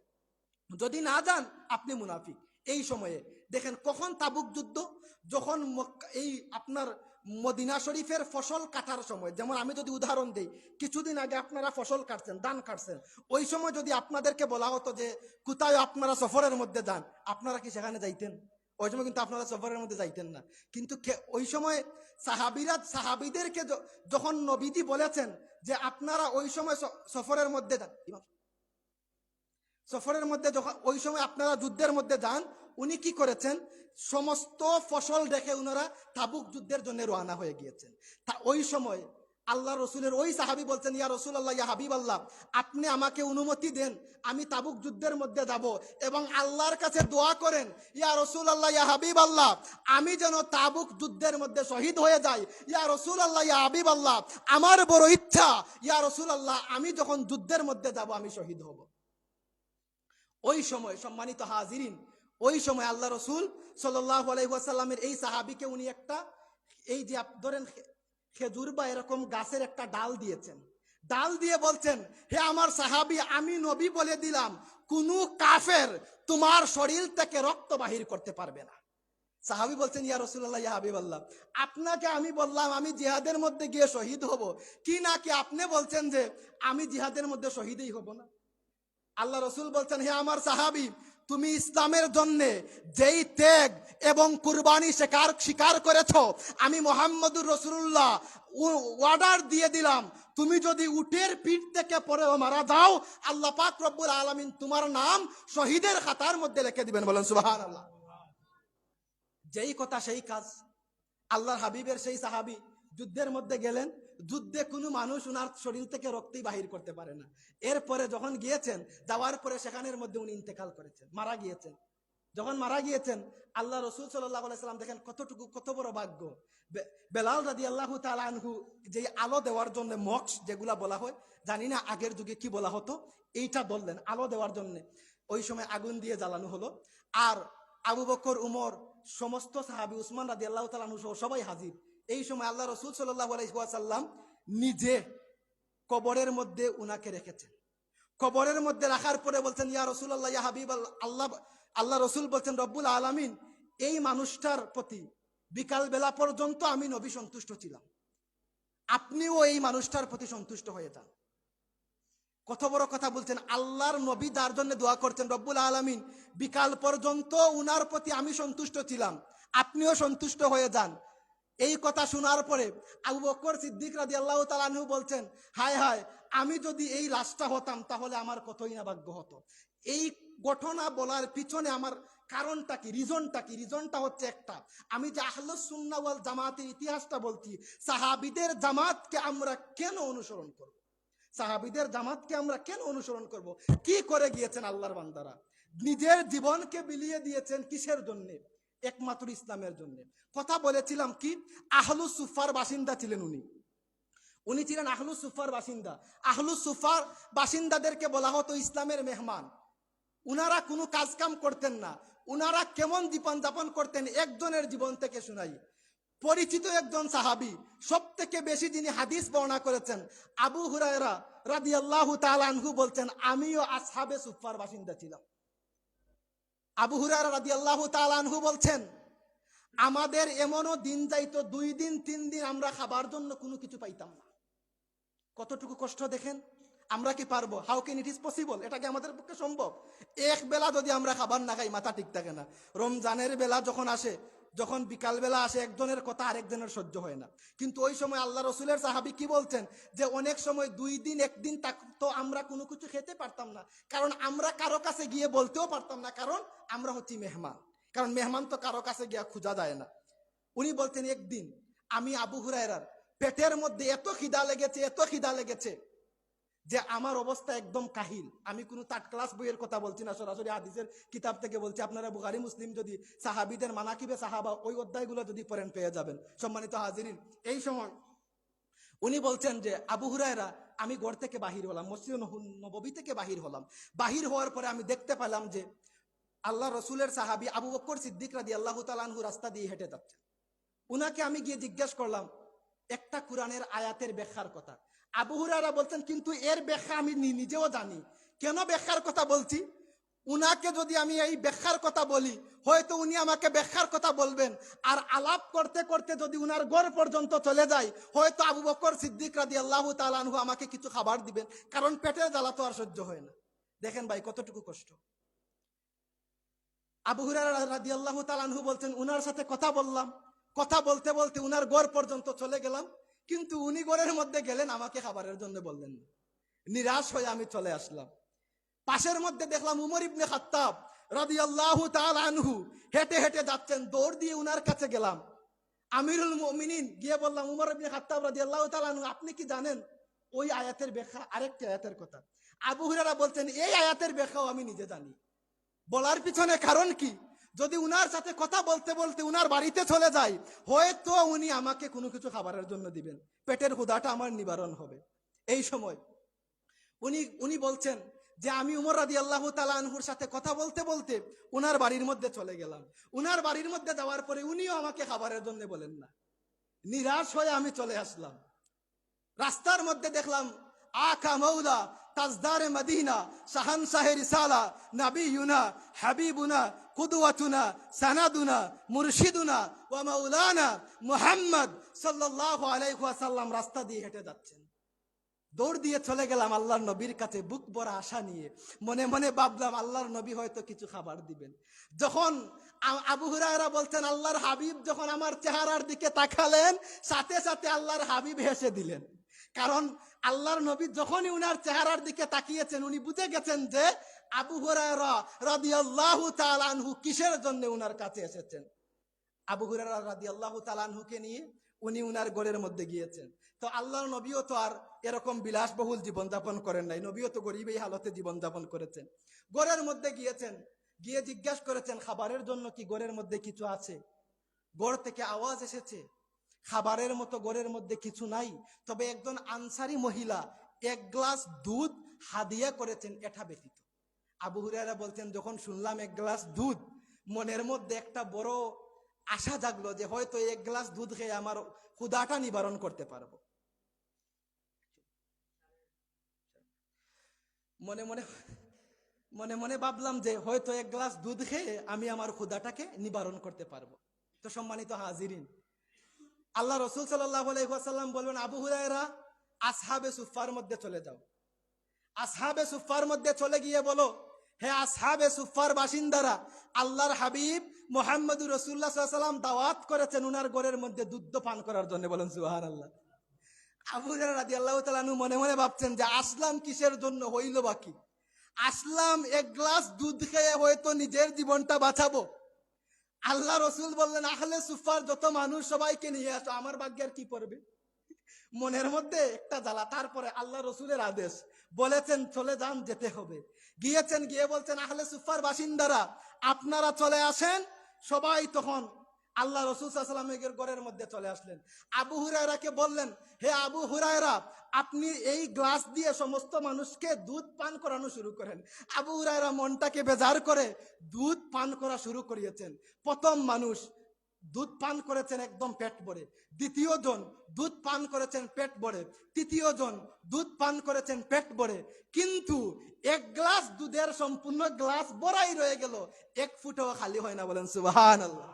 যদি না যান, আপনি মুনাফিক। এই সময়ে দেখেন কখন তাবুক যুদ্ধ, যখন এই আপনার মদিনা শরীফের ফসল কাটার সময়। যেমন আমি যদি উদাহরণ দেই, কিছুদিন আগে আপনারা ফসল কাটছেন, ধান কাটছেন, ওই সময় যদি আপনাদেরকে বলা হতো যে কোথায় আপনারা সফরের মধ্যে যান, আপনারা কি সেখানে যাইতেন? ওই সময় কিন্তু আপনারা সফরের মধ্যে যাইতেন না। কিন্তু ওই সময় সাহাবীদেরকে যখন নবীজি বলেছেন যে আপনারা ওই সময় সফরের মধ্যে যান, সফরের মধ্যে যখন ওই সময় আপনারা যুদ্ধের মধ্যে যান, উনি কি করেছেন? সমস্ত ফসল রেখে উনারা তাবুক যুদ্ধের জন্য রওনা হয়ে গিয়েছেন। তা ওই সময় আল্লাহ রসুলের ওই সাহাবী বলছেন, ইয়া রাসূলুল্লাহ, ইয়া হাবিবাল্লাহ, আপনি আমাকে অনুমতি দেন, আমি তাবুক যুদ্ধের মধ্যে যাব এবং আল্লাহর কাছে দোয়া করেন, ইয়া রাসূলুল্লাহ, ইয়া হাবিবাল্লাহ, আমি যেন তাবুক যুদ্ধের মধ্যে শহীদ হয়ে যাই। ইয়া রাসূলুল্লাহ, ইয়া হাবিবাল্লাহ, আমার বড় ইচ্ছা, ইয়া রাসূলুল্লাহ, আমি যখন যুদ্ধের মধ্যে যাব আমি শহীদ হব। ওই সময় সম্মানিত হাজিরিন, ওই সময় আল্লাহ রসুল সাল্লাল্লাহু আলাইহি ওয়াসাল্লামের এই সাহাবীকে উনি একটা, এই যে ধরেন খেজুর বা এরকম গাছের একটা ডাল দিয়েছেন। ডাল দিয়ে বলছেন, হে আমার সাহাবী, আমি নবী বলে দিলাম, কোন কাফের তোমার শরীর থেকে রক্ত বাহির করতে পারবে না। সাহাবী বলছেন, ইয়া রাসূলুল্লাহ, ইয়া হাবিবাল্লাহ, আপনাকে আমি বললাম আমি জিহাদের মধ্যে গিয়ে শহীদ হব, কি নাকি আপনি বলছেন যে আমি জিহাদের মধ্যে শহীদই হব না? আল্লাহ রসুল বলছেন, হে আমার সাহাবী, তুমি ইসলামের জন্য যেই ত্যাগ এবং কুরবানি স্বীকার করেছো, আমি মুহাম্মদুর রাসূলুল্লাহ অর্ডার দিয়ে দিলাম, তুমি যদি উটের পিঠ থেকে পড়ে মারা যাও, আল্লাহ পাক রব্বুল আলামিন তোমার নাম শহীদের খাতার মধ্যে লিখে দিবেন। বলেন সুবহানাল্লাহ। যেই কথা সেই কাজ। আল্লাহর হাবিবের সেই সাহাবী যুদ্ধের মধ্যে গেলেন, যুদ্ধে কোনো মানুষ উনার শরীর থেকে রক্তই বাহির করতে পারে না। এরপরে যখন গিয়েছেন, যাওয়ার পরে সেখানের মধ্যে উনি ইন্তেকাল করেছেন, মারা গিয়েছেন। যখন মারা গিয়েছেন, আল্লাহ রসুল সাল্লাল্লাহু আলাইহি সাল্লাম দেখেন কত বড় ভাগ্য। বেলাল রাদিয়াল্লাহু তাআলা আনহু যে আলো দেওয়ার জন্য মক্স যেগুলা বলা হয়, জানি না আগের যুগে কি বলা হতো, এইটা বললেন আলো দেওয়ার জন্য। ওই সময় আগুন দিয়ে জ্বালানো হলো। আর আবু বকর, উমর, সমস্ত সাহাবী, উসমান রাদিয়াল্লাহু তাআলা আনহু সহ সবাই হাজির। এই সময় আল্লাহ রসুল সাল্লাল্লাহু আলাইহি ওয়াসাল্লাম নিজে কবরের মধ্যে উনাকে রেখেছেন। কবরের মধ্যে রাখার পরে বলছেন, ইয়া রাসূলুল্লাহ, ইয়া হাবিবাল্লাহ, আল্লাহ রসুল বলছেন, রব্বুল আলামিন এই মানুষটার প্রতি বিকাল বেলা পর্যন্ত আমি নবী সন্তুষ্ট ছিলাম, আপনিও এই মানুষটার প্রতি সন্তুষ্ট হয়ে যান। কত বড় কথা বলছেন। আল্লাহর নবী যার জন্য দোয়া করছেন রব্বুল আলামিন, বিকাল পর্যন্ত উনার প্রতি আমি সন্তুষ্ট ছিলাম, আপনিও সন্তুষ্ট হয়ে যান। এই কথা শোনার পরে আবু বকর সিদ্দিক রাদিয়াল্লাহু তাআলা আনহু বলছেন, হায় হায়, আমি যদি এই রাষ্ট্র হতাম তাহলে আমার কতই না ভাগ্য হতো। এই ঘটনা বলার পিছনে আমার কারণটা কি, রিজনটা কি? রিজনটা হচ্ছে একটা, আমি যে আহলুস সুন্নাহ ওয়াল জামাতের ইতিহাসটা বলছি, সাহাবীদের জামাতকে আমরা কেন অনুসরণ করব? সাহাবীদের জামাতকে আমরা কেন অনুসরণ করব? কি করে গিয়েছেন আল্লাহর বান্দারা? নিজের জীবনকে বিলিয়ে দিয়েছেন কিসের জন্য? একমাত্র ইসলামের জন্য। কথা বলেছিলাম কি, আহলুস সুফার বাসিন্দা ছিলেন উনি। উনি ছিলেন আহলুস সুফার বাসিন্দা। আহলুস সুফার বাসিন্দাদেরকে বলা হতো ইসলামের মেহমান। উনারা কোনো কাজ কাম করতেন না। উনারা কেমন জীবন যাপন করতেন একজনের জীবন থেকে শুনাই। পরিচিত একজন সাহাবী, সব থেকে বেশি যিনি হাদিস বর্ণনা করেছেন, আবু হুরায়রা রাদিয়াল্লাহু তাআলা আনহু বলছেন, আমিও আসহাবে সুফার বাসিন্দা ছিলাম। আবু হুরায়রা রাদিয়াল্লাহু তাআলা আনহু বলছেন, আমাদের এমনও দিন যাইতো 2 দিন 3 দিন আমরা খাবার জন্য কোনো কিছু পাইতাম না। কতটুকু কষ্ট দেখেন। আমরা কি পারবো? How can it is possible? এটা কি আমাদের পক্ষে সম্ভব? এক বেলা যদি আমরা খাবার না খাই মাথা ঠিক থাকে না। রমজানের বেলা যখন আসে, যখন বিকাল বেলা আসে, একজনের কথা আরেকজনের সহ্য হয় না। কিন্তু ওই সময় আল্লাহ রসুলের সাহাবী কি বলছেন, যে অনেক সময় 2 দিন 1 দিন তো আমরা কোনো কিছু খেতে পারতাম না, কারণ আমরা কারো কাছে গিয়ে বলতেও পারতাম না, কারণ আমরা হচ্ছি মেহমান। কারণ মেহমান তো কারো কাছে গিয়ে খোঁজা যায় না। উনি বলতেন, একদিন আমি আবু হুরায়রার পেটের মধ্যে এত খিদা লেগেছে যে আমার অবস্থা একদম কাহিল। আমি কোনো 3rd ক্লাস বইয়ের কথা বলছি না, সরাসরি হাদিসের কিতাব থেকে বলছি। আপনারা বুখারী মুসলিম যদি সাহাবীদের মানাকিবে সাহাবা ওই অধ্যায়গুলো যদি পড়েন পেয়ে যাবেন। সম্মানিত হাজিরিন, এই সময় উনি বলছেন যে আবু হুরায়রা, আমি ঘর থেকে বাহির হলাম, মসজিদ নববী থেকে বাহির হলাম। বাহির হওয়ার পরে আমি দেখতে পেলাম যে আল্লাহ রসুলের সাহাবী আবু বকর সিদ্দিক রাদিয়াল্লাহু তাআলা আনহু রাস্তা দিয়ে হেঁটে যাচ্ছেন। উনাকে আমি গিয়ে জিজ্ঞেস করলাম একটা কোরআনের আয়াতের ব্যাখ্যার কথা। আবু হুরায়রা বলছেন, কিন্তু এর ব্যাখ্যা আমি নিজেও জানি। কেন ব্যাখ্যার কথা বলছি? উনাকে যদি আমি এই ব্যাখ্যার কথা বলি, হয়তো উনি আমাকে ব্যাখ্যার কথা বলবেন, আর আলাপ করতে করতে যদি উনার ঘর পর্যন্ত চলে যায়, হয়তো আবু বকর সিদ্দিক রাদিয়াল্লাহু তাআলা আনহু আমাকে কিছু খাবার দিবেন, কারণ পেটের জ্বালা তো আর সহ্য হয় না। দেখেন ভাই কতটুকু কষ্ট। আবু হুরায়রা রাদিয়াল্লাহু তাআলা আনহু বলছেন, উনার সাথে কথা বললাম, কথা বলতে বলতে উনার ঘর পর্যন্ত চলে গেলাম, কিন্তু উনি ঘরের মধ্যে গেলেন, আমাকে খাবারের জন্য বললেন না। নিরাশ হয়ে আমি চলে আসলাম। পাশের মধ্যে দেখলাম উমর ইবনে খাত্তাব রাদিয়াল্লাহু তাআলা আনহু হেঁটে হেঁটে যাচ্ছেন। দৌড় দিয়ে উনার কাছে গেলাম। আমিরুল মুমিনিন গিয়ে বললাম, উমর ইবনে খাত্তাব রাদিয়াল্লাহু তাআলা আনহু, আপনি কি জানেন ওই আয়াতের ব্যাখ্যা? আরেকটি আয়াতের কথা। আবু হুরায়রা বলছেন, এই আয়াতের ব্যাখ্যাও আমি নিজে জানি। বলার পিছনে কারণ কি? যদি উনার সাথে কথা বলতে বলতে উনার বাড়িতে চলে যাই, হয়তো উনি আমাকে কোনো কিছু খাবারের জন্য দিবেন, পেটের ক্ষুধাটা আমার নিবারণ হবে। এই সময় উনি বলছেন যে আমি উমর রাদিয়াল্লাহু তাআলা আনহুর সাথে কথা বলতে বলতে উনার বাড়ির মধ্যে চলে গেলাম। উনার বাড়ির মধ্যে যাওয়ার পরে উনিও আমাকে খাবারের জন্য বলেন না। নিরাশ হয়ে আমি চলে আসলাম। রাস্তার মধ্যে দেখলাম আকা মৌলা তাজদারে মদিনা শাহানশাহে রিসালা নবিয়ুনা হাবিবুনা কুদওয়াতুনা সানাদুনা মুরশিদুনা ওয়া মাওলানা মুহাম্মদ সাল্লাল্লাহু আলাইহি ওয়াসাল্লাম রাস্তা দিয়ে হেঁটে যাচ্ছেন। দৌড় দিয়ে চলে গেলাম আল্লাহর নবীর কাছে, বুক ভরা আশা নিয়ে। মনে মনে ভাবলাম আল্লাহর নবী হয়তো কিছু খাবার দিবেন। যখন আবু হুরায়রা বলছেন, আল্লাহর হাবিব যখন আমার চেহারার দিকে তাকালেন, সাথে সাথে আল্লাহর হাবিব হেসে দিলেন। কারণ আল্লাহর নবী যখনই উনার চেহারার দিকে তাকিয়েছেন, উনি বুঝে গেছেন যে আবু হুরায়রা রাদিয়াল্লাহু তাআলা আনহু কিসের জন্য উনার কাছে এসেছেন। আবু হুরায়রা রাদিয়াল্লাহু তাআলা আনহুকে নিয়ে উনি উনার ঘরের মধ্যে গিয়েছেন। তো আল্লাহর নবীও তো আর এরকম বিলাসবহুল জীবনযাপন করেন নাই, নবীও তো গরিব এই হালতে জীবনযাপন করেছেন। ঘরের মধ্যে গিয়েছেন, গিয়ে জিজ্ঞাসা করেছেন খাবারের জন্য কি ঘরের মধ্যে কিছু আছে? ঘর থেকে আওয়াজ এসেছে, খাবারের মতো ঘরের মধ্যে কিছু নাই, তবে একজন আনসারী মহিলা 1 গ্লাস দুধ হাদিয়া করেছেন, এটা ব্যতীত। আবু হুরায়রা বলছেন, যখন শুনলাম 1 গ্লাস দুধ, মনের মধ্যে একটা বড় আশা জাগলো যে হয়তো 1 গ্লাস দুধ খেয়ে আমার ক্ষুধাটা নিবারণ করতে পারবো। মনে মনে মনে মনে ভাবলাম যে হয়তো 1 গ্লাস দুধ খেয়ে আমি আমার ক্ষুধাটাকে নিবারণ করতে পারবো। তো সম্মানিত হাজিরিন, আল্লাহ রসুল সাল্লাল্লাহু আলাইহি ওয়াসাল্লাম বলবেন, আবু হুরায়রা আসহাবে সুফার মধ্যে চলে যাও। আসহাবে সুফার মধ্যে চলে গিয়ে বলো, হে আসহাবে সুফার বাসিন্দারা, আল্লাহর হাবিব মুহাম্মদুর রাসূলুল্লাহ সাল্লাল্লাহু আলাইহি ওয়াসাল্লাম দাওয়াত করেছেন উনার ঘরের মধ্যে দুধ পান করার জন্য। বলেন সুবহানাল্লাহ। আবু হুরায়রা রাদিয়াল্লাহু তাআলা আনহু মনে মনে ভাবছেন যে আসলাম কিসের জন্য, হইল বাকি আসলাম এক গ্লাস দুধ খেয়ে হয়তো নিজের জীবনটা বাঁচাবো। আল্লাহ রসুল বললেন, আহলে সুফার যত মানুষ সবাইকে নিয়ে আসো, আমার ভাগ্যের কি পড়বে। মনের মধ্যে একটা জ্বালা। তারপরে আল্লাহ রসুলের আদেশ, বলেছেন চলে যান, যেতে হবে। গিয়েছেন, গিয়ে বলছেন আহলে সুফার বাসিন্দারা আপনারা চলে আসেন। সবাই তখন আল্লাহ রসুল সাল্লাল্লাহু আলাইহি ওয়াসাল্লামের ঘরের মধ্যে চলে আসলেন। আবু হুরায়রাকে বললেন, হে আবু হুরায়রা, আপনি এই গ্লাস দিয়ে সমস্ত মানুষকে দুধ পান করানো শুরু করেন। আবু হুরায়রা মনটাকে বেজার করে দুধ পান করা শুরু করিয়েছেন। প্রথম মানুষ দুধ পান করেছেন একদম পেট ভরে, দ্বিতীয় জন দুধ পান করেছেন পেট ভরে, তৃতীয় জন দুধ পান করেছেন পেট ভরে। কিন্তু এক গ্লাস দুধের সম্পূর্ণ গ্লাস ভরাই রয়ে গেল, এক ফুটও খালি হয় না। বলেন সুবহানাল্লাহ।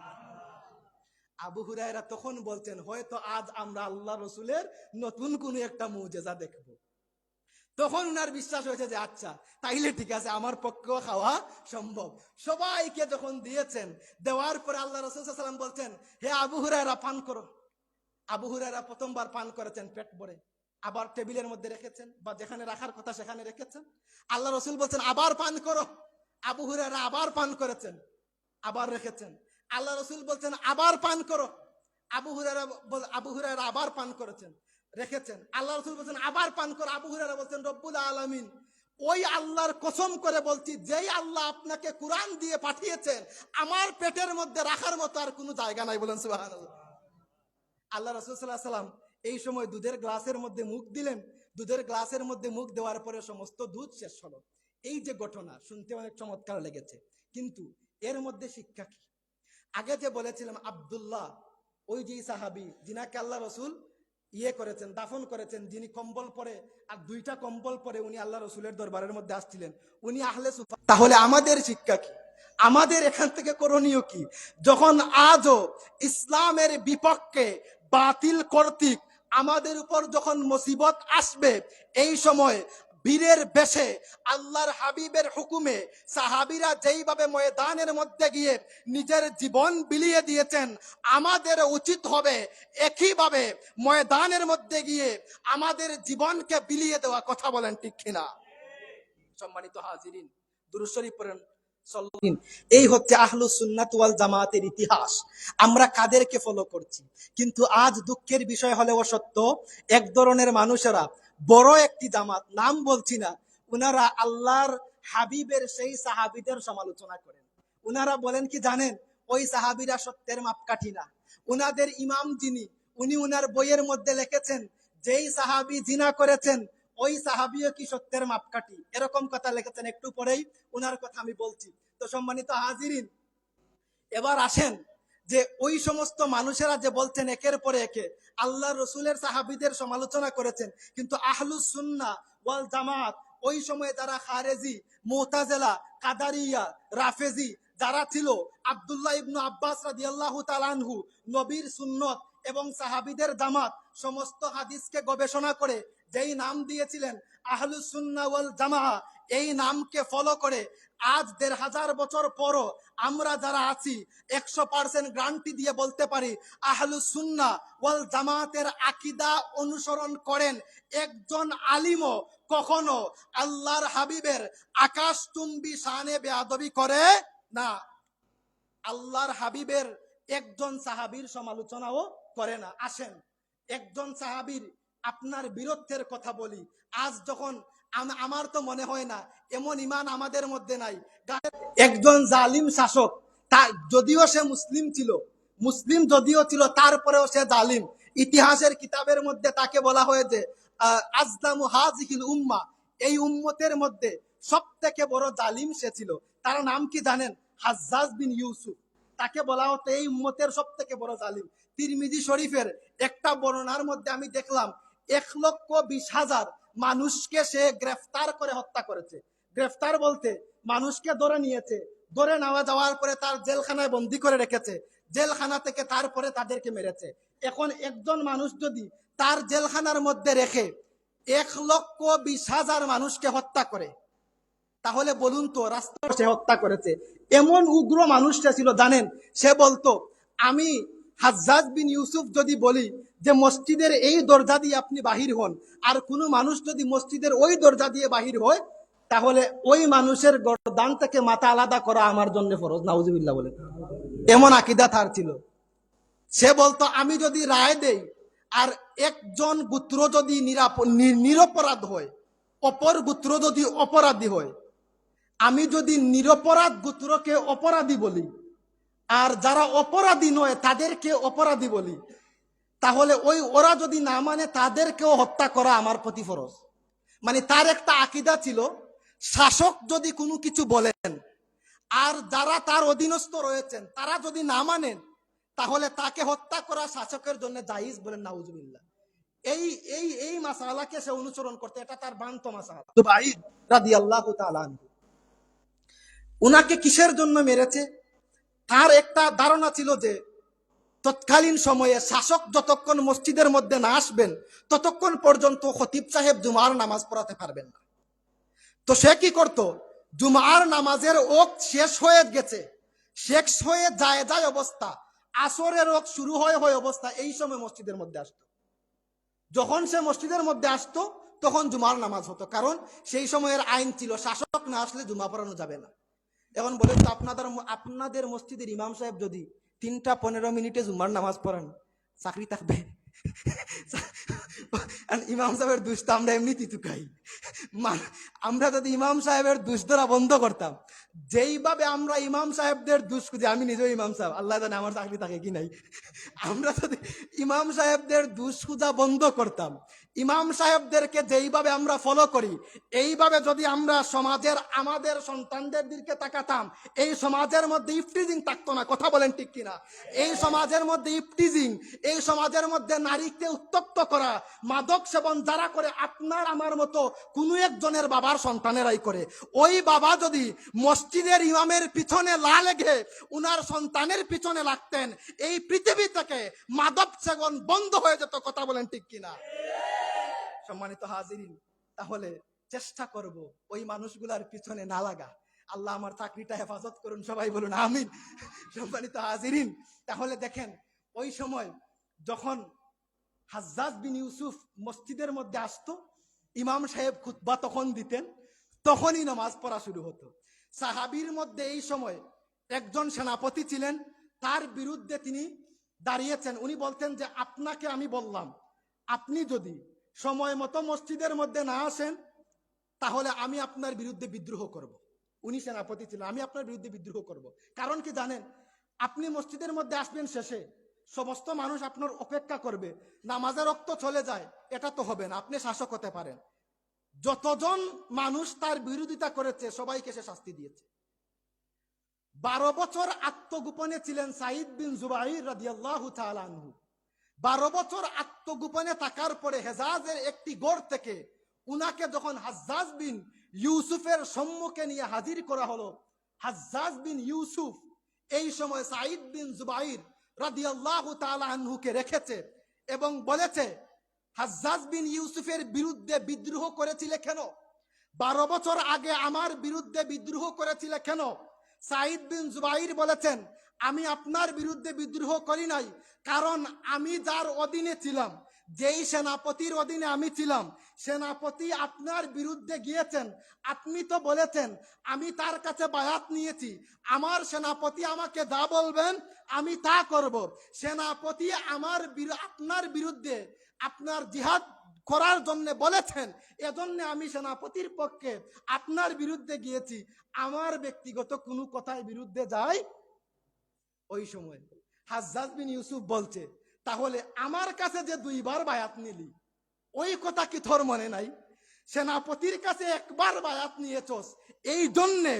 আবু হুরায়রা তখন বলছেন, হয়তো আজ আমরা আল্লাহ রসুলের নতুন কোন একটা মুজেজা দেখব। তখন উনার বিশ্বাস হয়েছে যে আচ্ছা তাইলে ঠিক আছে, আমার পক্ষেও খাওয়া সম্ভব। সবাইকে যখন দিয়েছেন, দেওয়ার পরে আল্লাহ রাসূল সাল্লাল্লাহু আলাইহি ওয়াসাল্লাম বলছেন, হে আবু হুরায়রা পান করো। আবু হুরায়রা প্রথমবার পান করেছেন পেট ভরে, আবার টেবিলের মধ্যে রেখেছেন বা যেখানে রাখার কথা সেখানে রেখেছেন। আল্লাহ রসুল বলছেন আবার পান করো। আবু হুরায়রা আবার পান করেছেন, আবার রেখেছেন। আল্লাহ রসুল বলছেন আবার পান করো। আবু হুরায়রা আবার পান করেছেন, রেখেছেন। আল্লাহ রসুল বলছেন আবার পান করো। আবু হুরায়রা বলছেন, রব্বুল আলামিন, ওই আল্লাহর কসম করে বলছি, যেই আল্লাহ আপনাকে কুরআন দিয়ে পাঠিয়েছেন, আমার পেটের মধ্যে রাখার মতো আর কোনো জায়গা নাই। বলেন সুবহানাল্লাহ। আল্লাহ রাসূল সাল্লাল্লাহু আলাইহি ওয়াসাল্লাম এই সময় দুধের গ্লাসের মধ্যে মুখ দিলেন। দুধের গ্লাসের মধ্যে মুখ দেওয়ার পরে সমস্ত দুধ শেষ হলো। এই যে ঘটনা শুনতে অনেক চমৎকার লেগেছে, কিন্তু এর মধ্যে শিক্ষা কি? আগে যে বলেছিলাম আব্দুল্লাহ, ওই যে সাহাবী যিনাকে আল্লাহ রসুল করেছেন, দাফন করেছেন, যিনি কম্বল পরে আর দুইটা কম্বল পরে উনি আল্লাহ রসুলের দরবারের মধ্যে আসছিলেন, উনি আহলে সুফা। তাহলে আমাদের শিক্ষা কি? আমাদের এখান থেকে করণীয় কি? যখন আজও ইসলামের বিপক্ষে বাতিল কর্তৃক আমাদের উপর যখন মুসিবত আসবে, এই সময় বীরের বেশে আল্লাহর হাবিবের হুকুমে সাহাবীরা যেইভাবে ময়দানের মধ্যে গিয়ে নিজের জীবন বিলিয়ে দিয়েছেন, আমাদের উচিত হবে একইভাবে ময়দানের মধ্যে গিয়ে আমাদের জীবনকে বিলিয়ে দেওয়া। কথা বলেন ঠিক কিনা? সম্মানিত হাজিরিন, দুরূদ শরীফ পড়েন। এই হচ্ছে আহলুস সুন্নাত ওয়াল জামাতের ইতিহাস। আমরা কাদেরকে ফলো করছি? কিন্তু আজ দুঃখের বিষয় হলেও সত্য, এক ধরনের মানুষেরা, বড় একটি জামাত, নাম বলছি না, উনারা আল্লাহর হাবিবের সেই সাহাবীদের সমালোচনা করেন। উনারা বলেন কি জানেন? ওই সাহাবীরা সত্যের মাপকাঠি না। উনাদের ইমাম যিনি, উনি উনার বইয়ের মধ্যে লিখেছেন, যেই সাহাবী জিনা করেছেন ওই সাহাবীও কি সত্যের মাপকাঠি, এরকম কথা লিখেছেন। একটু পরেই উনার কথা আমি বলছি। তো সম্মানিত হাজিরিন, এবার আসেন যে ওই সমস্ত মানুষেরা যে বলছেন একের পরে একে আল্লাহ রসুলের সাহাবীদের সমালোচনা করেছেন, কিন্তু আহলুস সুন্নাহ ওয়াল জামাত ওই সময়ে যারা খারেজি, মুতাজিলা, কাদারিয়া, রাফেজি যারা ছিল, আব্দুল্লাহ ইবনু আব্বাস রাদিয়াল্লাহু তাআলা আনহু নবীর সুন্নত এবং সাহাবীদের জামাত সমস্ত হাদিসকে গবেষণা করে যেই নাম দিয়েছিলেন আহলুস সুন্নাহ ওয়াল জামাআহ, এই নামকে ফলো করে আজ ১৫০০ বছর পরও আমরা যারা আছি ১০০% গ্যারান্টি দিয়ে বলতে পারি আহলুস সুন্নাহ ওয়াল জামাতের আকীদা অনুসরণ করেন। একজন আলিমও কখনো আল্লাহর হাবিবের আকাশচুম্বী শানে বেয়াদবি করে না। আল্লাহর হাবিবের একজন সাহাবীর সমালোচনাও করে না। আসেন একজন সাহাবীর আপনার বীরত্বের কথা বলি। আজ যখন আমার তো মনে হয় না এমন ইমান আমাদের মধ্যে নাই। একজন জালিম শাসক, তা যদিও সে মুসলিম ছিল, মুসলিম যদিও ছিল, তারপরেও সে জালিম। ইতিহাসের কিতাবের মধ্যে তাকে বলা হয়েছে আজলামু হাযিহিল উম্মাহ, এই উম্মতের মধ্যে সবথেকে বড় জালিম সে ছিল। তার নাম কি জানেন? হাজ্জাজ বিন ইউসুফ। তাকে বলা হতো এই উম্মতের সবথেকে বড় জালিম। তিরমিজি শরীফের একটা বর্ণনার মধ্যে আমি দেখলাম ১,২০,০০০ মানুষকে সে গ্রেফতার করে হত্যা করেছে। গ্রেফতার বলতে মানুষকে ধরে নিয়েছে, ধরে নেওয়া যাওয়ার পরে তার জেলখানায় বন্দী করে রেখেছে, জেলখানা থেকে তারপরে তাদেরকে মেরেছে। এখন একজন মানুষ যদি তার জেলখানার মধ্যে রেখে 1,20,000 মানুষকে হত্যা করে, তাহলে বলুন তো রাস্তা সে হত্যা করেছে। এমন উগ্র মানুষটা ছিল জানেন, সে বলতো আমি হাজ্জাজ বিন ইউসুফ যদি বলি যে মসজিদের এই দরজা দিয়ে আপনি বাহির হন, আর কোনো মানুষ যদি মসজিদের ওই দরজা দিয়ে বাহির হয়, তাহলে ওই মানুষের গর্দান থেকে মাথা আলাদা করা আমার জন্য ফরজ। নাউজুবিল্লাহ বলে, এমন আকীদা তার ছিল। সে বলতো আমি যদি রায় দেই আর একজন গোত্র যদি নিরপরাধ হয়, অপর গোত্র যদি অপরাধী হয়, আমি যদি নিরপরাধ গোত্রকে অপরাধী বলি আর যারা অপরাধী নয় তাদেরকে অপরাধী বলি, তাহলে ওরা যদি না মানে তাদেরকেও হত্যা করা আমার প্রতি ফরজ। মানে তার একটা আকীদা ছিল, শাসক যদি কোনো কিছু বলেন আর যারা তার অধীনস্থ রয়েছেন তারা যদি না মানেন, তাহলে তাকে হত্যা করা শাসকের জন্য জায়েজ। বলেন নাউজুবিল্লাহ। এই এই এই মাসালাকে সে অনুসরণ করতে, এটা তার বান্ত মাসালা। জুবাইর রাদিয়াল্লাহু তাআলা আনহু, উনাকে কিসের জন্য মেরেছে? তার একটা ধারণা ছিল যে তৎকালীন সময়ে শাসক যতক্ষণ মসজিদের মধ্যে না আসবেন ততক্ষণ পর্যন্ত খতিব সাহেব জুমার নামাজ পড়াতে পারবেন না। তো সে কি করত, জুমার নামাজের ওয়াক্ত শেষ হয়ে গেছে, শেষ হয়ে যায় অবস্থা, আসরের ওয়াক্ত শুরু হয় অবস্থা, এই সময় মসজিদের মধ্যে আসতো। যখন সে মসজিদের মধ্যে আসতো তখন জুমার নামাজ হতো, কারণ সেই সময়ের আইন ছিল শাসক না আসলে জুমা পড়ানো যাবে না। এখন বলেন তো আপনাদের মসজিদের ইমাম সাহেব যদি 3টা 15 মিনিটে জুমার নামাজ পড়ান, চাকরি থাকবে? ইমাম সাহেবের দুষ্ট আমরা এমনি তিতুকাই। আমরা যদি ইমাম সাহেবের দুষ ধরা বন্ধ করতাম, যেইভাবে আমরা ইমাম সাহেবদের দুষ খুঁজি, আমি নিজেও ইমাম সাহেব, আল্লাহ জানে আমার চাকরি থাকে কি নাই, আমরা যদি ইমাম সাহেবদের দুষ খুঁজা বন্ধ করতাম, ইমাম সাহেবদেরকে যেইভাবে আমরা ফলো করি এইভাবে যদি আমরা সমাজের আমাদের সন্তানদের দিকে তাকাতাম, এই সমাজের মধ্যে ইফটিজিং থাকতো না। কথা বলেন ঠিক কিনা? এই সমাজের মধ্যে ইফটিজিং, এই সমাজের মধ্যে নারীকে উত্তপ্ত করা, মাদক সেবন যারা করে আপনার আমার মতো কোনো একজনের বাবার সন্তানেরাই করে, ওই বাবা যদি মসজিদের ইমামের পিছনে না লেগে উনার সন্তানের পিছনে লাগতেন, এই পৃথিবী থেকে মাদক সেবন বন্ধ হয়ে যেত। কথা বলেন ঠিক কিনা? সম্মানিত হাজিরিন, তাহলে চেষ্টা করব ওই মানুষগুলার পিছনে না লাগা। আল্লাহ আমার চাকরিটা হেফাজত করুন, সবাই বলুন আমিন। সম্মানিত হাজিরিন, তাহলে দেখেন ওই সময় যখন হাজ্জাজ বিন ইউসুফ মসজিদের মধ্যে আসতো, ইমাম সাহেব খুতবা তখন দিতেন, তখনই নামাজ পড়া শুরু হতো। সাহাবীর মধ্যে এই সময় একজন সেনাপতি ছিলেন, তার বিরুদ্ধে তিনি দাঁড়িয়েছেন। উনি বলতেন যে আপনাকে আমি বললাম, আপনি যদি সময় মতো মসজিদের মধ্যে না আসেন তাহলে আমি আপনার বিরুদ্ধে বিদ্রোহ করব। উনি সেনাপতি ছিলেন, আমি আপনার বিরুদ্ধে বিদ্রোহ করব। কারণ কি জানেন, আপনি মসজিদের মধ্যে আসবেন, শেষে সমস্ত মানুষ আপনার অপেক্ষা করবে, নামাজের রক্ত চলে যায়, এটা তো হবে না। আপনি শাসক হতে পারেন। যতজন মানুষ তার বিরোধিতা করেছে সবাইকে সে শাস্তি দিয়েছে। 12 বছর আত্মগোপনে ছিলেন সাঈদ বিন জুবাইর রাদিয়াল্লাহু তাআলা আনহু। 12 বছর আত্মগোপনে থাকার পরে হেজাজের একটি গড় থেকে উনাকে যখন হাজ্জাজ বিন ইউসুফের সম্মুখে নিয়ে হাজির করা হলো, হাজ্জাজ বিন ইউসুফ এই সময় সাঈদ বিন জুবাইর রাদিয়াল্লাহু তাআলা আনহুকে রেখেছে এবং বলেছে, হাজ্জাজ বিন ইউসুফের বিরুদ্ধে বিদ্রোহ করেছিলে কেন? 12 বছর আগে আমার বিরুদ্ধে বিদ্রোহ করেছিলে কেন? সাঈদ বিন জুবাইর বলেছেন, আমি আপনার বিরুদ্ধে বিদ্রোহ করি নাই, কারণ আমি যার অধীনে ছিলাম, যেই সেনাপতির অধীনে আমি ছিলাম, সেনাপতি আপনার বিরুদ্ধে গিয়েছেন, আপনি তো বলেছেন আমি তার কাছে বায়াত নিয়েছি, আমার সেনাপতি আমাকে যা বলবেন আমি তা করব। সেনাপতি আপনার বিরুদ্ধে আপনার জিহাদ করার জন্য বলেছেন, এজন্য আমি সেনাপতির পক্ষে আপনার বিরুদ্ধে গিয়েছি, আমার ব্যক্তিগত কোনো কথার বিরুদ্ধে যাই। ওই সময় হাজ্জাজ বিন ইউসুফ বলছে, তাহলে আমার কাছে যে 2বার বায়াত নিলি, ওই কথা কি তোর মনে নাই? সেনাপতির কাছে একবার বায়াত নিয়েছস, এই জন্যে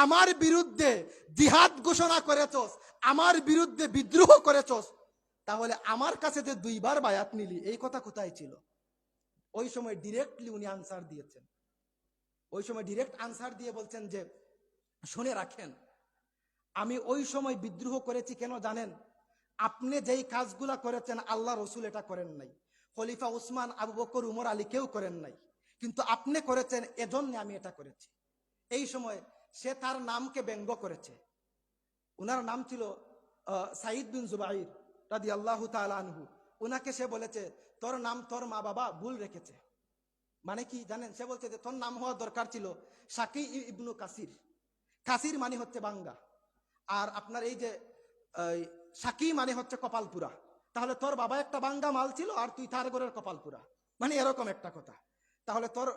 আমার বিরুদ্ধে জিহাদ ঘোষণা করেছস, আমার বিরুদ্ধে বিদ্রোহ করেছস, তাহলে আমার কাছে যে 2বার বায়াত নিলি, এই কথা কোথায় ছিল? ওই সময় ডিরেক্টলি উনি আনসার দিয়েছেন। ওই সময় ডিরেক্ট আনসার দিয়ে বলছেন যে, শুনে রাখেন, আমি ওই সময় বিদ্রোহ করেছি কেন জানেন? আপনি যেই কাজগুলা করেছেন আল্লাহ রসুল এটা করেন নাই, খলিফা উসমান, আবু বকর, উমর, আলী কেউ করেন নাই, কিন্তু আপনি করেছেন, এজন্য আমি এটা করেছি। এই সময় সে তার নামকে ব্যঙ্গ করেছে। উনার নাম ছিল সাইদ বিন জুবাইর রাদিয়াল্লাহু তাআলা আনহু। উনাকে সে বলেছে, তোর নাম তোর মা বাবা ভুল রেখেছে। মানে কি জানেন? সে বলছে যে তোর নাম হওয়া দরকার ছিল শাকি ইবনু কাসির। কাসির মানে হচ্ছে বাঙ্গা, আর আপনার এই যে শাকি মানে হচ্ছে কপালপুরা। তাহলে তোর বাবা একটা বাঙ্গা মাল ছিল আর তুই তার ঘরের কপালপুরা, মানে এরকম একটা কথা। তাহলে তোর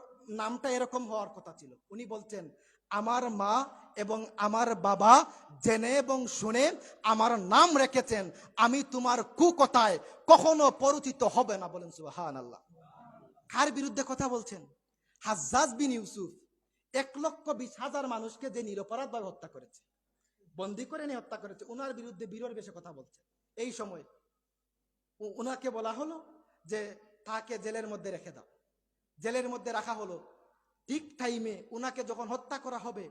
নামটা এরকম হওয়ার কথা ছিল। উনি বলছেন, আমার মা এবং আমার বাবা জেনে এবং শুনে আমার নাম রেখেছেন, আমি তোমার কুকথায় কখনো পরিচিত হবে না। বলেন সুবহানাল্লাহ। কার বিরুদ্ধে কথা বলছেন? হাজ্জাজ বিন ইউসুফ 1,20,000 মানুষকে যে নিরপরাধভাবে হত্যা করেছে, বন্দী করে নিয়ে হত্যা করেছে, উনার বিরুদ্ধে বীরের বেশে কথা বলছে। এই সময় উনাকে বলা হলো যে তাকে জেলের মধ্যে রেখে দাও। জেলের মধ্যে রাখা হলো। ঠিক টাইমে উনাকে যখন হত্যা করা হবে,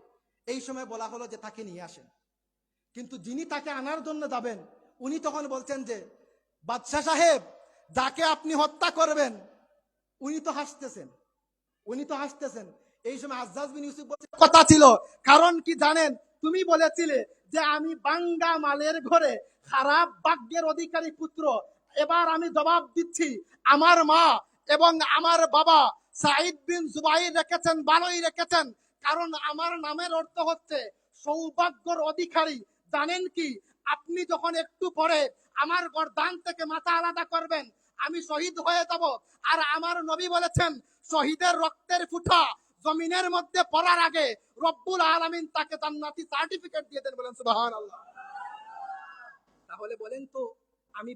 এই সময় বলা হলো যে তাকে নিয়ে আসেন। কিন্তু যিনি তাকে আনার জন্য যাবেন, উনি তখন বলছেন যে বাদশাহ সাহেব, যাকে আপনি হত্যা করবেন উনি তো হাসতেছেন। এই সময় হাজ্জাজ বিন ইউসুফ বলছে, কথা ছিল, কারণ কি জানেন? তুমি বলেছিলে যে আমি বাঙ্গা মালের ঘরে খারাপ ভাগ্যের অধিকারী পুত্র। এবার আমি জবাব দিচ্ছি, আমার মা এবং আমার বাবা সাইদ বিন জুবাইর রেখেছেন, ভালোই রেখেছেন, কারণ আমার নামের অর্থ হচ্ছে সৌভাগ্যের অধিকারী। জানেন কি, আপনি যখন একটু পরে আমার গর্দান থেকে মাথা আলাদা করবেন, আমি শহীদ হয়ে যাব। আর আমার নবী বলেছেন, শহীদের রক্তের ফুটা জমিনের মধ্যে পড়ার আগে রব্বুল আলামিন তাকে জান্নাতি সার্টিফিকেট দিয়ে দেন। বলেন সুবহানাল্লাহ। তাহলে বলেন তো, আমি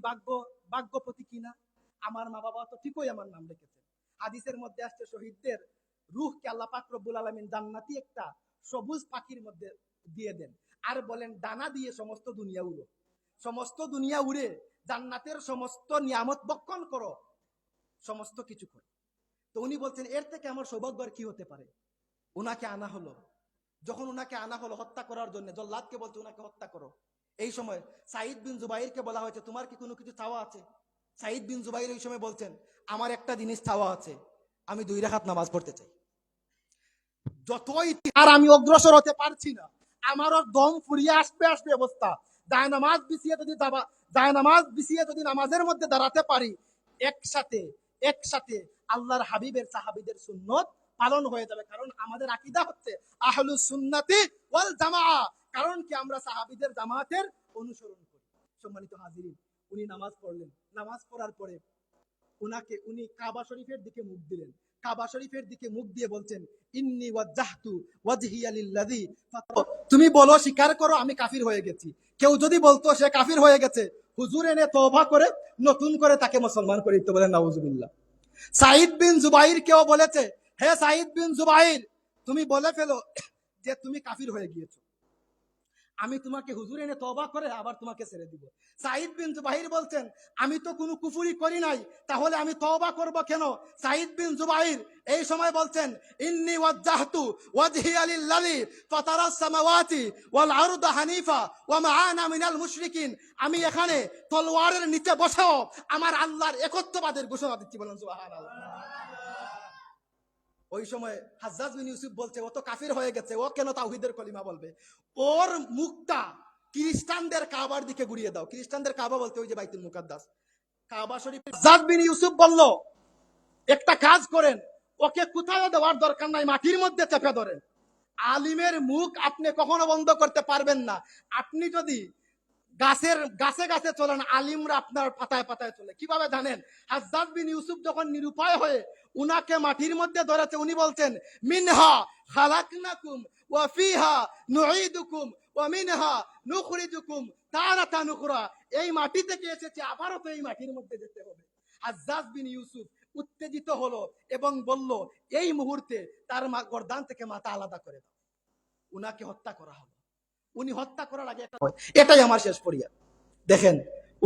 ভাগ্যপতি কিনা? আমার মা বাবা তো ঠিকই আমার নাম রেখেছেন। হাদিসের মধ্যে আসছে, শহীদদের রূহকে আল্লাহ পাক রব্বুল আলামিন জান্নাতি একটা সবুজ পাখির মধ্যে দিয়ে দেন, আর বলেন ডানা দিয়ে সমস্ত দুনিয়া উড়ে জান্নাতের সমস্ত নিয়ামত বক্ষণ করো, সমস্ত কিছু করো। তো উনি বলছেন, এর থেকে আমার সৌভাগ্য আর কি হতে পারে? উনাকে আনা হলো। যখন উনাকে আনা হলো হত্যা করার জন্য, জল্লাদকে বলছে উনাকে হত্যা করো। এই সময় সাইদ বিন জুবাইরকে বলা হয়েছে, তোমার কি কোনো কিছু চাওয়া আছে? সাইদ বিন জুবাইর এই সময় বলছেন, আমার একটা জিনিস চাওয়া আছে, আমি 2 রাকাত নামাজ পড়তে চাই। যতই আর আমি অগ্রসর হতে পারছি না, আমারও দম ফুরিয়ে আসবে অবস্থা। জায়নামাজ বিছিয়ে যদি নামাজের মধ্যে দাঁড়াতে পারি, একসাথে আল্লাহর হাবিবের সাহাবীদের সুন্নত পালন হয়ে যাবে। কারণ আমাদের আকীদা হচ্ছে আহলুস সুন্নাতি ওয়াল জামাআ। কারণ কি, আমরা সাহাবীদের জামাতের অনুসরণ করি। সম্মানিত হাজিরিন, উনি নামাজ পড়লেন। নামাজ পড়ার পরে উনি কাবা শরীফের দিকে মুখ দিলেন। কাবা শরীফের দিকে মুখ দিয়ে বলছেন, ইন্নী ওয়াজ্জাহতু ওয়াজহিয়া লিল্লাযী ফাতারা। তুমি বলো, স্বীকার করো আমি কাফির হয়ে গেছি। কেউ যদি বলতো সে কাফির হয়ে গেছে, হুজুর এনে তওবা করে নতুন করে তাকে মুসলমান করে দিতে বলেন নাউজুবিল্লাহ। সাইদ বিন জুবাইর কেউ বলেছে, হে সাইদ বিন জুবাইর, তুমি বলে ফেলো যে তুমি কাফির হয়ে গিয়েছো, আমি তোমাকে হুজুর এনে তওবা করে আবার তোমাকে ছেড়ে দিব। সাইদ বিন জুবাইর বলছেন, আমি তো কোনো কুফরি করি নাই, তাহলে আমি তওবা করব কেন? সাইদ বিন জুবাইর এই সময় বলছেন, ইন্নী ওয়াজ্জাহতু ওয়াজহিয়া লিল্লাযী ফাতারাস সামাওয়াতি ওয়াল আরদা হানিফা ওয়া মা আনা মিনাল মুশরিকিন। আমি এখানে তলোয়ারের নিচে বসেও আমার আল্লাহর একত্ববাদের ঘোষণা দিচ্ছি। বলেন সুবহানাল্লাহ। ওই সময় হাজ্জাজ বিন ইউসুফ বলছে, ও তো কাফির হয়ে গেছে, ও কেন তাওহীদের কলিমা বলবে? ওর মুখটা খ্রিস্টানদের কাবার দিকে ঘুরিয়ে দাও। খ্রিস্টানদের কাবা বলতে ওই যে বাইতুল মুকাদ্দাস, কাবা শরীফ। হাজ্জাজ বিন ইউসুফ বলল, একটা কাজ করেন, ওকে কোথাও দেওয়ার দরকার নাই, মাটির মধ্যে চেপে ধরেন। আলিমের মুখ আপনি কখনো বন্ধ করতে পারবেন না। আপনি যদি গাছে চলেন, আলিমরা আপনার পাতায় চলে। কিভাবে জানেন? হাজ্জাজ বিন ইউসুফ যখন নিরুপায় হয়ে উনাকে মাটির মধ্যে ধরেছে, উনি বলছেন, মিনহা খালাকনাকুম ওয়া ফিহা নুঈদুকুম ওয়া মিনহা নুখরিজুকুম তারাতান উখরা। এই মাটি থেকে এসেছে, আবারও তো এই মাটির মধ্যে যেতে হবে। হাজ্জাজ বিন ইউসুফ উত্তেজিত হলো এবং বলল, এই মুহূর্তে তার গর্দান থেকে মাথা আলাদা করে দাও। উনাকে হত্যা করা হলো। উনি হত্যা করার আগে এটাই আমার শেষ পরিয়া। দেখেন,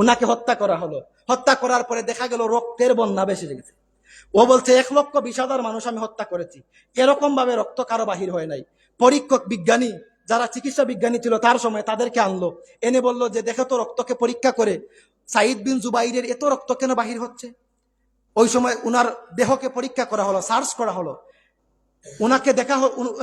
উনাকে হত্যা করা হলো। হত্যা করার পরে দেখা গেল রক্তের বন্যা বেশি গেছে। ও বলছে, 1,20,000 মানুষ আমি হত্যা করেছি, এরকম ভাবে রক্ত কারো বাহির হয় নাই। পরীক্ষক বিজ্ঞানী, যারা চিকিৎসা বিজ্ঞানী ছিল তার সময়, তাদেরকে আনলো, এনে বলল যে দেখো তো রক্তকে পরীক্ষা করে সাইদ বিন জুবাইরের এত রক্ত কেন বাহির হচ্ছে? ওই সময় উনার দেহকে পরীক্ষা করা হলো, সার্চ করা হলো, উনাকে দেখা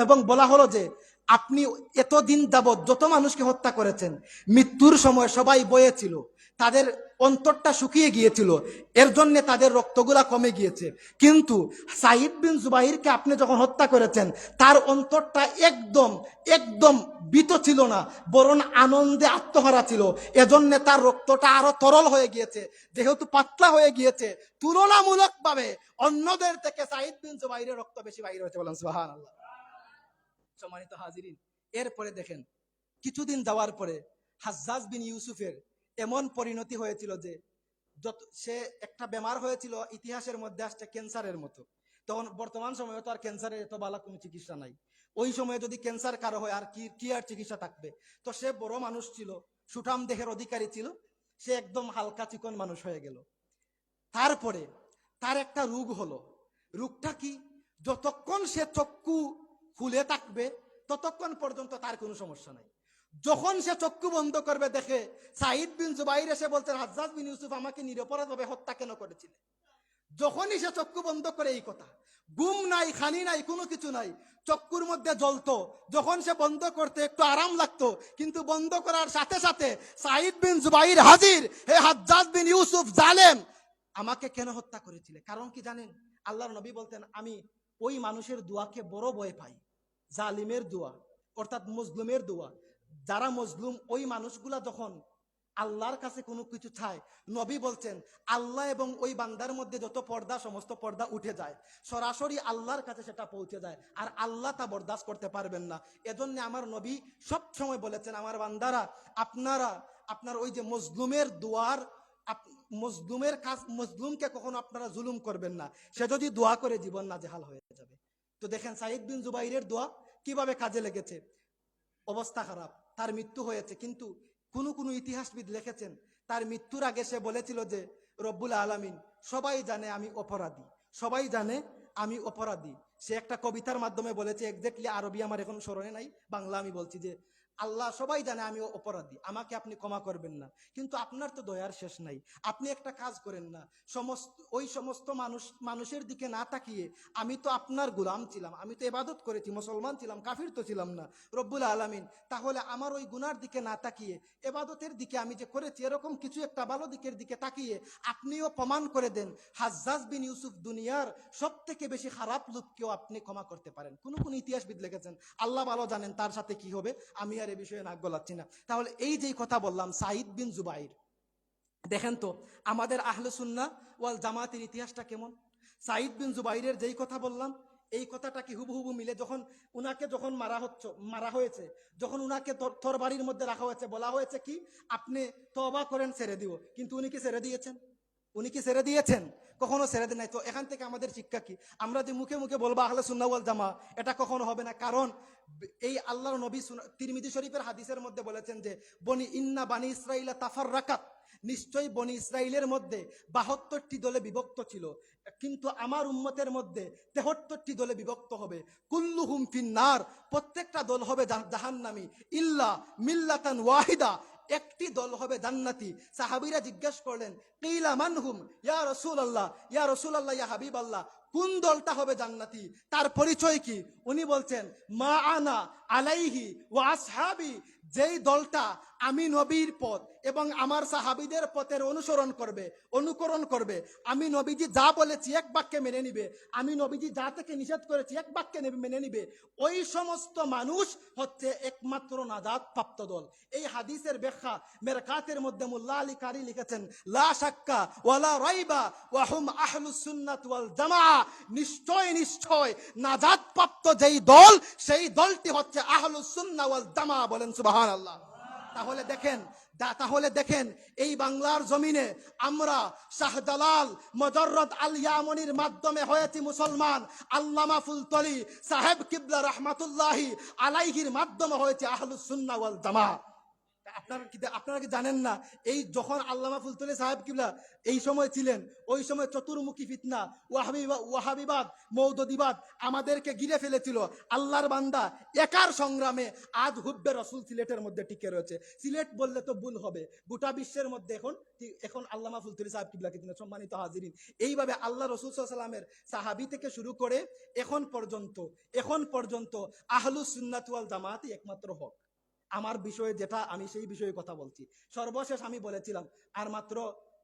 এবং বলা হলো যে আপনি এতদিন যাবৎ যত মানুষকে হত্যা করেছেন, মৃত্যুর সময় সবাই বয়ে ছিল, তাদের অন্তরটা শুকিয়ে গিয়েছিল, এর জন্য তাদের রক্তগুলা কমে গিয়েছে। কিন্তু সাইদ বিন জুবাইরকে আপনি যখন হত্যা করেছেন, তার অন্তরটা একদম একদম ভীত ছিল না, বরং আনন্দে আত্মহারা ছিল। এজন্য তার রক্তটা আরো তরল হয়ে গিয়েছে, যেহেতু পাতলা হয়ে গিয়েছে, তুলনামূলকভাবে অন্যদের থেকে সাইদ বিন জুবাইরের রক্ত বেশি বাইর হয়েছে। বলেন সুবহানাল্লাহ। সম্মানিত হাজিরিন, এরপরে দেখেন কিছুদিন যাওয়ার পরে হাজ্জাজ বিন ইউসুফের এমন পরিণতি হয়েছিল যে সে একটা বেমার হয়েছিল, ইতিহাসের মধ্যে আসছে ক্যান্সারের মতো। তখন বর্তমান সময়ে তো আর ক্যান্সারের এত ভালো কোনো চিকিৎসা নাই। ওই সময়ে যদি ক্যান্সার কারো হয় আর কি আর চিকিৎসা থাকবে। তো সে বড় মানুষ ছিল, সুঠাম দেহের অধিকারী ছিল, সে একদম হালকা চিকন মানুষ হয়ে গেল। তারপরে তার একটা রোগ হলো। রোগটা কি? যতক্ষণ সে চক্ষু খুলে থাকবে ততক্ষণ পর্যন্ত তার কোনো সমস্যা নাই। যখন সে চক্ষু বন্ধ করবে দেখে সাইদ বিন জুবাইর এসে বলছেন, হাজ্জাজ বিন ইউসুফ আমাকে নিরপরাধভাবে হত্যা কেন করেছিলেন? যখনই সে চক্ষু বন্ধ করে এই কথা, ঘুম নাই, খানি নাই, কোনো কিছু নাই, চক্ষুর মধ্যে জ্বলতো। যখন সে বন্ধ করতে একটু আরাম লাগতো, কিন্তু বন্ধ করার সাথে সাথে সাইদ বিন জুবাইর হাজির, হে হাজ্জাজ বিন ইউসুফ জালেম, আমাকে কেন হত্যা করেছিলে? কারণ কি জানেন? আল্লাহর নবী বলতেন, আমি ওই মানুষের দোয়াকে বড় ভয় পাই, জালিমের দোয়া, অর্থাৎ মজলুমের দোয়া। যারা মজলুম, ওই মানুষগুলা যখন আল্লাহর কাছে কোনো কিছু চায়, নবী বলছেন আল্লাহ এবং ওই বান্দার মধ্যে যত পর্দা, সমস্ত পর্দা উঠে যায়, সরাসরি আল্লাহর কাছে সেটা পৌঁছে যায়, আর আল্লাহ তা বরদাস্ত করতে পারবেন না। এজন্য আমার নবী সব সময় বলেছেন, আমার বান্দারা, আপনার ওই যে মজলুমের দোয়ার, মজলুমের কাজ, মজলুমকে কখনো আপনারা জুলুম করবেন না, সে যদি দোয়া করে জীবন নাজেহাল হয়ে যাবে। তো দেখেন সাইদ বিন জুবাইরের দোয়া কিভাবে কাজে লেগেছে। অবস্থা খারাপ, তার মৃত্যু হয়েছে, কিন্তু কোন ইতিহাসবিদ লিখেছেন তার মৃত্যুর আগে সে বলেছিল যে রব্বুল আলামিন, সবাই জানে আমি অপরাধী, সবাই জানে আমি অপরাধী। সে একটা কবিতার মাধ্যমে বলেছে, এক্স্যাক্টলি আরবি আমার এখন স্মরণে নাই, বাংলা আমি বলছি যে আল্লাহ, সবাই জানে আমি অপরাধী, আমাকে আপনি ক্ষমা করবেন না, কিন্তু আপনার তো দয়ার শেষ নাই। আপনি একটা কাজ করেন না, ওই সমস্ত মানুষের দিকে না তাকিয়ে, আমি তো আপনার গোলাম ছিলাম, আমি তো ইবাদত করেছি, মুসলমান ছিলাম, কাফির তো ছিলাম না রব্বুল আলামিন, তাহলে আমার ওই গুনার দিকে না তাকিয়ে ইবাদতের দিকে আমি যে করেছি, এরকম কিছু একটা ভালো দিকের দিকে তাকিয়ে আপনিও প্রমাণ করে দেন হাজ্জাজ বিন ইউসুফ দুনিয়ার সব থেকে বেশি খারাপ লোককেও আপনি ক্ষমা করতে পারেন। কোন ইতিহাসবিদ লিখেছেন, আল্লাহ ভালো জানেন তার সাথে কি হবে, আমি আর এ বিষয়ে নাক গলাচ্ছি না। তাহলে এই যেই কথা বললাম সাইদ বিন জুবাইর, দেখেন তো আমাদের আহলে সুন্নাহ ওয়াল জামাতের ইতিহাসটা কেমন। সাইদ বিন জুবাইরের যেই কথা বললাম, এই কথাটা কি হুবহু মিলে। যখন মারা হয়েছে, যখন উনাকে তরবারির মধ্যে রাখা হয়েছে, বলা হয়েছে কি, আপনি তওবা করেন, ছেড়ে দিও, কিন্তু উনি কি ছেড়ে দিয়েছেন? উনি কি ছেড়ে দিয়েছেন? কখনো ছেড়ে দেন নাই। তো এখান থেকে আমাদের শিক্ষা কি? আমরা যে মুখে মুখে বলবো আহলে সুন্নাহ ওয়াল জামা, এটা কখনো হবে না। কারণ এই আল্লাহর নবী তিরমিজি শরীফের হাদিসের মধ্যে বলেছেন যে ইন্না বানি ইসরাইলা তাফাররাকাত, নিশ্চয়ই বনি ইসরাইলের মধ্যে 72টি দলে বিভক্ত ছিল, কিন্তু আমার উম্মতের মধ্যে 73টি দলে বিভক্ত হবে। কুল্লুহুম ফিন্নার, প্রত্যেকটা দল হবে জাহান্নামী, ইল্লা মিল্লাতান ওয়াহিদা, একটি দল হবে জান্নাতি। সাহাবীরা জিজ্ঞাসা করলেন, কিলা মানহুম ইয়া রাসূলুল্লাহ, ইয়া রাসূলুল্লাহ, ইয়া হাবিবাল্লাহ, কোন দলটা হবে জান্নাতি, তার পরিচয় কি? উনি বলছেন, মা আনা আলাইহি ওয়া আসহাবি, যেই দলটা আমি নবীর পথ এবং আমার সাহাবীদের পথের অনুকরণ করবে, আমি নবীজি যা বলেছি এক বাক্যে মেনে নিবে, আমি নবীজি যা থেকে নিষেধ করেছি এক বাক্যে মেনে নিবে, ওই সমস্ত মানুষ হচ্ছে একমাত্র নাজাত প্রাপ্ত দল। এই হাদিসের ব্যাখ্যা মেরকাতের মধ্যে মুল্লা আলী কারি লিখেছেন, লা শাক্কা ওয়ালা রাইবা ওয়া হুম আহলুস সুন্নাত ওয়াল জামাআহ, নিশ্চয় নাজাত প্রাপ্ত যেই দল, সেই দলটি হচ্ছে আহলুস সুন্নাহ ওয়াল জামাআহ। বলেন সুবহানাল্লাহ। তাহলে দেখেন এই বাংলার জমিনে আমরা শাহজালাল মজররদ আল ইয়ামনির মাধ্যমে হয়েছি মুসলমান, আল্লামা ফুলতলি সাহেব কিবলা রাহমাতুল্লাহি আলাইহির মাধ্যমে হয়েছে আহলুস সুন্নাহ ওয়াল জামাআহ। আপনারা কি জানেন না, এই যখন আল্লামা ফুলতলি সাহেব কিবলা এই সময় ছিলেন, ওই সময় চতুর্মুখী ফিতনা, ওয়াহাবিবাদ, মৌদুদিবাদ আমাদেরকে ঘিরে ফেলেছিল। আল্লাহর বান্দা একার সংগ্রামে আজ হুব্বে রসুল সিলেটের মধ্যে টিকে রয়েছে। সিলেট বললে তো ভুল হবে, গোটা বিশ্বের মধ্যে এখন আল্লামা ফুলতলি সাহেব কিবলাকে তিনি সম্মানিত হাজিরিন। এইভাবে আল্লাহ রসুল সাল্লাল্লাহু আলাইহি ওয়াসাল্লামের সাহাবী থেকে শুরু করে এখন পর্যন্ত আহলুস সুন্নাত ওয়াল জামাতই একমাত্র হক। আমার বিষয়ে যেটা, আমি সেই বিষয়ে কথা বলছি। সর্বশেষ আমি বলেছিলাম আর মাত্র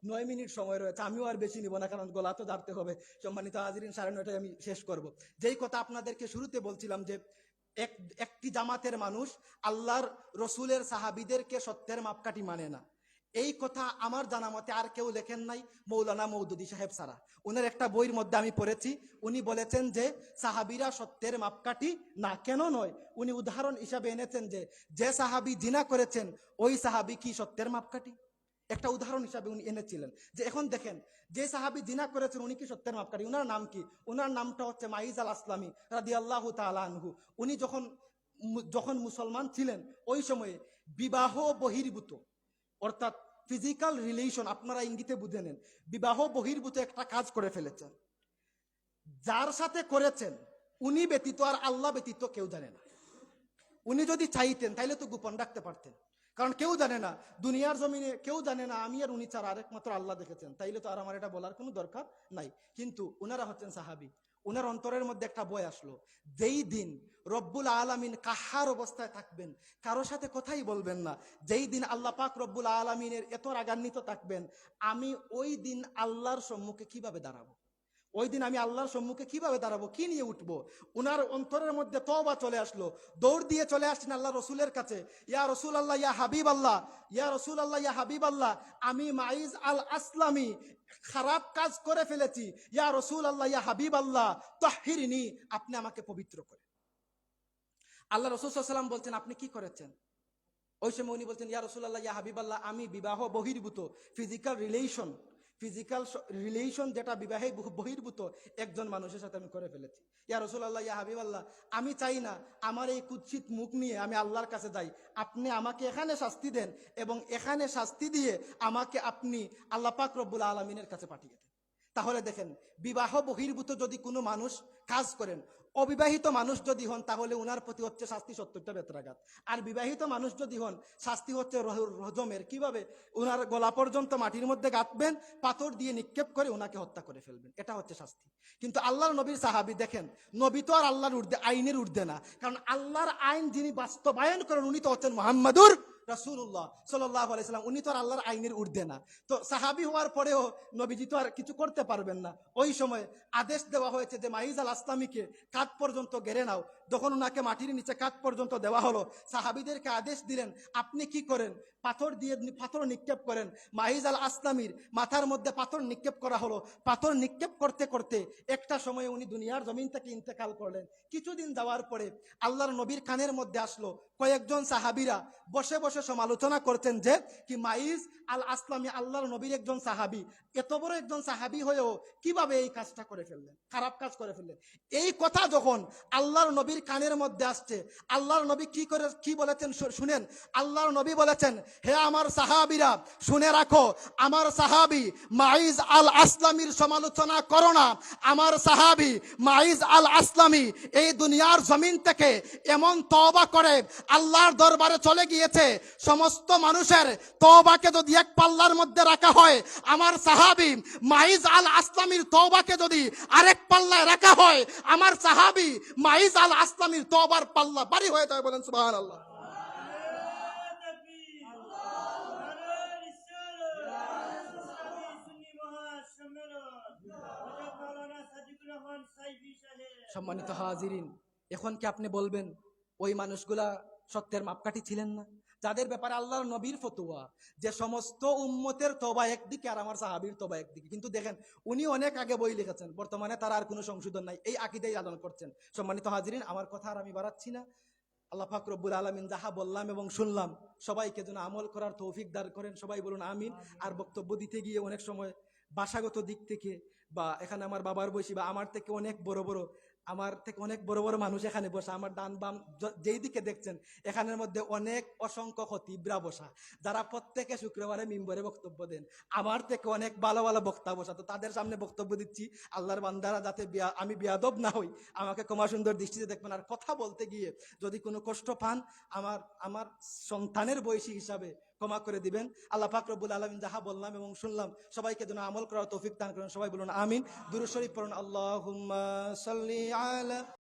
9 মিনিট সময় রয়েছে, আমিও আর বেশি নিব না, কারণ গলা তো দাঁড়তে হবে। সম্মানিত হাজিরিন, 9:30 আমি শেষ করব। যেই কথা আপনাদেরকে শুরুতে বলছিলাম যে একটি জামাতের মানুষ আল্লাহর রসুলের সাহাবীদেরকে সত্যের মাপকাঠি মানে না, এই কথা আমার জানা মতে আর কেউ লেখেন নাই মৌলানা মওদুদী সাহেব ছাড়া। উনার একটা বইয়ের মধ্যে আমি পড়েছি, উনি বলেছেন যে সাহাবীরা সত্যের মাপকাঠি না। কেন নয়? উনি উদাহরণ হিসাবে এনেছেন যে সাহাবী জিনা করেছেন ওই সাহাবী কি সত্যের মাপকাঠি? একটা উদাহরণ হিসাবে উনি এনেছিলেন যে এখন দেখেন, যে সাহাবী জিনা করেছেন উনি কি সত্যের মাপকাঠি? উনার নাম কি? উনার নামটা হচ্ছে মাইজ আল আসলামী রাদিয়াল্লাহু তাআলা আনহু। উনি যখন মুসলমান ছিলেন ওই সময়ে বিবাহ বহির্ভূত, অর্থাৎ ফিজিক্যাল রিলেশন, আপনারা ইঙ্গিতে বুঝে নেন, বিবাহ বহির্ভূত একটা কাজ করে ফেলেছেন। যার সাথে করেছেন উনি ব্যতীত আর আল্লাহ ব্যতীত কেউ জানে না। উনি যদি চাইতেন তাইলে তো গোপন রাখতে পারতেন, কারণ কেউ জানে না, দুনিয়ার জমিনে কেউ জানে না আমি আর উনি ছাড়া আরেকমাত্র আল্লাহ দেখেছেন, তাইলে তো আর আমার এটা বলার কোনো দরকার নাই। কিন্তু উনারা হচ্ছেন সাহাবী। উনার অন্তরের মধ্যে একটা বই আসলো, যেই দিন রব্বুল আলামিন কাহার অবস্থায় থাকবেন, কারোর সাথে কথাই বলবেন না, যেই দিন আল্লাহ পাক রব্বুল আলামিনের এত রাগান্বিত থাকবেন, আমি ওই দিন আল্লাহর সম্মুখে কিভাবে দাঁড়াবো? ওই দিন আমি আল্লাহর সম্মুখে কিভাবে দাঁড়াবো, কি নিয়ে উঠবো? উনার অন্তরের মধ্যে তওবা চলে আসলো, দৌড় দিয়ে চলে আসছেন আল্লাহ রসুলের কাছে। ইয়া রসুল আল্লাহ, ইয়া হাবিব আল্লাহ, ইয়া রসুল আল্লাহ, ইয়া হাবিব আল্লাহ, আমি মাইজ আল আসলামী খারাপ কাজ করে ফেলেছি। ইয়া রসুল আল্লাহ, ইয়া হাবিব আল্লাহ, তাহহিরনি, আপনি আমাকে পবিত্র করেন। আল্লাহ রসুল সাল্লাল্লাহু আলাইহি ওয়াসাল্লাম বলছেন আপনি কি করেছেন? ওই সময় উনি বলছেন, ইয়া রসুল আল্লাহ, ইয়া হাবিব আল্লাহ, আমি বিবাহ বহির্ভূত ফিজিক্যাল রিলেশন যেটা বিবাহে বহির্ভূত একজন মানুষের সাথে আমি করে ফেলেছি। ইয়া রাসূলুল্লাহ, ইয়া হাবিবাল্লাহ, আমি চাই না আমার এই কুৎসিত মুখ নিয়ে আমি আল্লাহর কাছে যাই, আপনি আমাকে এখানে শাস্তি দেন এবং এখানে শাস্তি দিয়ে আমাকে আপনি আল্লাহ পাক রব্বুল আলামিনের কাছে পাঠিয়ে দেন। তাহলে দেখেন, বিবাহ বহির্ভূত যদি কোনো মানুষ কাজ করেন, অবিবাহিত মানুষ যদি হন তাহলে উনার প্রতি হচ্ছে শাস্তি 70টা বেত্রাঘাত। আর বিবাহিত মানুষ যদি হন শাস্তি হচ্ছে রজমের। কিভাবে? উনার গলা পর্যন্ত মাটির মধ্যে গাঁথবেন, পাথর দিয়ে নিক্ষেপ করে উনাকে হত্যা করে ফেলবেন, এটা হচ্ছে শাস্তি। কিন্তু আল্লাহর নবীর সাহাবী দেখেন, নবী তো আর আল্লাহর আইনের ঊর্ধ্বে না, কারণ আল্লাহর আইন যিনি বাস্তবায়ন করেন উনি তো হচ্ছেন মুহাম্মাদুর রাসূলুল্লাহ সাল্লাল্লাহু আলাইহি সাল্লাম, উনি তো আর আল্লাহর আইনের ঊর্ধ্বে না। তো সাহাবী হওয়ার পরেও নবীজি তো আর কিছু করতে পারবেন না। ওই সময় আদেশ দেওয়া হয়েছে যে মাইজ আল আসলামীকে কাঠ পর্যন্ত গেড়ে নাও। যখন ওনাকে মাটির নিচে কাঠ পর্যন্ত দেওয়া হলো, সাহাবীদেরকে আদেশ দিলেন আপনি কি করেন? পাথর নিক্ষেপ করেন। মাইজ আল আসলামীর মাথার মধ্যে পাথর নিক্ষেপ করা হলো। পাথর নিক্ষেপ করতে করতে একটা সময়ে উনি দুনিয়ার জমিন থেকে ইন্তেকাল করলেন। কিছুদিন যাওয়ার পরে আল্লাহর নবীর কানের মধ্যে আসলো, কয়েকজন সাহাবীরা বসে বসে সমালোচনা করছেন যে কি মাইজ আল আসলামী আল্লাহর নবীর একজন সাহাবী, এত বড় একজন সাহাবী হয়েও কিভাবে এই কাজটা করে ফেললেন, খারাপ কাজ করে ফেললেন। এই কথা যখন আল্লাহর নবীর কানের মধ্যে আসছে, আল্লাহর নবী কি বলেছেন শুনেন। আল্লাহর নবী বলেছেন, হে আমার সাহাবীরা শুনে রাখো, আমার সাহাবী মাইজ আল আসলামীর সমালোচনা করো না। আমার সাহাবী মাইজ আল আসলামী এই দুনিয়ার জমিন থেকে এমন তওবা করে আল্লাহর দরবারে চলে গিয়েছে, সমস্ত মানুষের তওবাকে যদি এক পাল্লার মধ্যে রাখা হয়, আমার সাহাবী মাইজ আল আসলামীর তওবাকে যদি আরেক পাল্লায় রাখা হয়, আমার সাহাবী মাইজ আল আসলামীর তওবার পাল্লা ভারী হয়ে যায়। বলেন সুবহানাল্লাহ। সম্মানিত হাজিরিন, এখন কি আপনি বলবেন ওই মানুষগুলা সত্যের মাপকাঠি ছিলেন না? যাদের ব্যাপারে আল্লাহর নবীর ফতোয়া যে সমস্ত উম্মতের তওবা একদিকে আর আমার সাহাবীর তওবা একদিকে। কিন্তু দেখেন, উনি অনেক আগে বই লিখেছেন, বর্তমানে তার আর কোনো সংশোধন নাই, এই আকীদাই লালন করছেন। সম্মানিত হাজিরিন, আমার কথা আর আমি বাড়াচ্ছি না। আল্লাহ পাক রব্বুল আলামিন যাহা বললাম এবং শুনলাম সবাইকে যেন আমল করার তৌফিক দান করেন। সবাই বলুন আমিন। আর বক্তব্য দিতে গিয়ে অনেক সময় ভাষাগত দিক থেকে বা এখানে আমার বাবার বয়সী বা আমার থেকে অনেক বড় বড় আমার থেকে অনেক বড় বড় মানুষ এখানে বসা, আমার ডান বাম যেই দিকে দেখছেন এখানের মধ্যে অনেক অসংখ্য খতিবরা বসা, যারা প্রত্যেকে শুক্রবারে মিম্বরে বক্তব্য দেন। আমার থেকে অনেক ভালো ভালো বক্তা বসা, তো তাদের সামনে বক্তব্য দিচ্ছি। আল্লাহর বান্দারা যাতে আমি বিয়াদব না হই, আমাকে ক্ষমা সুন্দর দৃষ্টিতে দেখবেন। আর কথা বলতে গিয়ে যদি কোনো কষ্ট পান, আমার সন্তানের বয়সী হিসাবে ক্ষমা করে দিবেন। আল্লাহ পাক রব্বুল আলামিন যাহা বললাম এবং শুনলাম সবাইকে যেন আমল করার তৌফিক দান করেন। সবাই বলুন আমিন। দুরূদ শরীফ পড়ুন। আল্লাহুম্মা সাল্লি আলা